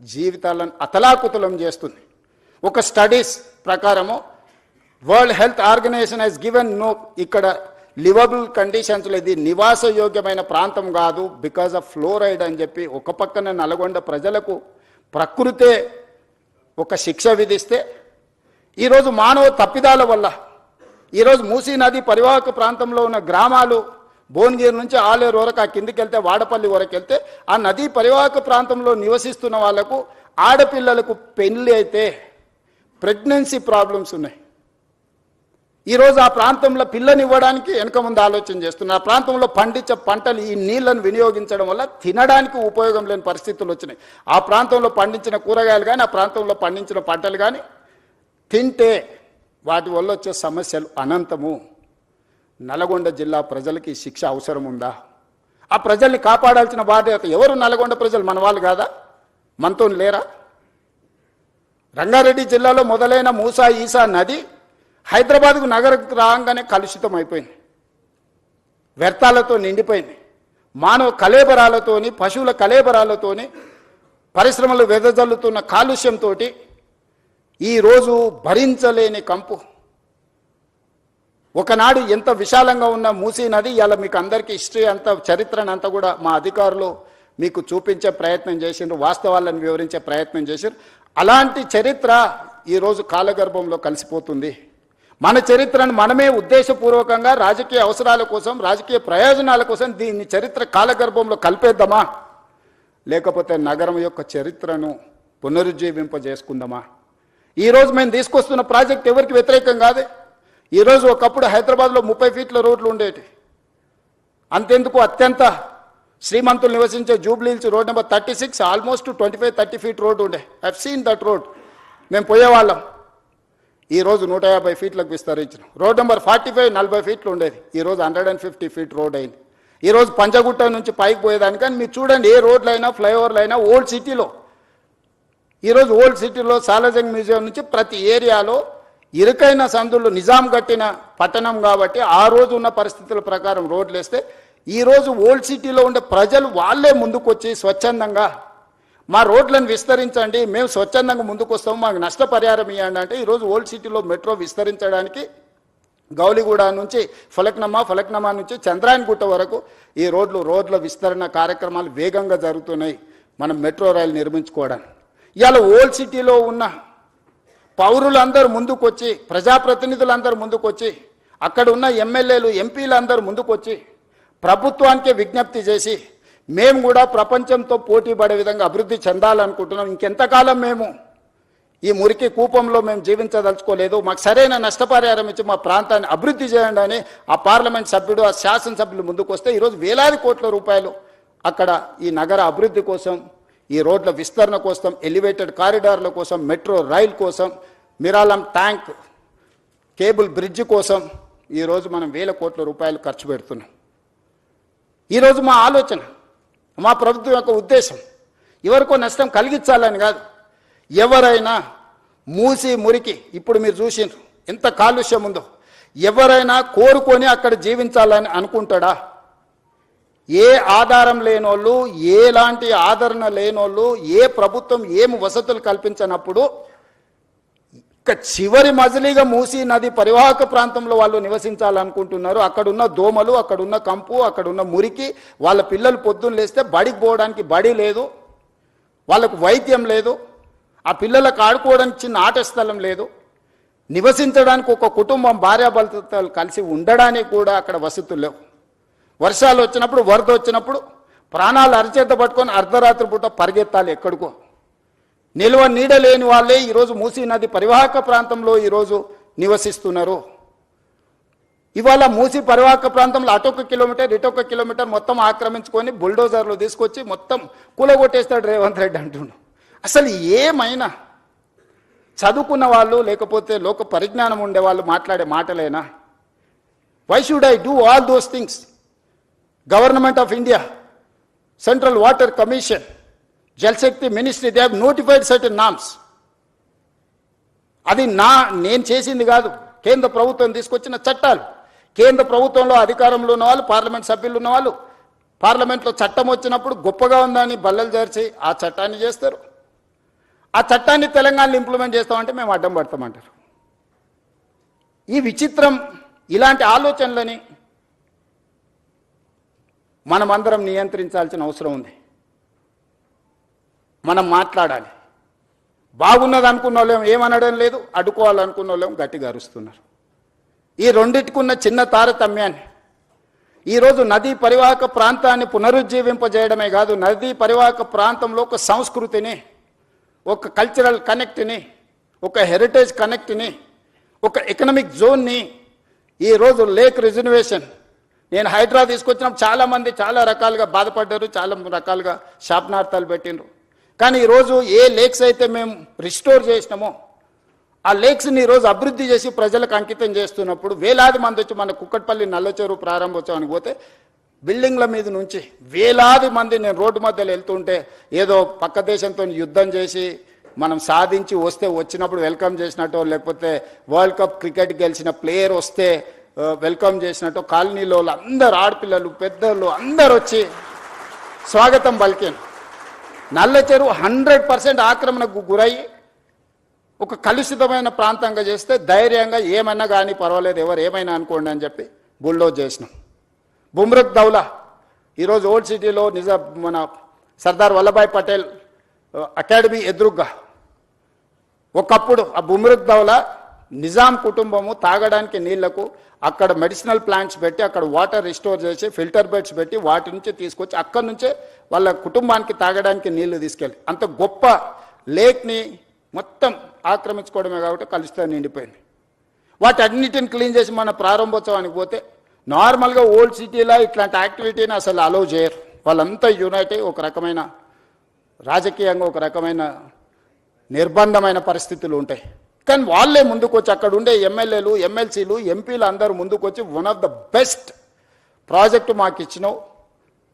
జీవితాలను అతలాకుతలం చేస్తుంది. ఒక స్టడీస్ ప్రకారము World Health Organization has given no, ఇక్కడ లివబుల్ కండిషన్స్లో ఇది నివాసయోగ్యమైన ప్రాంతం కాదు బికాజ్ ఆఫ్ ఫ్లోరైడ్ అని చెప్పి ఒక పక్కన నల్గొండ ప్రజలకు ప్రకృతే ఒక శిక్ష విధిస్తే ఈరోజు మానవ తప్పిదాల వల్ల ఈరోజు మూసీ నది పరివాహక ప్రాంతంలో ఉన్న గ్రామాలు భువనగిరి నుంచి ఆలేరు వరకు ఆ కిందికి వెళ్తే వాడపల్లి వరకు వెళ్తే ఆ నదీ పరివాహక ప్రాంతంలో నివసిస్తున్న వాళ్లకు ఆడపిల్లలకు పెళ్లి అయితే ప్రెగ్నెన్సీ ప్రాబ్లమ్స్ ఉన్నాయి. ఈరోజు ఆ ప్రాంతంలో పిల్లనివ్వడానికి వెనక ముందు ఆలోచన చేస్తున్నారు. ఆ ప్రాంతంలో పండించే పంటలు ఈ నీళ్లను వినియోగించడం వల్ల తినడానికి ఉపయోగం లేని పరిస్థితులు వచ్చినాయి. ఆ ప్రాంతంలో పండించిన కూరగాయలు కానీ ఆ ప్రాంతంలో పండించిన పంటలు కానీ తింటే వాటి వల్ల వచ్చే సమస్యలు అనంతము. నల్గొండ జిల్లా ప్రజలకి శిక్ష అవసరం ఉందా? ఆ ప్రజల్ని కాపాడాల్సిన బాధ్యత ఎవరు? నల్గొండ ప్రజలు మన వాళ్ళు కాదా? మనతో లేరా? రంగారెడ్డి జిల్లాలో మొదలైన మూసా ఈసా నది హైదరాబాద్కు నగరకు రాగానే కలుషితం అయిపోయింది, వ్యర్థాలతో నిండిపోయింది. మానవ కలేబరాలతోని పశువుల కలేబరాలతోని పరిశ్రమలు వెదజల్లుతున్న కాలుష్యంతో ఈరోజు భరించలేని కంపు. ఒకనాడు ఎంత విశాలంగా ఉన్న మూసీ నది ఇవాళ మీకు అందరికీ హిస్టరీ అంతా చరిత్రను అంతా కూడా మా అధికారులు మీకు చూపించే ప్రయత్నం చేసిండ్రు, వాస్తవాలను వివరించే ప్రయత్నం చేసిండ్రు. అలాంటి చరిత్ర ఈరోజు కాలగర్భంలో కలిసిపోతుంది. మన చరిత్రను మనమే ఉద్దేశపూర్వకంగా రాజకీయ అవసరాల కోసం రాజకీయ ప్రయోజనాల కోసం దీన్ని చరిత్ర కాలగర్భంలో కలిపేద్దామా, లేకపోతే నగరం యొక్క చరిత్రను పునరుజ్జీవింపజేసుకుందామా? ఈరోజు మేము తీసుకొస్తున్న ప్రాజెక్ట్ ఎవరికి వ్యతిరేకం కాదే. ఈరోజు ఒకప్పుడు హైదరాబాద్లో 30 ఫీట్ల రోడ్లు ఉండేవి. అంతెందుకు అత్యంత శ్రీమంతులు నివసించే Jubilee Hills road number 36 almost 25-30 feet road ఉండే. I seen that road. మేము పోయేవాళ్ళం. ఈరోజు 150 ఫీట్లకు విస్తరించిన రోడ్ నెంబర్ 45 40 ఫీట్లు ఉండేది. ఈరోజు 150 ఫీట్ రోడ్ అయింది. ఈరోజు పంజగుట్ట నుంచి పైకి పోయేదానికి కానీ మీరు చూడండి, ఏ రోడ్లు అయినా ఫ్లైఓవర్లు అయినా ఓల్డ్ సిటీలో, ఈరోజు ఓల్డ్ సిటీలో సాలార్జంగ్ మ్యూజియం నుంచి ప్రతి ఏరియాలో ఇరుకైన సందులు నిజాం కట్టిన పట్టణం కాబట్టి ఆ రోజు ఉన్న పరిస్థితుల ప్రకారం రోడ్లు వేస్తే ఈరోజు ఓల్డ్ సిటీలో ఉండే ప్రజలు వాళ్ళే ముందుకొచ్చి స్వచ్ఛందంగా మా రోడ్లను విస్తరించండి, మేము స్వచ్ఛందంగా ముందుకు వస్తాము, మాకు నష్టపరిహారం ఇవ్వండి అంటే ఈరోజు ఓల్డ్ సిటీలో మెట్రో విస్తరించడానికి గౌలిగూడ నుంచి ఫలక్నమా నుంచి చంద్రాయణగుట్ట వరకు ఈ రోడ్ల విస్తరణ కార్యక్రమాలు వేగంగా జరుగుతున్నాయి. మనం మెట్రో రైలు నిర్మించుకోవడానికి ఇవాళ ఓల్డ్ సిటీలో ఉన్న పౌరులందరూ ముందుకొచ్చి, ప్రజాప్రతినిధులందరూ ముందుకొచ్చి, అక్కడ ఉన్న ఎమ్మెల్యేలు ఎంపీలందరూ ముందుకొచ్చి ప్రభుత్వానికే విజ్ఞప్తి చేసి మేము కూడా ప్రపంచంతో పోటీ పడే విధంగా అభివృద్ధి చెందాలనుకుంటున్నాం. ఇంకెంతకాలం మేము ఈ మురికి కూపంలో మేము జీవించదలుచుకోలేదు, మాకు సరైన నష్టపరిహారం ఇచ్చి మా ప్రాంతాన్ని అభివృద్ధి చేయండి అని ఆ పార్లమెంట్ సభ్యుడు, ఆ శాసనసభ్యులు ముందుకు వస్తే ఈరోజు వేలాది కోట్ల రూపాయలు అక్కడ ఈ నగర అభివృద్ధి కోసం, ఈ రోడ్ల విస్తరణ కోసం, ఎలివేటెడ్ కారిడార్ల కోసం, మెట్రో రైల్ కోసం, మిరాలం ట్యాంక్ కేబుల్ బ్రిడ్జ్ కోసం ఈరోజు మనం వేల కోట్ల రూపాయలు ఖర్చు పెడుతున్నాం. ఈరోజు మా ఆలోచన, మా ప్రభుత్వం యొక్క ఉద్దేశం ఎవరికో నష్టం కలిగించాలని కాదు. ఎవరైనా మూసి మురికి ఇప్పుడు మీరు చూసిండ్రు ఎంత కాలుష్యం ఉందో, ఎవరైనా కోరుకొని అక్కడ జీవించాలని అనుకుంటాడా? ఏ ఆధారం లేనోళ్ళు, ఎలాంటి ఆదరణ లేనోళ్ళు, ఏ ప్రభుత్వం ఏం వసతులు కల్పించనప్పుడు ఇక చివరి మజిలీగా మూసీ నది పరివాహక ప్రాంతంలో వాళ్ళు నివసించాలనుకుంటున్నారు. అక్కడున్న దోమలు, అక్కడున్న కంపు, అక్కడున్న మురికి, వాళ్ళ పిల్లలు పొద్దున్న లేస్తే బడికి పోవడానికి బడి లేదు, వాళ్ళకు వైద్యం లేదు, ఆ పిల్లలకు ఆడుకోవడానికి చిన్న ఆట స్థలం లేదు, నివసించడానికి ఒక కుటుంబం భార్యాభర్తలు కలిసి ఉండడానికి కూడా అక్కడ వసతులు లేవు. వర్షాలు వచ్చినప్పుడు, వరద వచ్చినప్పుడు ప్రాణాలు అరిచేత పట్టుకొని అర్ధరాత్రి పూట పరిగెత్తాలి ఎక్కడికో. నిల్వ నీడ లేని వాళ్ళే ఈరోజు మూసీ నది పరివాహక ప్రాంతంలో ఈరోజు నివసిస్తున్నారు. ఇవాళ మూసీ పరివాహక ప్రాంతంలో అటొక కిలోమీటర్ ఇటొక కిలోమీటర్ మొత్తం ఆక్రమించుకొని బుల్డోజర్లు తీసుకొచ్చి మొత్తం కూలగొట్టేస్తాడు రేవంత్ రెడ్డి అంటుండు. అసలు ఏమైనా చదువుకున్న వాళ్ళు లేకపోతే లోక పరిజ్ఞానం ఉండే వాళ్ళు మాట్లాడే మాటలేనా? Why should I do all those things? Government of India, Central Water Commission, Jal Shakti Ministry, they have notified certain norms. అది నేను చేసింది కాదు, కేంద్ర ప్రభుత్వం తీసుకొచ్చిన చట్టాలు. కేంద్ర ప్రభుత్వంలో అధికారంలో ఉన్న వాళ్ళు, పార్లమెంట్ సభ్యులు ఉన్న వాళ్ళు పార్లమెంట్లో చట్టం వచ్చినప్పుడు గొప్పగా ఉందని బల్లలు చేర్చి ఆ చట్టాన్ని చేస్తారు. ఆ చట్టాన్ని తెలంగాణలో ఇంప్లిమెంట్ చేస్తామంటే మేము అడ్డం పడతామంటారు. ఈ విచిత్రం, ఇలాంటి ఆలోచనలని మనమందరం నియంత్రించాల్సిన అవసరం ఉంది. మనం మాట్లాడాలి. బాగున్నది అనుకున్న వాళ్ళేం ఏమనడం లేదు, అడ్డుకోవాలనుకున్న వాళ్ళేం గట్టిగా అరుస్తున్నారు. ఈ రెండిటికున్న చిన్న తారతమ్యాన్ని ఈరోజు నదీ పరివాహక ప్రాంతాన్ని పునరుజ్జీవింపజేయడమే కాదు, నదీ పరివాహక ప్రాంతంలో ఒక సంస్కృతిని, ఒక కల్చరల్ కనెక్ట్ని, ఒక హెరిటేజ్ కనెక్ట్ని, ఒక ఎకనామిక్ జోన్ని ఈరోజు లేక్ రిజర్వేషన్. నేను హైడ్రా తీసుకొచ్చినప్పుడు చాలామంది చాలా రకాలుగా బాధపడ్డారు, చాలా రకాలుగా శాపనార్థాలు పెట్టిండ్రు. కానీ ఈరోజు ఏ లేక్స్ అయితే మేము రిస్టోర్ చేసినామో ఆ లేక్స్ని ఈరోజు అభివృద్ధి చేసి ప్రజలకు అంకితం చేస్తున్నప్పుడు వేలాది మంది వచ్చి మన కుక్కట్పల్లి నల్లచెరువు ప్రారంభోత్సవానికి పోతే బిల్డింగ్ల మీద నుంచి వేలాది మంది, నేను రోడ్డు మధ్యలో వెళ్తుంటే ఏదో పక్క దేశంతో యుద్ధం చేసి మనం సాధించి వస్తే వచ్చినప్పుడు వెల్కమ్ చేసినట్టు, లేకపోతే వరల్డ్ కప్ క్రికెట్ గెలిచిన ప్లేయర్ వస్తే వెల్కమ్ చేసినట్టు కాలనీలో అందరు ఆడపిల్లలు పెద్దలు అందరు వచ్చి స్వాగతం పలికాను. నల్లచెరువు 100% ఆక్రమణకు గురయ్యి ఒక కలుషితమైన ప్రాంతంగా చేస్తే ధైర్యంగా ఏమన్నా కానీ పర్వాలేదు, ఎవరు ఏమైనా అనుకోండి అని చెప్పి బుల్డోజ్ చేసినాం. బుమ్రక్ దౌలా ఈరోజు ఓల్డ్ సిటీలో మన సర్దార్ వల్లభాయ్ పటేల్ అకాడమీ ఎదురుగ్గా ఒకప్పుడు ఆ బుమ్రక్ దౌలా నిజాం కుటుంబము తాగడానికి నీళ్లకు అక్కడ మెడిసినల్ ప్లాంట్స్ పెట్టి అక్కడ వాటర్ రిస్టోర్ చేసి ఫిల్టర్ బెడ్స్ పెట్టి వాటి నుంచి తీసుకొచ్చి అక్కడి నుంచే వాళ్ళ కుటుంబానికి తాగడానికి నీళ్లు తీసుకెళ్ళి అంత గొప్ప లేక్ని మొత్తం ఆక్రమించుకోవడమే కాబట్టి కలుషితం నిండిపోయింది. వాటి అన్నిటిని క్లీన్ చేసి మన ప్రారంభోత్సవానికి పోతే నార్మల్గా ఓల్డ్ సిటీలో ఇట్లాంటి యాక్టివిటీని అసలు అలౌ చేయరు. వాళ్ళంతా యునైట్ అయ్యి ఒక రకమైన రాజకీయంగా ఒక రకమైన నిర్బంధమైన పరిస్థితులు ఉంటాయి. కానీ వాళ్ళే ముందుకు వచ్చి అక్కడ ఉండే ఎమ్మెల్యేలు ఎమ్మెల్సీలు ఎంపీలు అందరూ ముందుకు వచ్చి one of the best project మాకు ఇచ్చినావు,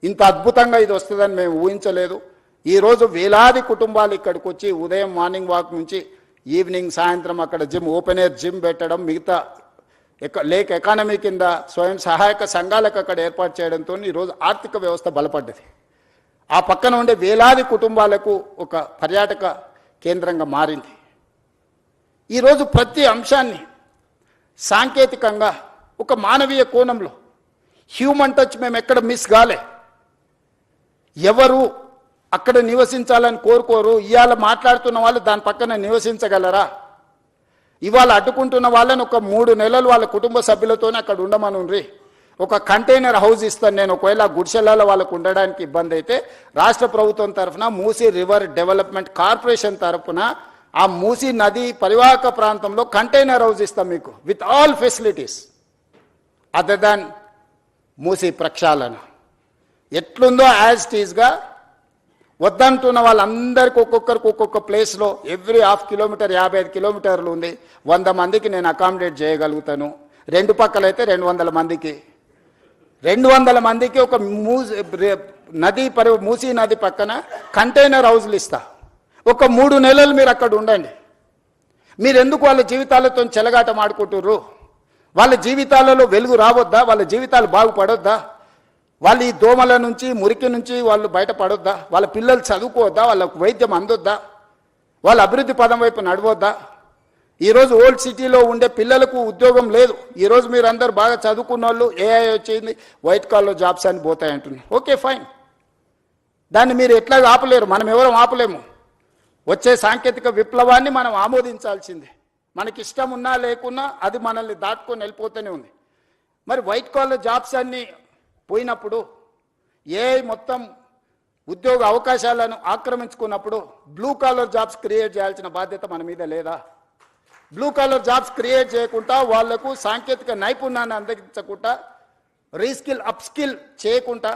ఇంత అద్భుతంగా ఇది వస్తుందని మేము ఊహించలేదు. ఈరోజు వేలాది కుటుంబాలు ఇక్కడికి వచ్చి ఉదయం మార్నింగ్ వాక్ నుంచి ఈవినింగ్ సాయంత్రం అక్కడ జిమ్ ఓపెన్ ఎయిర్ జిమ్ పెట్టడం, మిగతా లేక్ ఎకానమీ కింద స్వయం సహాయక సంఘాలకు అక్కడ ఏర్పాటు చేయడంతో ఈరోజు ఆర్థిక వ్యవస్థ బలపడ్డది. ఆ పక్కన ఉండే వేలాది కుటుంబాలకు ఒక పర్యాటక కేంద్రంగా మారింది. ఈరోజు ప్రతి అంశాన్ని సాంకేతికంగా ఒక మానవీయ కోణంలో హ్యూమన్ టచ్ మేము ఎక్కడ మిస్ కాలే. ఎవరు అక్కడ నివసించాలని కోరుకోరు. ఇవాళ మాట్లాడుతున్న వాళ్ళు దాని పక్కన నివసించగలరా? ఇవాళ అడ్డుకుంటున్న వాళ్ళని ఒక 3 నెలలు వాళ్ళ కుటుంబ సభ్యులతోనే అక్కడ ఉండమనుండ్రి. ఒక కంటైనర్ హౌస్ ఇస్తాను నేను, ఒకవేళ గుడిసెలలో వాళ్ళకు ఉండడానికి ఇబ్బంది అయితే రాష్ట్ర ప్రభుత్వం తరఫున మూసీ రివర్ డెవలప్మెంట్ కార్పొరేషన్ తరఫున ఆ మూసీ నది పరివాహక ప్రాంతంలో కంటైనర్ హౌస్ ఇస్తాం మీకు with all facilities other than Musi ప్రక్షాళన. ఎట్లుందో యాజ్ ఇట్ ఈస్గా వద్దంటున్న వాళ్ళందరికీ ఒక్కొక్కరికి ఒక్కొక్క ప్లేస్లో ఎవ్రీ 1/2 కిలోమీటర్ 55 కిలోమీటర్లు ఉంది. 100 మందికి నేను అకామిడేట్ చేయగలుగుతాను. 2 పక్కలైతే 200 మందికి 200 మందికి ఒక మూసీ నది పక్కన కంటైనర్ హౌస్లు ఇస్తా. ఒక 3 నెలలు మీరు అక్కడ ఉండండి. మీరు ఎందుకు వాళ్ళ జీవితాలతో చెలగాటం ఆడుకుంటుర్రు? వాళ్ళ జీవితాలలో వెలుగు రావద్దా? వాళ్ళ జీవితాలు బాగుపడొద్దా? వాళ్ళు ఈ దోమల నుంచి మురికి నుంచి వాళ్ళు బయటపడొద్దా? వాళ్ళ పిల్లలు చదువుకోవద్దా? వాళ్ళకు వైద్యం అందొద్దా? వాళ్ళ అభివృద్ధి పదం వైపు నడవద్దా? ఈరోజు ఓల్డ్ సిటీలో ఉండే పిల్లలకు ఉద్యోగం లేదు. ఈరోజు మీరు అందరు బాగా చదువుకున్న వాళ్ళు ఏఐ వచ్చింది వైట్ కాలర్ జాబ్స్ అని పోతాయంటున్నారు. ఓకే ఫైన్, దాన్ని మీరు ఎట్లా ఆపలేరు, మనం ఎవరం ఆపలేము. వచ్చే సాంకేతిక విప్లవాన్ని మనం ఆమోదించాల్సిందే. మనకి ఇష్టం ఉన్నా లేకున్నా అది మనల్ని దాటుకొని వెళ్ళిపోతూనే ఉంది. మరి వైట్ కాలర్ జాబ్స్ అన్నీ పోయినప్పుడు ఏఐ మొత్తం ఉద్యోగ అవకాశాలను ఆక్రమించుకున్నప్పుడు బ్లూ కాలర్ జాబ్స్ క్రియేట్ చేయాల్సిన బాధ్యత మన మీద లేదా? బ్లూ కాలర్ జాబ్స్ క్రియేట్ చేయకుండా వాళ్లకు సాంకేతిక నైపుణ్యాన్ని అందించకుండా రీస్కిల్ అప్స్కిల్ చేయకుండా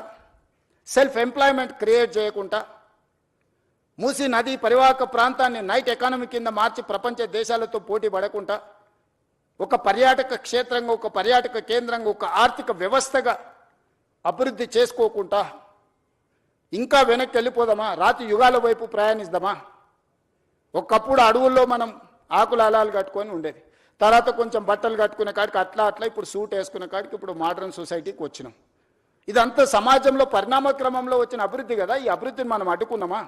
సెల్ఫ్ ఎంప్లాయ్మెంట్ క్రియేట్ చేయకుండా మూసీ నది పరివాహక ప్రాంతాన్ని నైట్ ఎకానమీ కింద మార్చి ప్రపంచ దేశాలతో పోటీ పడకుండా ఒక పర్యాటక క్షేత్రంగా ఒక పర్యాటక కేంద్రంగా ఒక ఆర్థిక వ్యవస్థగా అభివృద్ధి చేసుకోకుండా ఇంకా వెనక్కి వెళ్ళిపోదామా? రాతి యుగాల వైపు ప్రయాణిద్దామా? ఒకప్పుడు అడవుల్లో మనం ఆకుల అలాలు కట్టుకొని ఉండేది, తర్వాత కొంచెం బట్టలు కట్టుకునే కాడికి అట్లా ఇప్పుడు సూట్ వేసుకునే కాడికి ఇప్పుడు మోడర్న్ సొసైటీకి వచ్చినాం. ఇదంతా సమాజంలో పరిణామ క్రమంలో వచ్చిన అభివృద్ధి కదా. ఈ అభివృద్ధిని మనం అడ్డుకున్నామా?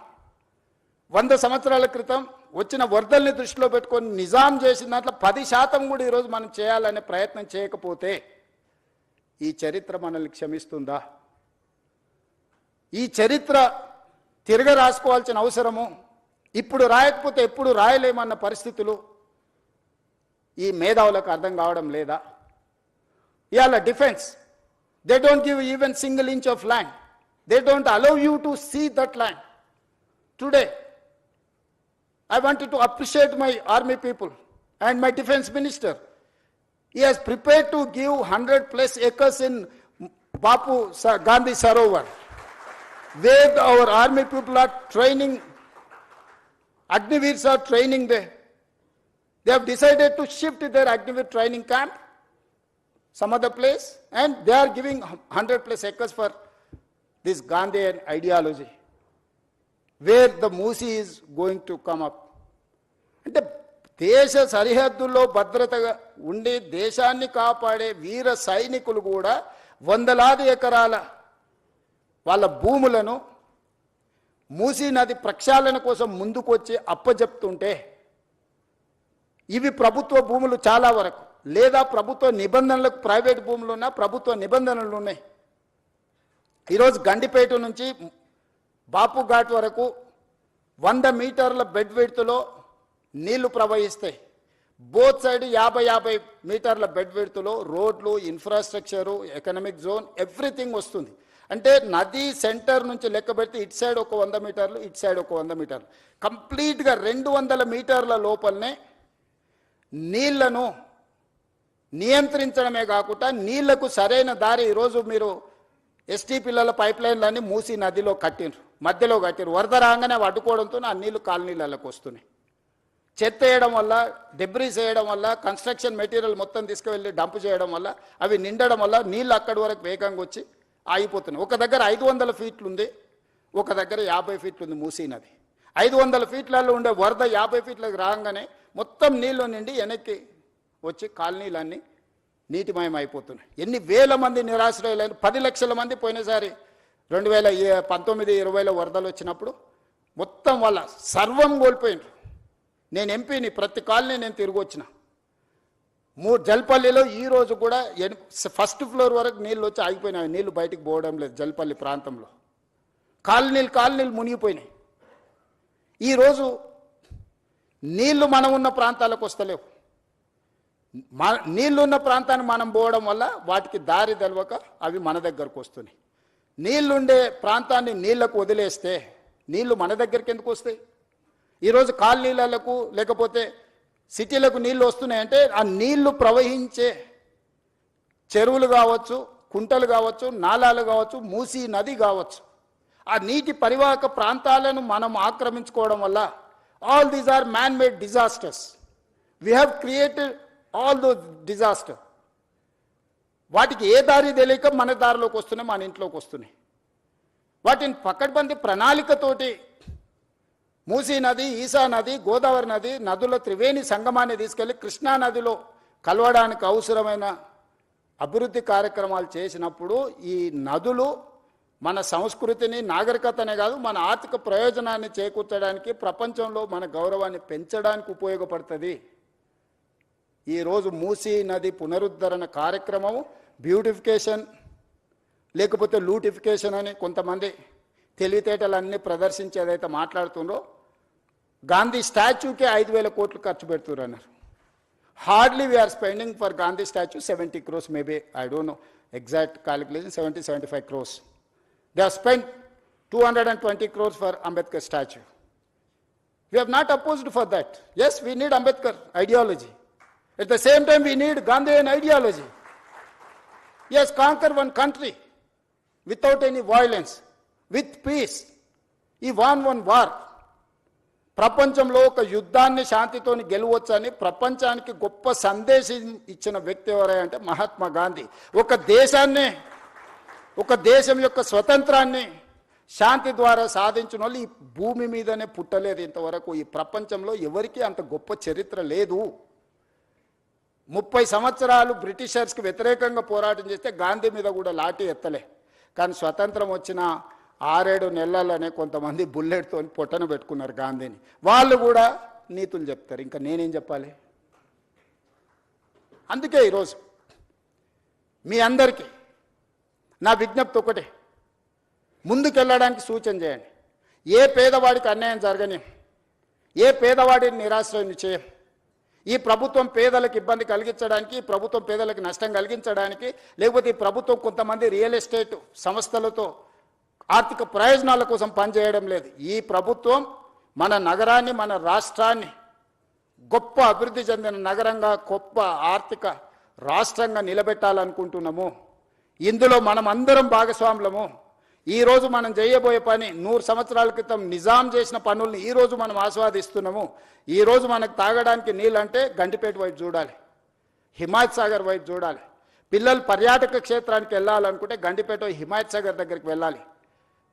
100 సంవత్సరాల క్రితం వచ్చిన వరదల్ని దృష్టిలో పెట్టుకొని నిజాం చేసిన దాంట్లో 10% కూడా ఈరోజు మనం చేయాలనే ప్రయత్నం చేయకపోతే ఈ చరిత్ర మనల్ని క్షమిస్తుందా? ఈ చరిత్ర తిరగ రాసుకోవాల్సిన అవసరము, ఇప్పుడు రాయకపోతే ఎప్పుడు రాయలేమన్న పరిస్థితులు ఈ మేధావులకు అర్థం కావడం లేదా? ఇవాళ defence, they don't give even single inch of land. They don't allow you to see that land. Today, I wanted to appreciate my army people and my defense minister. He has prepared to give 100 plus acres in Bapu Gandhi Sarovar, where our army people are training, Agniveers are training there. They have decided to shift their Agniveer training camp some other place, and they are giving 100 plus acres for this Gandhian ideology, where the MUSI is going to come up. అంటే దేశ సరిహద్దుల్లో భద్రతగా ఉండి దేశాన్ని కాపాడే వీర సైనికులు కూడా వందలాది ఎకరాల వాళ్ళ భూములను మూసీ నది ప్రక్షాళన కోసం ముందుకొచ్చి అప్పజెప్తుంటే, ఇవి ప్రభుత్వ భూములు చాలా వరకు, లేదా ప్రభుత్వ నిబంధనలకు ప్రైవేట్ భూములు ఉన్నా ప్రభుత్వ నిబంధనలు ఉన్నాయి. ఈరోజు గండిపేట నుంచి బాపు ఘాట్ వరకు 100 మీటర్ల బెడ్ విడ్త్లో నీళ్లు ప్రవహిస్తాయి. బోత్ సైడ్ 50 మీటర్ల బెడ్ విడ్త్లో రోడ్లు, ఇన్ఫ్రాస్ట్రక్చరు, ఎకనామిక్ జోన్, ఎవ్రీథింగ్ వస్తుంది. అంటే నది సెంటర్ నుంచి లెక్క పెడితే ఇటు సైడ్ ఒక 100 మీటర్లు, ఇటు సైడ్ ఒక 100 మీటర్లు, కంప్లీట్గా 200 మీటర్ల లోపలనే నీళ్లను నియంత్రించడమే కాకుండా నీళ్లకు సరైన దారి. ఈరోజు మీరు ఎస్టీ పిల్లల పైప్ లైన్లన్నీ మూసీ నదిలో కట్టిండ్రు, మధ్యలో కట్టిరు. వరద రాగానే అడ్డుకోవడంతో ఆ నీళ్లు కాలనీలకు వస్తున్నాయి. చెత్త వేయడం వల్ల, డెబ్రీస్ వేయడం వల్ల, కన్స్ట్రక్షన్ మెటీరియల్ మొత్తం తీసుకువెళ్ళి డంప్ చేయడం వల్ల అవి నిండడం వల్ల నీళ్ళు అక్కడి వరకు వేగంగా వచ్చి ఆగిపోతున్నాయి. ఒక దగ్గర 500 ఫీట్లు ఉంది, ఒక దగ్గర 50 ఫీట్లు ఉంది మూసీ నది. 500 ఫీట్లలో ఉండే వరద 50 ఫీట్లకు రాగానే మొత్తం నీళ్ళు నిండి వెనక్కి వచ్చి కాలనీలన్నీ నీటిమయం అయిపోతున్నాయి. ఎన్ని వేల మంది నిరాశ్రయులైన, 10 లక్షల మంది పోయినసారి 2019-20 వరదలు వచ్చినప్పుడు మొత్తం వాళ్ళ సర్వం కోల్పోయినారు. నేను ఎంపీని, ప్రతి కాలనీ నేను తిరిగి వచ్చిన. జల్పల్లిలో ఈరోజు కూడా ఫస్ట్ ఫ్లోర్ వరకు నీళ్ళు వచ్చి ఆగిపోయినాయి. నీళ్లు బయటికి పోవడం లేదు. జల్పల్లి ప్రాంతంలో కాలనీలు మునిగిపోయినాయి. ఈరోజు నీళ్లు మనం ఉన్న ప్రాంతాలకు వస్తలేవు. నీళ్లున్న ప్రాంతాన్ని మనం పోవడం వల్ల వాటికి దారి తెలవక అవి మన దగ్గరకు వస్తున్నాయి. నీళ్లుండే ప్రాంతాన్ని నీళ్లకు వదిలేస్తే నీళ్లు మన దగ్గరికి ఎందుకు వస్తాయి? ఈరోజు కాలనీలకు లేకపోతే సిటీలకు నీళ్లు వస్తున్నాయంటే ఆ నీళ్లు ప్రవహించే చెరువులు కావచ్చు, కుంటలు కావచ్చు, నాలాలు కావచ్చు, మూసీ నది కావచ్చు, ఆ నీటి పరివాహక ప్రాంతాలను మనం ఆక్రమించుకోవడం వల్ల all these are man made disasters. We have created all those disaster. వాటికి ఏ దారి తెలియక మన దారిలోకి వస్తున్నాయి, మన ఇంట్లోకి వస్తున్నాయి. వాటిని పకడ్బందీ ప్రణాళికతోటి మూసీ నది, ఈసా నది, గోదావరి నది నదుల త్రివేణి సంగమాన్ని తీసుకెళ్లి కృష్ణా నదిలో కలవడానికి అవసరమైన అభివృద్ధి కార్యక్రమాలు చేసినప్పుడు ఈ నదులు మన సంస్కృతిని, నాగరికతనే కాదు మన ఆర్థిక ప్రయోజనాన్ని చేకూర్చడానికి, ప్రపంచంలో మన గౌరవాన్ని పెంచడానికి ఉపయోగపడుతుంది. ఈరోజు మూసీ నది పునరుద్ధరణ కార్యక్రమం బ్యూటిఫికేషన్ లేకపోతే లూటిఫికేషన్ అని కొంతమంది తెలివితేటలన్నీ ప్రదర్శించి ఏదైతే మాట్లాడుతుందో, గాంధీ స్టాచ్యూకే 5,000 కోట్లు ఖర్చు పెడుతున్నారు అన్నారు. Hardly we are spending for Gandhi statue 70 crores, maybe I don't know exact calculation, 70-75 crores. They have spent 220 crores for Ambedkar statue. We have not opposed for that. Yes, we need Ambedkar ideology. At the same time, we need Gandhian ideology. Yes, conquer one country without any violence, with peace. He won one war. ప్రపంచంలో ఒక యుద్ధాన్ని శాంతితోని గెలవచ్చని ప్రపంచానికి గొప్ప సందేశం ఇచ్చిన వ్యక్తి ఎవరంటే మహాత్మా గాంధీ. ఒక దేశం యొక్క స్వతంత్రాన్ని శాంతి ద్వారా సాధించిన వాళ్ళు ఈ భూమి మీదనే పుట్టలేదు ఇంతవరకు. ఈ ప్రపంచంలో ఎవరికి అంత గొప్ప చరిత్ర లేదు. 30 సంవత్సరాలు బ్రిటిషర్స్కి వ్యతిరేకంగా పోరాటం చేస్తే గాంధీ మీద కూడా లాఠీ ఎత్తలే. కానీ స్వతంత్రం వచ్చిన 6-7 నెలలనే కొంతమంది బుల్లెట్తో పొట్టన పెట్టుకున్నారు గాంధీని. వాళ్ళు కూడా నీతులు చెప్తారు, ఇంకా నేనేం చెప్పాలి? అందుకే ఈరోజు మీ అందరికీ నా విజ్ఞప్తి ఒకటే, ముందుకెళ్ళడానికి సూచన చేయండి. ఏ పేదవాడికి అన్యాయం జరగని, ఏ పేదవాడిని నిరాశ్రయం చేయం, ఈ ప్రభుత్వం పేదలకు ఇబ్బంది కలిగించడానికి, ఈ ప్రభుత్వం పేదలకు నష్టం కలిగించడానికి, లేకపోతే ఈ ప్రభుత్వం కొంతమంది రియల్ ఎస్టేట్ సంస్థలతో ఆర్థిక ప్రయోజనాల కోసం పనిచేయడం లేదు. ఈ ప్రభుత్వం మన నగరాన్ని, మన రాష్ట్రాన్ని గొప్ప అభివృద్ధి చెందిన నగరంగా, గొప్ప ఆర్థిక రాష్ట్రంగా నిలబెట్టాలనుకుంటున్నాము. ఇందులో మనం అందరం భాగస్వాములము. ఈరోజు మనం చేయబోయే పని 100 సంవత్సరాల క్రితం నిజాం చేసిన పనుల్ని ఈరోజు మనం ఆస్వాదిస్తున్నాము. ఈరోజు మనకు తాగడానికి నీళ్ళంటే గండిపేట వైపు చూడాలి, హిమాయత్ సాగర్ వైపు చూడాలి. పిల్లలు పర్యాటక క్షేత్రానికి వెళ్ళాలనుకుంటే గండిపేట హిమాయత్ సాగర్ దగ్గరికి వెళ్ళాలి.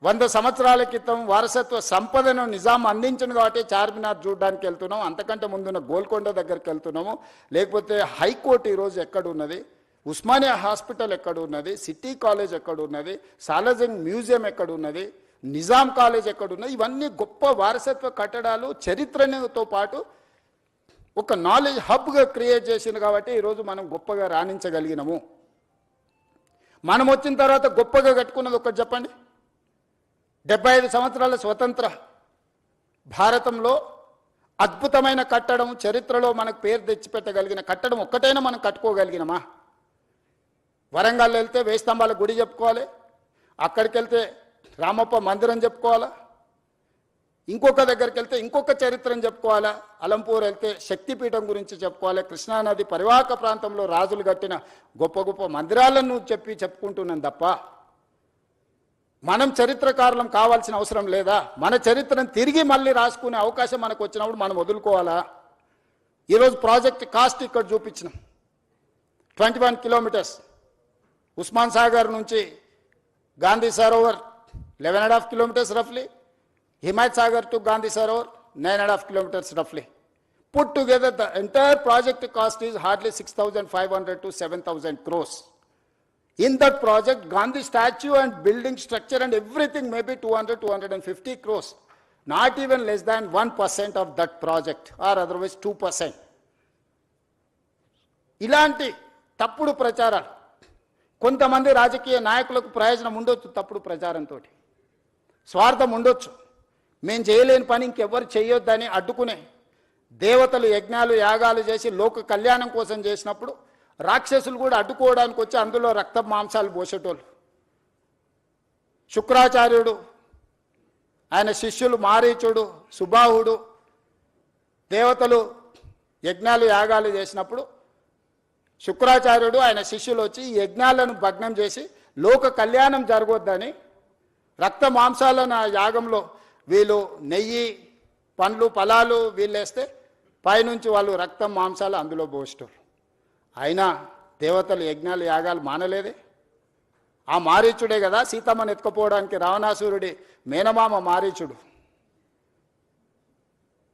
100 సంవత్సరాల క్రితం వారసత్వ సంపదను నిజాం అందించింది కాబట్టి చార్మినార్ చూడడానికి వెళ్తున్నాం, అంతకంటే ముందున్న గోల్కొండ దగ్గరికి వెళ్తున్నాము. లేకపోతే హైకోర్టు ఈరోజు ఎక్కడున్నది, ఉస్మానియా హాస్పిటల్ ఎక్కడున్నది, సిటీ కాలేజ్ ఎక్కడున్నది, సాలార్జంగ్ మ్యూజియం ఎక్కడున్నది, నిజాం కాలేజ్ ఎక్కడున్నది. ఇవన్నీ గొప్ప వారసత్వ కట్టడాలు, చరిత్రతో పాటు ఒక నాలెడ్జ్ హబ్గా క్రియేట్ చేసింది కాబట్టి ఈరోజు మనం గొప్పగా రాణించగలిగినాము. మనం వచ్చిన తర్వాత గొప్పగా కట్టుకున్నది ఒకటి చెప్పండి. 75 సంవత్సరాల స్వతంత్ర భారతంలో అద్భుతమైన కట్టడం, చరిత్రలో మనకు పేరు తెచ్చిపెట్టగలిగిన కట్టడం ఒక్కటైనా మనం కట్టుకోగలిగినమా? వరంగల్ వెళ్తే వేయి స్తంభాల గుడి చెప్పుకోవాలి, అక్కడికి వెళ్తే రామప్ప మందిరం చెప్పుకోవాలా, ఇంకొక దగ్గరికి వెళ్తే ఇంకొక చరిత్రను చెప్పుకోవాలా, అలంపూర్ వెళ్తే శక్తిపీఠం గురించి చెప్పుకోవాలి, కృష్ణానది పరివాహక ప్రాంతంలో రాజులు కట్టిన గొప్ప గొప్ప మందిరాలను చెప్పుకుంటున్నాం తప్ప మనం చరిత్రకారులం కావాల్సిన అవసరం లేదా? మన చరిత్రను తిరిగి మళ్ళీ రాసుకునే అవకాశం మనకు వచ్చినప్పుడు మనం వదులుకోవాలా? ఈరోజు ప్రాజెక్ట్ కాస్ట్ ఇక్కడ చూపించినాం. 21 కిలోమీటర్స్ ఉస్మాన్ సాగర్ నుంచి Gandhi Sarovar 11.5 kilometers roughly, Himayat Sagar to Gandhi Sarovar 9.5 kilometers roughly. Put together the entire project cost is hardly 6,500 to 7,000 crores. In that project, Gandhi statue and building structure and everything may be 200-250 crores. Not even less than 1% of that project or otherwise 2%. ఇలాంటి తప్పుడు ప్రచారాలు కొంతమంది రాజకీయ నాయకులకు ప్రయోజనం ఉండొచ్చు, తప్పుడు ప్రచారంతో స్వార్థం ఉండొచ్చు. మేము చేయలేని పని ఇంకెవ్వరు చేయొద్దని అడ్డుకునే దేవతలు యజ్ఞాలు యాగాలు చేసి లోక కళ్యాణం కోసం చేసినప్పుడు రాక్షసులు కూడా అడ్డుకోవడానికి వచ్చి అందులో రక్త మాంసాలు పోసేటోళ్ళు. శుక్రాచార్యుడు, ఆయన శిష్యులు మారీచుడు, సుబాహుడు దేవతలు యజ్ఞాలు యాగాలు చేసినప్పుడు శుక్రాచార్యుడు ఆయన శిష్యులు వచ్చి ఈ యజ్ఞాలను భగ్నం చేసి లోక కళ్యాణం జరగొద్దని రక్త మాంసాలను ఆ యాగంలో వీళ్ళు నెయ్యి పండ్లు ఫలాలు వీళ్ళేస్తే పైనుంచి వాళ్ళు రక్తం మాంసాలు అందులో పోస్తారు. అయినా దేవతలు యజ్ఞాలు యాగాలు మానలేదే. ఆ మారీచుడే కదా సీతమ్మను ఎత్తుకుపోవడానికి రావణాసురుడి మేనమామ మారీచుడు.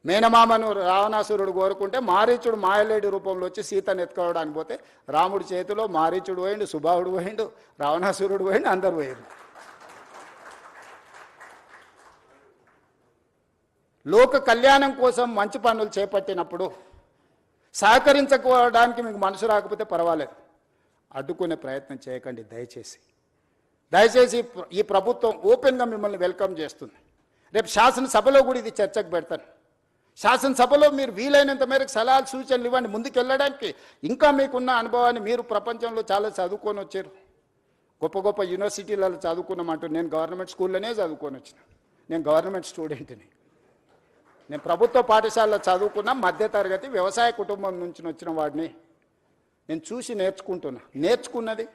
మేనమామను రావణాసురుడు కోరుకుంటే మారీచుడు మాయలేడి రూపంలో వచ్చి సీతను ఎత్తుకోవడానికి పోతే రాముడి చేతిలో మారీచుడు పోయిండు, సుబాహుడు పోయిండు, రావణాసురుడు పోయిండు, అందరు పోయిండు. లోక కళ్యాణం కోసం మంచి పనులు చేపట్టినప్పుడు సహకరించుకోవడానికి మీకు మనసు రాకపోతే పర్వాలేదు, అడ్డుకునే ప్రయత్నం చేయకండి దయచేసి. దయచేసి ఈ ప్రభుత్వం ఓపెన్గా మిమ్మల్ని వెల్కమ్ చేస్తుంది. రేపు శాసనసభలో కూడా ఇది చర్చకు పెడతాను. శాసనసభలో మీరు వీలైనంత మేరకు సలహాలు సూచనలు ఇవ్వండి ముందుకెళ్ళడానికి. ఇంకా మీకున్న అనుభవాన్ని, మీరు ప్రపంచంలో చాలా చదువుకొని వచ్చారు, గొప్ప గొప్ప యూనివర్సిటీలలో చదువుకున్నామంటూ. నేను గవర్నమెంట్ స్కూల్లోనే చదువుకొని వచ్చిన, నేను గవర్నమెంట్ స్టూడెంట్ని. నేను ప్రభుత్వ పాఠశాలలో చదువుకున్న మధ్యతరగతి వ్యవసాయ కుటుంబం నుంచి వచ్చిన వాడిని. నేను చూసి నేర్చుకున్నది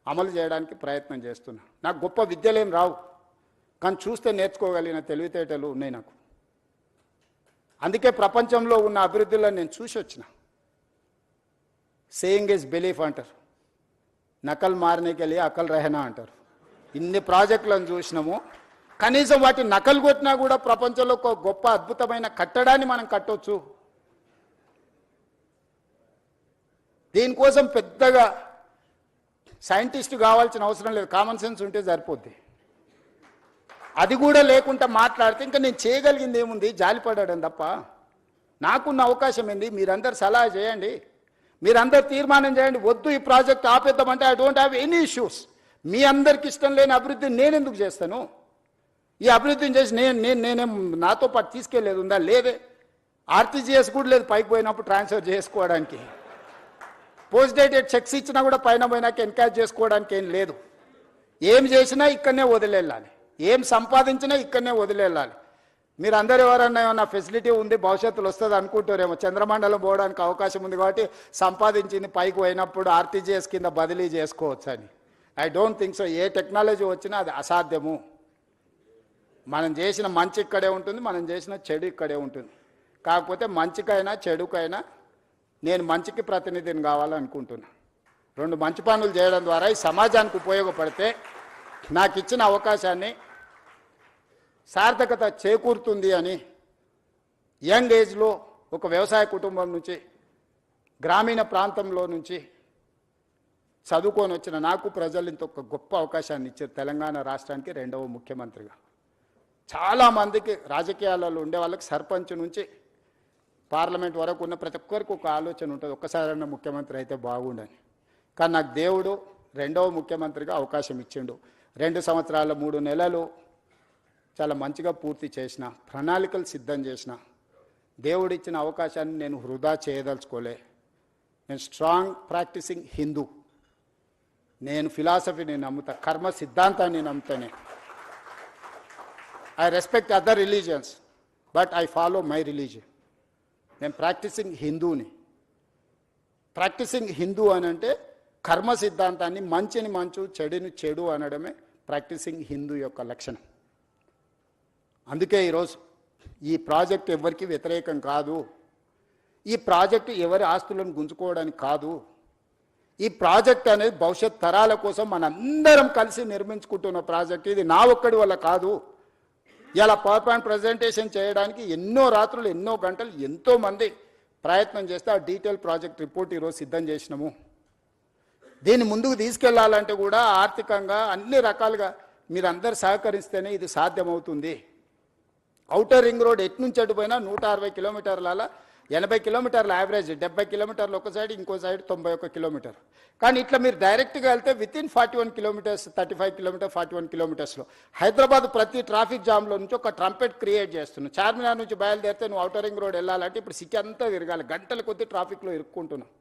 అమలు చేయడానికి ప్రయత్నం చేస్తున్నా. నాకు గొప్ప విద్యలేం రావు, కానీ చూస్తే నేర్చుకోగలిగిన తెలివితేటలు ఉన్నాయి నాకు. అందుకే ప్రపంచంలో ఉన్న అభివృద్ధిలో నేను చూసి వచ్చిన. సేయింగ్ ఇస్ బిలీఫ్ అంటారు, నకల్ మారనేకి వెళ్ళి అకల్ రహనా అంటారు. ఇన్ని ప్రాజెక్టులను చూసినాము, కనీసం వాటి నకలు కొట్టినా కూడా ప్రపంచంలో ఒక గొప్ప అద్భుతమైన కట్టడాన్ని మనం కట్టవచ్చు. దీనికోసం పెద్దగా సైంటిస్ట్ కావాల్సిన అవసరం లేదు, కామన్ సెన్స్ ఉంటే సరిపోద్ది. అది కూడా లేకుండా మాట్లాడితే ఇంకా నేను చేయగలిగింది ఏముంది, జాలిపడడం తప్ప. నాకున్న అవకాశం ఏంది, మీరందరూ సలహా చేయండి, మీరందరూ తీర్మానం చేయండి. వద్దు ఈ ప్రాజెక్ట్ ఆపేద్దామంటే I don't have any issues. మీ అందరికి ఇష్టం లేని అభివృద్ధి నేను ఎందుకు చేస్తాను? ఈ అభివృద్ధిని చేసి నేనేం నాతో పాటు తీసుకెళ్లేది ఉందా? లేదే. ఆర్టీజీఎస్ కూడా లేదు పైకి పోయినప్పుడు ట్రాన్స్ఫర్ చేసుకోవడానికి. పోస్ట్ డేటెడ్ చెక్స్ ఇచ్చినా కూడా పైన పోయినాక ఎన్కాష్ చేసుకోవడానికి ఏం లేదు. ఏం చేసినా ఇక్కడనే వదిలేళ్ళాలి, ఏం సంపాదించినా ఇక్కడనే వదిలేళ్ళాలి. మీరు అందరు ఎవరన్నా ఏమన్నా ఫెసిలిటీ ఉంది భవిష్యత్తులో వస్తుంది అనుకుంటారేమో. చంద్రమండలం పోవడానికి అవకాశం ఉంది కాబట్టి సంపాదించింది పైకి పోయినప్పుడు ఆర్టీజీఎస్ కింద బదిలీ చేసుకోవచ్చు అని. I don't think so. A technology వచ్చినా అది అసాధ్యము. మనం చేసిన మంచి ఇక్కడే ఉంటుంది, మనం చేసిన చెడు ఇక్కడే ఉంటుంది. కాకపోతే మంచికైనా చెడుకైనా నేను మంచికి ప్రతినిధిని కావాలనుకుంటున్నా. 2 మంచి పనులు చేయడం ద్వారా ఈ సమాజానికి ఉపయోగపడితే నాకు ఇచ్చిన అవకాశాన్ని సార్థకత చేకూరుతుంది అని యంగ్ ఏజ్లో ఒక వ్యవసాయ కుటుంబం నుంచి గ్రామీణ ప్రాంతంలో నుంచి చదువుకొని వచ్చిన నాకు ప్రజలు ఇంత ఒక గొప్ప అవకాశాన్ని ఇచ్చారు. తెలంగాణ రాష్ట్రానికి 2వ ముఖ్యమంత్రిగా. చాలామందికి రాజకీయాలలో ఉండే వాళ్ళకి సర్పంచ్ నుంచి పార్లమెంట్ వరకు ఉన్న ప్రతి ఒక్కరికి ఒక ఆలోచన ఉంటుంది, ఒక్కసారైనా ముఖ్యమంత్రి అయితే బాగుండని. కానీ నాకు దేవుడు 2వ ముఖ్యమంత్రిగా అవకాశం ఇచ్చిండు. 2 సంవత్సరాల 3 నెలలు చాలా మంచిగా పూర్తి చేసిన, ప్రణాళికలు సిద్ధం చేసిన. దేవుడిచ్చిన అవకాశాన్ని నేను వృధా చేయదలుచుకోలే. నేను స్ట్రాంగ్ ప్రాక్టీసింగ్ హిందూ. నేను ఫిలాసఫీని నమ్ముతా, కర్మ సిద్ధాంతాన్ని నమ్ముతానే. I respect other religions but I follow my religion. నేను ప్రాక్టీసింగ్ హిందూని. ప్రాక్టీసింగ్ హిందూ అని అంటే కర్మ సిద్ధాంతాన్ని, మంచిని మంచు చెడుని చెడు అనడమే ప్రాక్టీసింగ్ హిందూ యొక్క లక్షణం. అందుకే ఈరోజు ఈ ప్రాజెక్ట్ ఎవరికి వ్యతిరేకం కాదు. ఈ ప్రాజెక్టు ఎవరి ఆస్తులను గుంజుకోవడానికి కాదు. ఈ ప్రాజెక్ట్ అనేది భవిష్యత్ తరాల కోసం మనందరం కలిసి నిర్మించుకుంటున్న ప్రాజెక్ట్. ఇది నా ఒక్కడి వల్ల కాదు. ఇలా పవర్ పాయింట్ ప్రజెంటేషన్ చేయడానికి ఎన్నో రాత్రులు, ఎన్నో గంటలు, ఎంతోమంది ప్రయత్నం చేస్తే ఆ డీటెయిల్ ప్రాజెక్ట్ రిపోర్ట్ ఈరోజు సిద్ధం చేసినాము. దీన్ని ముందుకు తీసుకెళ్లాలంటే కూడా ఆర్థికంగా అన్ని రకాలుగా మీరందరూ సహకరిస్తేనే ఇది సాధ్యమవుతుంది. ఔటర్ రింగ్ రోడ్ ఎటు నుంచి అటుపోయినా 160 కిలోమీటర్ల 80 కిలోమీటర్ల యావరేజ్, 70 కిలోమీటర్లు ఒక సైడ్, ఇంకో సైడ్ 91 కిలోమీటర్. కానీ ఇట్లా మీరు డైరెక్ట్గా వెళ్తే వితిన్ 41 కిలోమీటర్స్, 35 కిలోమీటర్, 41 కిలోమీటర్స్లో హైదరాబాద్ ప్రతి ట్రాఫిక్ జామ్లో నుంచి ఒక ట్రంపెట్ క్రియేట్ చేస్తున్నావు. చార్మినార్ నుంచి బయలుదేరితే నువ్వు ఔటర్ రింగ్ రోడ్ వెళ్ళాలంటే ఇప్పుడు సిటీ అంతా తిరగాలి, గంటల కొద్ది ట్రాఫిక్లో ఇరుక్కుంటున్నావు.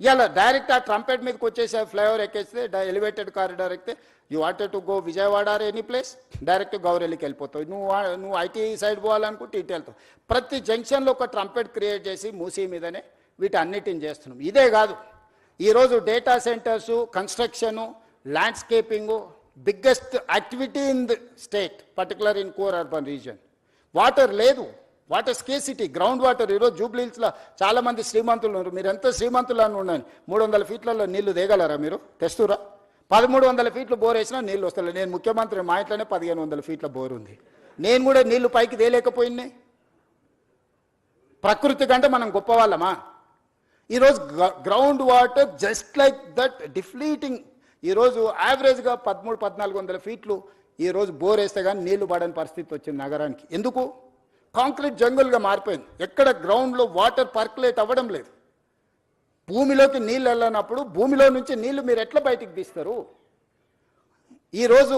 ఇలా డైరెక్ట్ ఆ ట్రంపెట్ మీదకి వచ్చేసి ఫ్లైఓవర్ ఎక్కేస్తే ఎలివేటెడ్ కారిడార్ ఎక్కితే you wanted to go Vijayawada or any place, direct గౌరెల్లికి వెళ్ళిపోతావు. నువ్వు ఐటీ సైడ్ పోవాలనుకుంటే ఇటు వెళ్తావు. ప్రతి జంక్షన్లో ఒక ట్రంపెట్ క్రియేట్ చేసి మూసీ మీదనే వీటన్నిటిని చేస్తున్నాం. ఇదే కాదు, ఈరోజు data centres, construction, landscaping biggest activity in the state, particular in core urban region. Water లేదు, వాటర్ స్కేసిటీ, గ్రౌండ్ వాటర్. ఈరోజు జూబ్లీహిల్స్లో చాలామంది శ్రీమంతులు ఉన్నారు. మీరు ఎంత శ్రీమంతులు అని ఉండండి, 300 ఫీట్లలో నీళ్లు దిగలరా? మీరు తెస్తురా? 1300 ఫీట్లు బోర్ వేసినా నీళ్ళు వస్తలే. నేను ముఖ్యమంత్రి, మా ఇంట్లోనే 1500 ఫీట్ల బోర్ ఉంది. నేను కూడా నీళ్లు పైకి తేలేకపోయినాయి. ప్రకృతి కంటే మనం గొప్పవాళ్ళమా? ఈరోజు ground water just like that depleting. ఈరోజు యావరేజ్గా 1300-1400 ఫీట్లు ఈరోజు బోర్ వేస్తే కానీ నీళ్లు పడని పరిస్థితి వచ్చింది నగరానికి. ఎందుకు? కాంక్రీట్ జంగుల్గా మారిపోయింది. ఎక్కడ గ్రౌండ్లో వాటర్ పర్కులేట్ అవ్వడం లేదు. భూమిలోకి నీళ్ళు వెళ్ళినప్పుడు భూమిలో నుంచి నీళ్లు మీరు ఎట్లా బయటికి తీస్తారు? ఈరోజు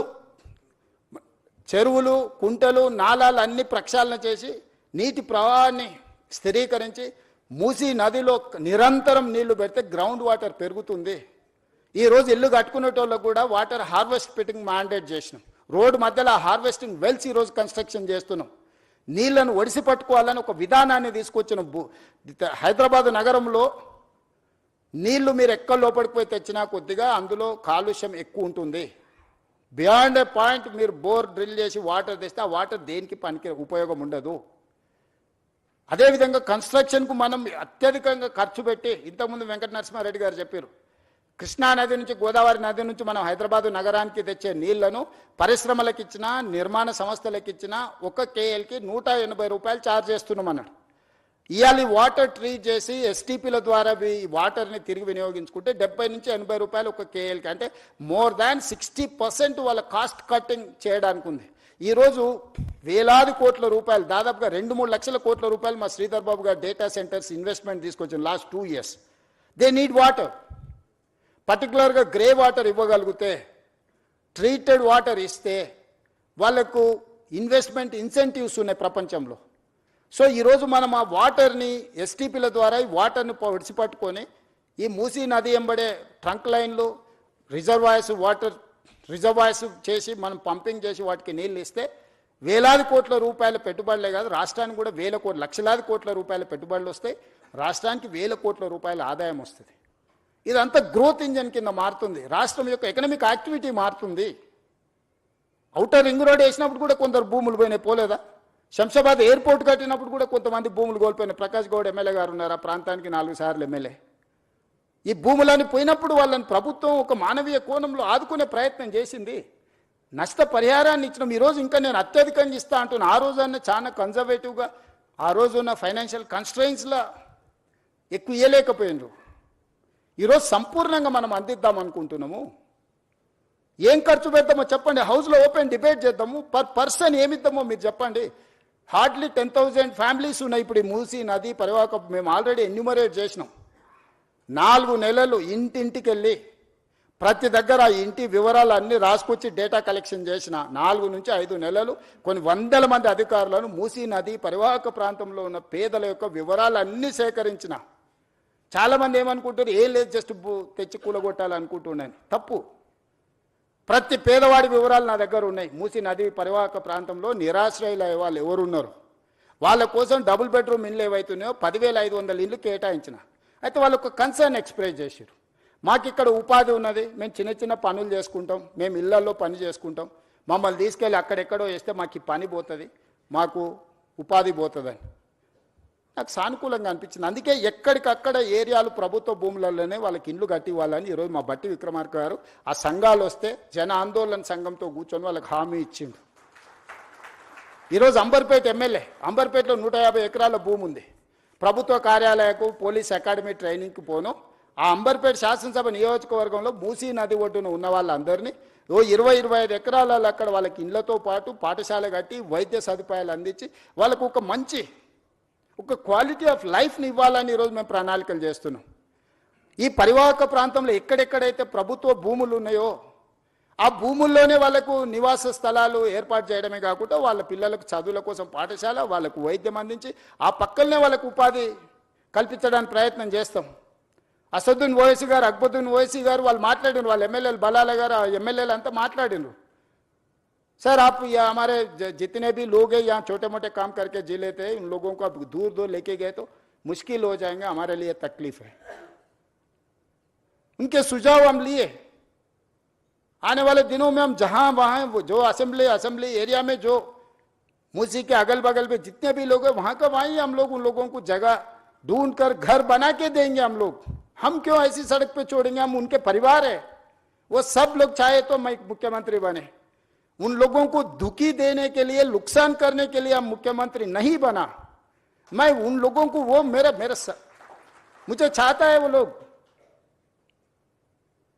చెరువులు, కుంటలు, నాలాలు అన్ని ప్రక్షాళన చేసి నీటి ప్రవాహాన్ని స్థిరీకరించి మూసీ నదిలో నిరంతరం నీళ్లు పెడితే గ్రౌండ్ వాటర్ పెరుగుతుంది. ఈరోజు ఇల్లు కట్టుకునేటోళ్ళకు కూడా వాటర్ హార్వెస్ట్ పెట్టింగ్ మ్యాండేట్ చేసినాం. రోడ్డు మధ్యలో హార్వెస్టింగ్ వెల్స్ ఈరోజు కన్స్ట్రక్షన్ చేస్తున్నాం. నీళ్లను ఒడిసి పట్టుకోవాలని ఒక విధానాన్ని తీసుకొచ్చిన హైదరాబాద్ నగరంలో నీళ్లు మీరు ఎక్కడ లోపలికి పోయి తెచ్చినా కొద్దిగా అందులో కాలుష్యం ఎక్కువ ఉంటుంది. బియాండ్ ఏ పాయింట్ మీరు బోర్ డ్రిల్ చేసి వాటర్ తెస్తే ఆ వాటర్ దేనికి పనికి ఉపయోగం ఉండదు. అదేవిధంగా కన్స్ట్రక్షన్కు మనం అత్యధికంగా ఖర్చు పెట్టి, ఇంతకుముందు వెంకట నరసింహారెడ్డి గారు చెప్పారు, కృష్ణా నది నుంచి, గోదావరి నది నుంచి మనం హైదరాబాదు నగరానికి తెచ్చే నీళ్లను పరిశ్రమలకు ఇచ్చినా, నిర్మాణ సంస్థలకు ఇచ్చినా 1 KLకి 180 రూపాయలు ఛార్జ్ చేస్తున్నాం అన్నాడు. ఇవాళ వాటర్ ట్రీట్ చేసి ఎస్టీపీల ద్వారా ఈ వాటర్ని తిరిగి వినియోగించుకుంటే 70 నుంచి 80 రూపాయలు 1 KLకి, అంటే మోర్ దాన్ 60% వాళ్ళ కాస్ట్ కట్టింగ్ చేయడానికి ఉంది. ఈరోజు వేలాది కోట్ల రూపాయలు, దాదాపుగా 2-3 లక్షల కోట్ల రూపాయలు మా శ్రీధర్ బాబు గారు డేటా సెంటర్స్ ఇన్వెస్ట్మెంట్ తీసుకొచ్చిన last 2 years. They need water. పర్టికులర్గా గ్రే వాటర్ ఇవ్వగలిగితే, ట్రీటెడ్ వాటర్ ఇస్తే వాళ్ళకు ఇన్వెస్ట్మెంట్ ఇన్సెంటివ్స్ ఉన్నాయి ప్రపంచంలో. సో ఈరోజు మనం ఆ వాటర్ని ఎస్టీపీల ద్వారా ఈ వాటర్ని విడిచిపట్టుకొని ఈ మూసీ నది ఎంబడే ట్రంక్ లైన్లు రిజర్వాయర్స్ వాటర్ రిజర్వాయర్స్ చేసి మనం పంపింగ్ చేసి వాటికి నీళ్ళు ఇస్తే వేలాది కోట్ల రూపాయల పెట్టుబడులే కాదు, రాష్ట్రానికి కూడా లక్షలాది కోట్ల రూపాయల పెట్టుబడులు వస్తాయి, రాష్ట్రానికి వేల కోట్ల రూపాయల ఆదాయం వస్తుంది. ఇదంతా గ్రోత్ ఇంజన్ కింద మారుతుంది, రాష్ట్రం యొక్క ఎకనామిక్ యాక్టివిటీ మారుతుంది. ఔటర్ రింగ్ రోడ్ వేసినప్పుడు కూడా కొందరు భూములు పోయినాయి, పోలేదా? శంషాబాద్ ఎయిర్పోర్ట్ కట్టినప్పుడు కూడా కొంతమంది భూములు కోల్పోయినాయి. ప్రకాష్ గౌడ్ ఎమ్మెల్యే గారు ఉన్నారు, ఆ ప్రాంతానికి 4 సార్లు ఎమ్మెల్యే. ఈ భూములని పోయినప్పుడు వాళ్ళని ప్రభుత్వం ఒక మానవీయ కోణంలో ఆదుకునే ప్రయత్నం చేసింది, నష్ట పరిహారాన్ని ఇచ్చినాం. ఈరోజు ఇంకా నేను అత్యధికంగా ఇస్తా అంటున్నా. ఆ రోజన్నా చాలా కన్జర్వేటివ్గా ఆ రోజున్న ఫైనాన్షియల్ కన్స్ట్రెయిన్స్లో ఎక్కువ ఇవ్వలేకపోయినారు. ఈరోజు సంపూర్ణంగా మనం అందిద్దాం అనుకుంటున్నాము. ఏం ఖర్చు పెడతామో చెప్పండి, హౌస్లో ఓపెన్ డిబేట్ చేద్దాము. పర్ పర్సన్ ఏమిద్దామో మీరు చెప్పండి. హార్డ్లీ 10,000 ఫ్యామిలీస్ ఉన్నాయి ఇప్పుడు ఈ మూసీ నది పరివాహక. మేము ఆల్రెడీ ఎన్యూమరేట్ చేసినాం. 4 నెలలు ఇంటింటికి వెళ్ళి ప్రతి దగ్గర ఆ ఇంటి వివరాలు అన్నీ రాసుకొచ్చి డేటా కలెక్షన్ చేసిన 4 నుంచి 5 నెలలు కొన్ని వందల మంది అధికారులను మూసీ నది పరివాహక ప్రాంతంలో ఉన్న పేదల యొక్క వివరాలు అన్నీ సేకరించిన. చాలామంది ఏమనుకుంటారు, ఏం లేదు జస్ట్ తెచ్చి కూలగొట్టాలనుకుంటున్నాను. తప్పు. ప్రతి పేదవాడి వివరాలు నా దగ్గర ఉన్నాయి. మూసీ నది పరివాహక ప్రాంతంలో నిరాశ్రయుల వాళ్ళు ఎవరున్నారు, వాళ్ళ కోసం డబుల్ బెడ్రూమ్ ఇళ్ళు ఏవైతున్నాయో 10,500 ఇళ్ళు కేటాయించిన. అయితే వాళ్ళకు కన్సర్న్ ఎక్స్ప్రెస్ చేశారు, మాకు ఇక్కడ ఉపాధి ఉన్నది, మేము చిన్న చిన్న పనులు చేసుకుంటాం, మేము ఇళ్లలో పని చేసుకుంటాం, మమ్మల్ని తీసుకెళ్ళి అక్కడెక్కడో వేస్తే మాకు ఈ పని పోతుంది, మాకు ఉపాధి పోతుందని నాకు సానుకూలంగా అనిపించింది. అందుకే ఎక్కడికక్కడ ఏరియాలు ప్రభుత్వ భూములలోనే వాళ్ళకి ఇండ్లు కట్టి ఇవ్వాలని ఈరోజు మా బట్టి విక్రమార్క గారు ఆ సంఘాలు వస్తే జన ఆందోళన సంఘంతో కూర్చొని వాళ్ళకి హామీ ఇచ్చిండు. ఈరోజు అంబర్పేట ఎమ్మెల్యే, అంబర్పేటలో 150 ఎకరాల భూమి ఉంది. ప్రభుత్వ కార్యాలయకు పోలీస్ అకాడమీ ట్రైనింగ్కి పోను. ఆ అంబర్పేట శాసనసభ నియోజకవర్గంలో మూసీ నది ఒడ్డున ఉన్న వాళ్ళందరినీ 20-25 ఎకరాలలో అక్కడ వాళ్ళకి ఇళ్లతో పాటు పాఠశాల కట్టి వైద్య సదుపాయాలు అందించి వాళ్ళకు ఒక క్వాలిటీ ఆఫ్ లైఫ్ని ఇవ్వాలని ఈరోజు మేము ప్రణాళికలు చేస్తున్నాం. ఈ పరివాహక ప్రాంతంలో ఎక్కడెక్కడైతే ప్రభుత్వ భూములు ఉన్నాయో ఆ భూముల్లోనే వాళ్ళకు నివాస స్థలాలు ఏర్పాటు చేయడమే కాకుండా వాళ్ళ పిల్లలకు చదువుల కోసం పాఠశాల, వాళ్ళకు వైద్యం అందించి ఆ పక్కనే వాళ్ళకు ఉపాధి కల్పించడానికి ప్రయత్నం చేస్తాం. అసదుద్దీన్ ఓవైసీ గారు, అక్బరుద్దీన్ ఓవైసీ గారు వాళ్ళు మాట్లాడినారు, వాళ్ళ ఎమ్మెల్యేలు బలాల గారు ఎమ్మెల్యేలు అంతా మాట్లాడినారు. सर आप हमारे जितने भी लोग हैं यहाँ छोटे मोटे काम करके जी लेते हैं, उन लोगों को आप दूर दूर लेके गए तो मुश्किल हो जाएंगे, हमारे लिए तकलीफ है. उनके सुझाव हम लिए. आने वाले दिनों में हम जहां वहां वो जो असेंबली एरिया में जो मूसी के अगल बगल में जितने भी लोग हैं वहां का वहीं हम लोग उन लोगों को जगह ढूंढ कर घर बना के देंगे. हम क्यों ऐसी सड़क पे छोड़ेंगे? हम उनके परिवार है, वो सब लोग चाहे तो मैं मुख्यमंत्री बने. उन लोगों को दुखी देने के लिए, नुकसान करने के लिए हम मुख्यमंत्री नहीं बना. मैं उन लोगों को वो मुझे चाहता है वो लोग,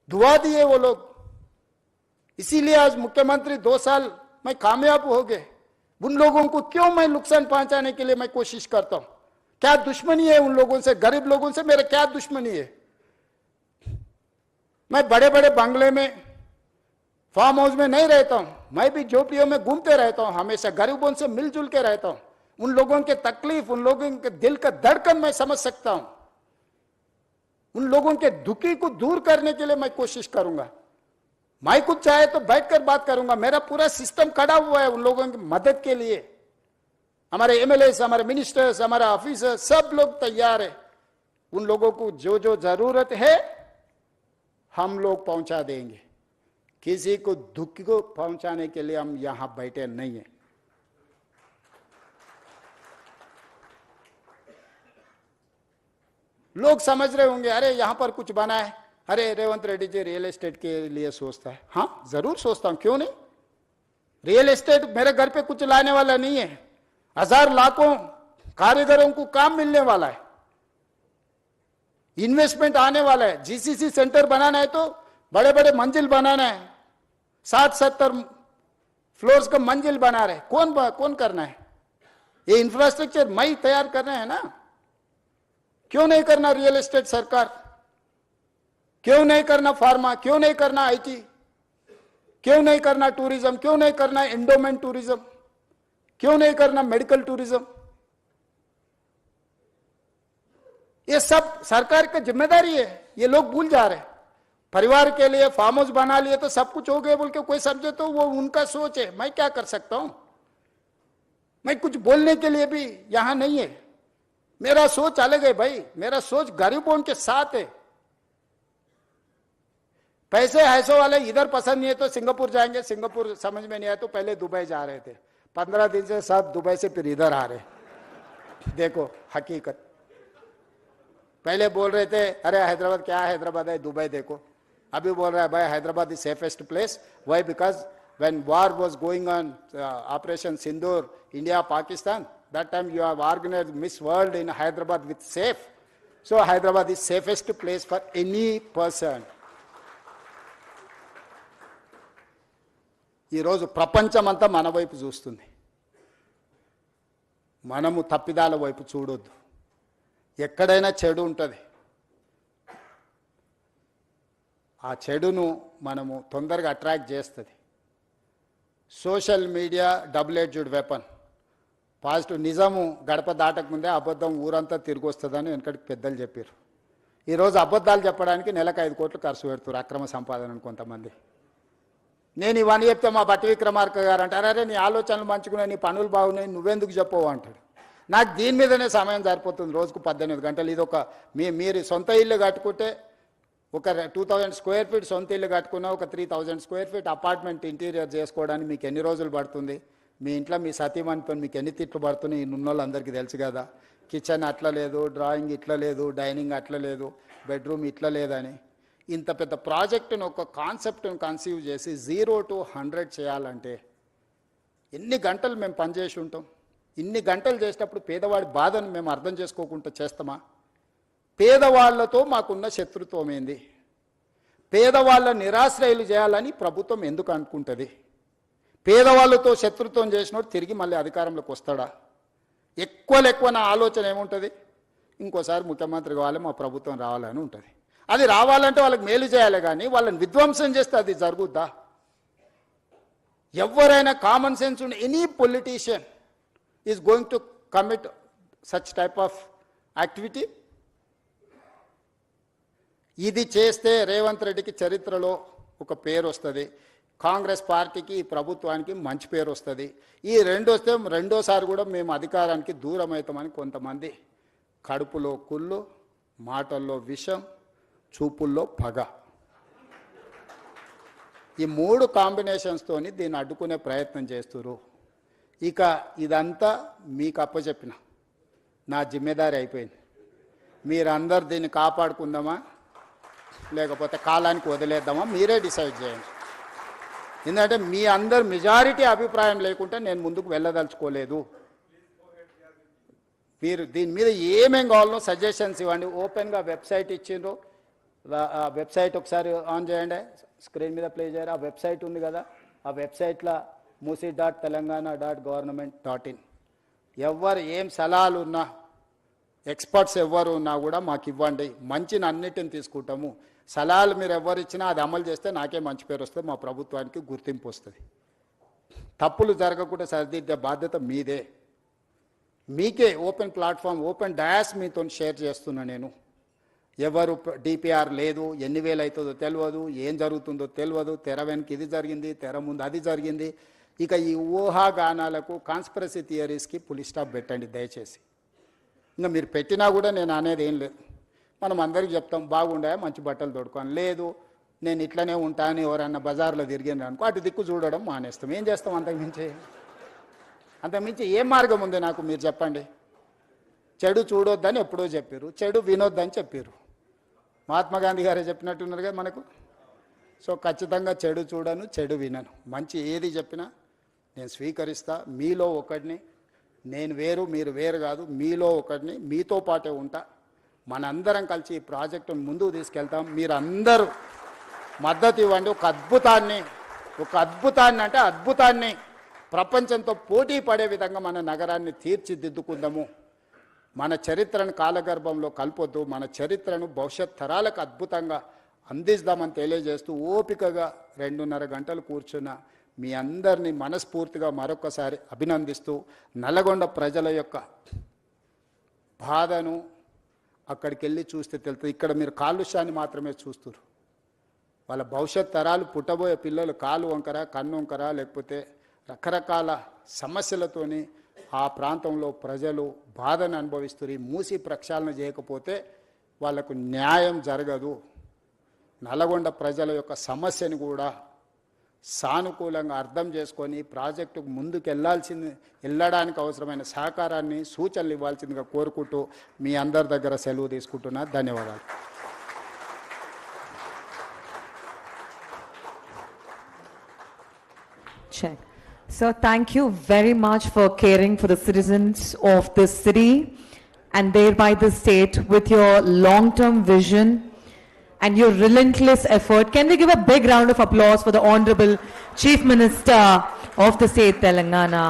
दुआ दिए वो लोग, इसीलिए आज मुख्यमंत्री 2 साल मैं कामयाब हो गए. उन लोगों को क्यों मैं नुकसान पहुंचाने के लिए मैं कोशिश करता हूं? क्या दुश्मनी है उन लोगों से? गरीब लोगों से मेरा क्या दुश्मनी है? मैं बड़े बड़े बंगले में, फार्म हाउस में नहीं रहता हूं, मैं भी झोपड़ियों में घूमते रहता हूं, हमेशा गरीबों से मिलजुल के रहता हूं. उन लोगों के तकलीफ, उन लोगों के दिल का धड़कन मैं समझ सकता हूं. उन लोगों के दुखी को दूर करने के लिए मैं कोशिश करूंगा. मैं कुछ चाहे तो बैठकर बात करूंगा. मेरा पूरा सिस्टम खड़ा हुआ है उन लोगों की मदद के लिए. हमारे एमएलए, हमारे मिनिस्टर्स, हमारे ऑफिसर सब लोग तैयार है. उन लोगों को जो जो जरूरत है हम लोग पहुंचा देंगे. किसी को दुख को पहुंचाने के लिए हम यहां बैठे नहीं हैं. लोग समझ रहे होंगे अरे यहां पर कुछ बना है, अरे रेवंत रेड्डी जी रियल एस्टेट के लिए सोचता है. हाँ जरूर सोचता हूं, क्यों नहीं. रियल एस्टेट मेरे घर पे कुछ लाने वाला नहीं है. 1000 लाखों कारीगरों को काम मिलने वाला है, इन्वेस्टमेंट आने वाला है. जीसीसी सेंटर बनाना है तो बड़े बड़े मंजिल बनाना है, 60-70 फ्लोर्स का मंजिल बना रहे. कौन करना है? ये इंफ्रास्ट्रक्चर मैं तैयार करना है ना. क्यों नहीं करना रियल एस्टेट सरकार? क्यों नहीं करना फार्मा? क्यों नहीं करना आईटी? क्यों नहीं करना टूरिज्म? क्यों नहीं करना एंडोमेंट टूरिज्म? क्यों नहीं करना मेडिकल टूरिज्म? ये सब सरकार का जिम्मेदारी है, ये लोग भूल जा रहे हैं। परिवार के लिए फार्म हाउस बना लिए तो सब कुछ हो गया बोल के कोई समझे तो वो उनका सोच है, मैं क्या कर सकता हूं। मैं कुछ बोलने के लिए भी यहां नहीं है, मेरा सोच अलग है भाई, मेरा सोच गरीबों के साथ है। पैसे ऐसो वाले इधर पसंद नहीं है तो सिंगापुर जाएंगे, सिंगापुर समझ में नहीं आया तो पहले दुबई जा रहे थे, 15 दिन से सब दुबई से फिर इधर आ रहे। देखो हकीकत, पहले बोल रहे थे अरे हैदराबाद क्या हैदराबाद है, दुबई देखो। अभी बोल रहा है भाई Hyderabad is safest place. Why? Because when war was going on, Operation Sindoor, India, Pakistan, that time you have organized Miss World in Hyderabad with safe. So Hyderabad is safest place for any person. ఈ రోజు ప్రపంచమంతా మన వైపు చూస్తుంది, మనము తప్పిదాల వైపు చూడొద్దు. ఎక్కడైనా చెడు ఉంటుంది, ఆ చెడును మనము తొందరగా అట్రాక్ట్ చేస్తుంది. Social media double edged weapon. Positive నిజము గడప దాటకముందే అబద్ధం ఊరంతా తిరిగి వస్తుందని వెనకటికి పెద్దలు చెప్పారు. ఈరోజు అబద్ధాలు చెప్పడానికి నెలకు 5 కోట్లు ఖర్చు పెడుతున్నారు అక్రమ సంపాదనను కొంతమంది. నేను ఇవన్నీ చెప్తే మా బట్టి విక్రమార్క గారు అంటారు అరే నీ ఆలోచనలు మంచుకున్నాయి, నీ పనులు బాగున్నాయి, నువ్వెందుకు చెప్పవు అంటాడు. నాకు దీని మీదనే సమయం సరిపోతుంది, రోజుకు 18 గంటలు. ఇది ఒక మీరు సొంత ఇల్లు కట్టుకుంటే ఒక 2000 స్క్వేర్ ఫీట్ సొంత ఇల్లు కట్టుకున్నా ఒక 3000 స్క్వేర్ ఫీట్ అపార్ట్మెంట్ ఇంటీరియర్ చేసుకోవడానికి మీకు ఎన్ని రోజులు పడుతుంది? మీ ఇంట్లో మీ సతీమణితో మీకు ఎన్ని తిట్లు పడుతున్నాయి ఉన్నోళ్ళు అందరికీ తెలుసు కదా. కిచెన్ అట్లా లేదు, డ్రాయింగ్ ఇట్లా లేదు, డైనింగ్ అట్లా లేదు, బెడ్రూమ్ ఇట్లా లేదని. ఇంత పెద్ద ప్రాజెక్టును ఒక కాన్సెప్ట్ను కన్సీవ్ చేసి 0 to 100 చేయాలంటే ఎన్ని గంటలు మేము పనిచేసి ఉంటాం? ఇన్ని గంటలు చేసేటప్పుడు పేదవాడి బాధను మేము అర్థం చేసుకోకుండా చేస్తామా? పేదవాళ్లతో మాకున్న శత్రుత్వం ఏంది? పేదవాళ్ళ నిరాశ్రయులు చేయాలని ప్రభుత్వం ఎందుకు అనుకుంటుంది? పేదవాళ్ళతో శత్రుత్వం చేసినోడు తిరిగి మళ్ళీ అధికారంలోకి వస్తాడా? ఎక్కువ నా ఆలోచన ఏముంటుంది? ఇంకోసారి ముఖ్యమంత్రి కావాలి, మా ప్రభుత్వం రావాలని ఉంటుంది. అది రావాలంటే వాళ్ళకి మేలు చేయాలి, కానీ వాళ్ళని విధ్వంసం చేస్తే అది జరుగుద్దా? ఎవరైనా కామన్ సెన్స్ ఉన్న any politician is going to commit such type of activity. ఇది చేస్తే రేవంత్ రెడ్డికి చరిత్రలో ఒక పేరు వస్తుంది, కాంగ్రెస్ పార్టీకి ప్రభుత్వానికి మంచి పేరు వస్తుంది. ఈ రెండు వస్తే రెండోసారి కూడా మేము అధికారానికి దూరం అవుతామని కొంతమంది కడుపులో కుళ్ళు, మాటల్లో విషం, చూపుల్లో పగ, ఈ 3 కాంబినేషన్స్తోని దీన్ని అడ్డుకునే ప్రయత్నం చేస్తున్నారు. ఇక ఇదంతా మీకు అప్పచెప్పిన నా జిమ్మెదారి అయిపోయింది. మీరందరు దీన్ని కాపాడుకుందామా లేకపోతే కాలానికి వదిలేద్దామా మీరే డిసైడ్ చేయండి. ఎందుకంటే మీ అందరు మెజారిటీ అభిప్రాయం లేకుంటే నేను ముందుకు వెళ్ళదలుచుకోలేదు. మీరు దీని మీద ఏమేం కావాలో సజెషన్స్ ఇవ్వండి. ఓపెన్గా వెబ్సైట్ ఇచ్చిండ్రు, ఆ వెబ్సైట్ ఒకసారి ఆన్ చేయండి, స్క్రీన్ మీద ప్లే చేయరు. ఆ వెబ్సైట్ ఉంది కదా, ఆ వెబ్సైట్లో musi.telangana.government.in ఎవరు ఏం సలహాలు ఉన్నా, ఎక్స్పర్ట్స్ ఎవరు ఉన్నా కూడా మాకు ఇవ్వండి. మంచిని అన్నిటిని తీసుకుంటాము. సలహాలు మీరు ఎవరు ఇచ్చినా అది అమలు చేస్తే నాకే మంచి పేరు వస్తుంది, మా ప్రభుత్వానికి గుర్తింపు వస్తుంది. తప్పులు జరగకుండా సరిదిద్దే బాధ్యత మీదే. మీకే ఓపెన్ ప్లాట్ఫామ్, ఓపెన్ డయాస్ మీతో షేర్ చేస్తున్నా నేను. ఎవరు డిపిఆర్ లేదు, ఎన్ని వేలు అవుతుందో తెలియదు, ఏం జరుగుతుందో తెలియదు, తెర వెనక ఇది జరిగింది, తెర ముందు అది జరిగింది. ఇక ఈ ఊహాగానాలకు, కాన్స్పిరసీ థియరీస్కి ఫుల్ స్టాప్ పెట్టండి దయచేసి. ఇంకా మీరు పెట్టినా కూడా నేను అనేది ఏం లేదు. మనం అందరికీ చెప్తాం బాగుండా మంచి బట్టలు తొడుకోని, లేదు నేను ఇట్లనే ఉంటాను ఎవరన్నా బజార్లో తిరిగింది అనుకో అటు దిక్కు చూడడం మానేస్తాం. ఏం చేస్తాం? అంతకుమించి ఏం మార్గం ఉంది నాకు? మీరు చెప్పండి. చెడు చూడొద్దని ఎప్పుడో చెప్పారు, చెడు వినొద్దని చెప్పారు. మహాత్మా గాంధీ గారే చెప్పినట్టున్నారు కదా మనకు. సో ఖచ్చితంగా చెడు చూడను, చెడు వినను. మంచి ఏది చెప్పినా నేను స్వీకరిస్తా. మీలో ఒకడిని, నేను వేరు మీరు వేరు కాదు, మీలో ఒకడిని, మీతో పాటే ఉంటా. మనందరం కలిసి ఈ ప్రాజెక్టును ముందుకు తీసుకెళ్తాం. మీరందరూ మద్దతు ఇవ్వండి. ఒక అద్భుతాన్ని అంటే అద్భుతాన్ని ప్రపంచంతో పోటీ పడే విధంగా మన నగరాన్ని తీర్చిదిద్దుకుందాము. మన చరిత్రను కాలగర్భంలో కల్పొద్దు, మన చరిత్రను భవిష్యత్ తరాలకు అద్భుతంగా అందిస్తామని తెలియజేస్తూ ఓపికగా 2.5 గంటలు కూర్చున్న మీ అందరినీ మనస్ఫూర్తిగా మరొకసారి అభినందిస్తూ, నల్లగొండ ప్రజల యొక్క బాధను, అక్కడికి వెళ్ళి చూస్తే తెలుస్తుంది. ఇక్కడ మీరు కాలుష్యాన్ని మాత్రమే చూస్తున్నారు. వాళ్ళ భవిష్యత్ తరాలు పుట్టబోయే పిల్లలు కాలు వంకర, కన్ను వంకర, లేకపోతే రకరకాల సమస్యలతోని ఆ ప్రాంతంలో ప్రజలు బాధను అనుభవిస్తారు. ఈ మూసి ప్రక్షాళన చేయకపోతే వాళ్లకు న్యాయం జరగదు. నల్గొండ ప్రజల యొక్క సమస్యను కూడా సానుకూలంగా అర్థం చేసుకొని ప్రాజెక్టుకు ముందుకు వెళ్ళడానికి అవసరమైన సహకారాన్ని, సూచనలు ఇవ్వాల్సిందిగా కోరుకుంటూ మీ అందరి దగ్గర సెలవు తీసుకుంటున్నా. ధన్యవాదాలు. Check. So thank you very much for caring for the citizens of this city and thereby the state with your long-term vision and your relentless effort. Can we give a big round of applause for the Honorable Chief Minister of the state Telangana?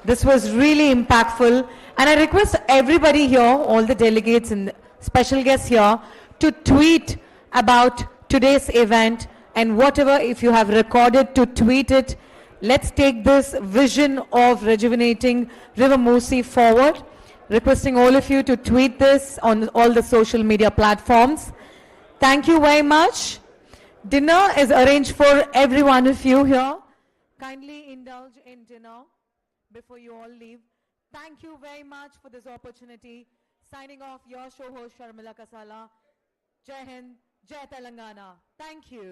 This was really impactful, and I request everybody here, all the delegates and special guests here, to tweet about today's event, and whatever, if you have recorded, to tweet it. Let's take this vision of rejuvenating River Musi forward. Requesting all of you to tweet this on all the social media platforms. Thank you very much. Dinner is arranged for every one of you here. Kindly indulge in dinner before you all leave. Thank you very much for this opportunity. Signing off, your show host Sharmila Kasala. Jai Hind, Jai Telangana. Thank you.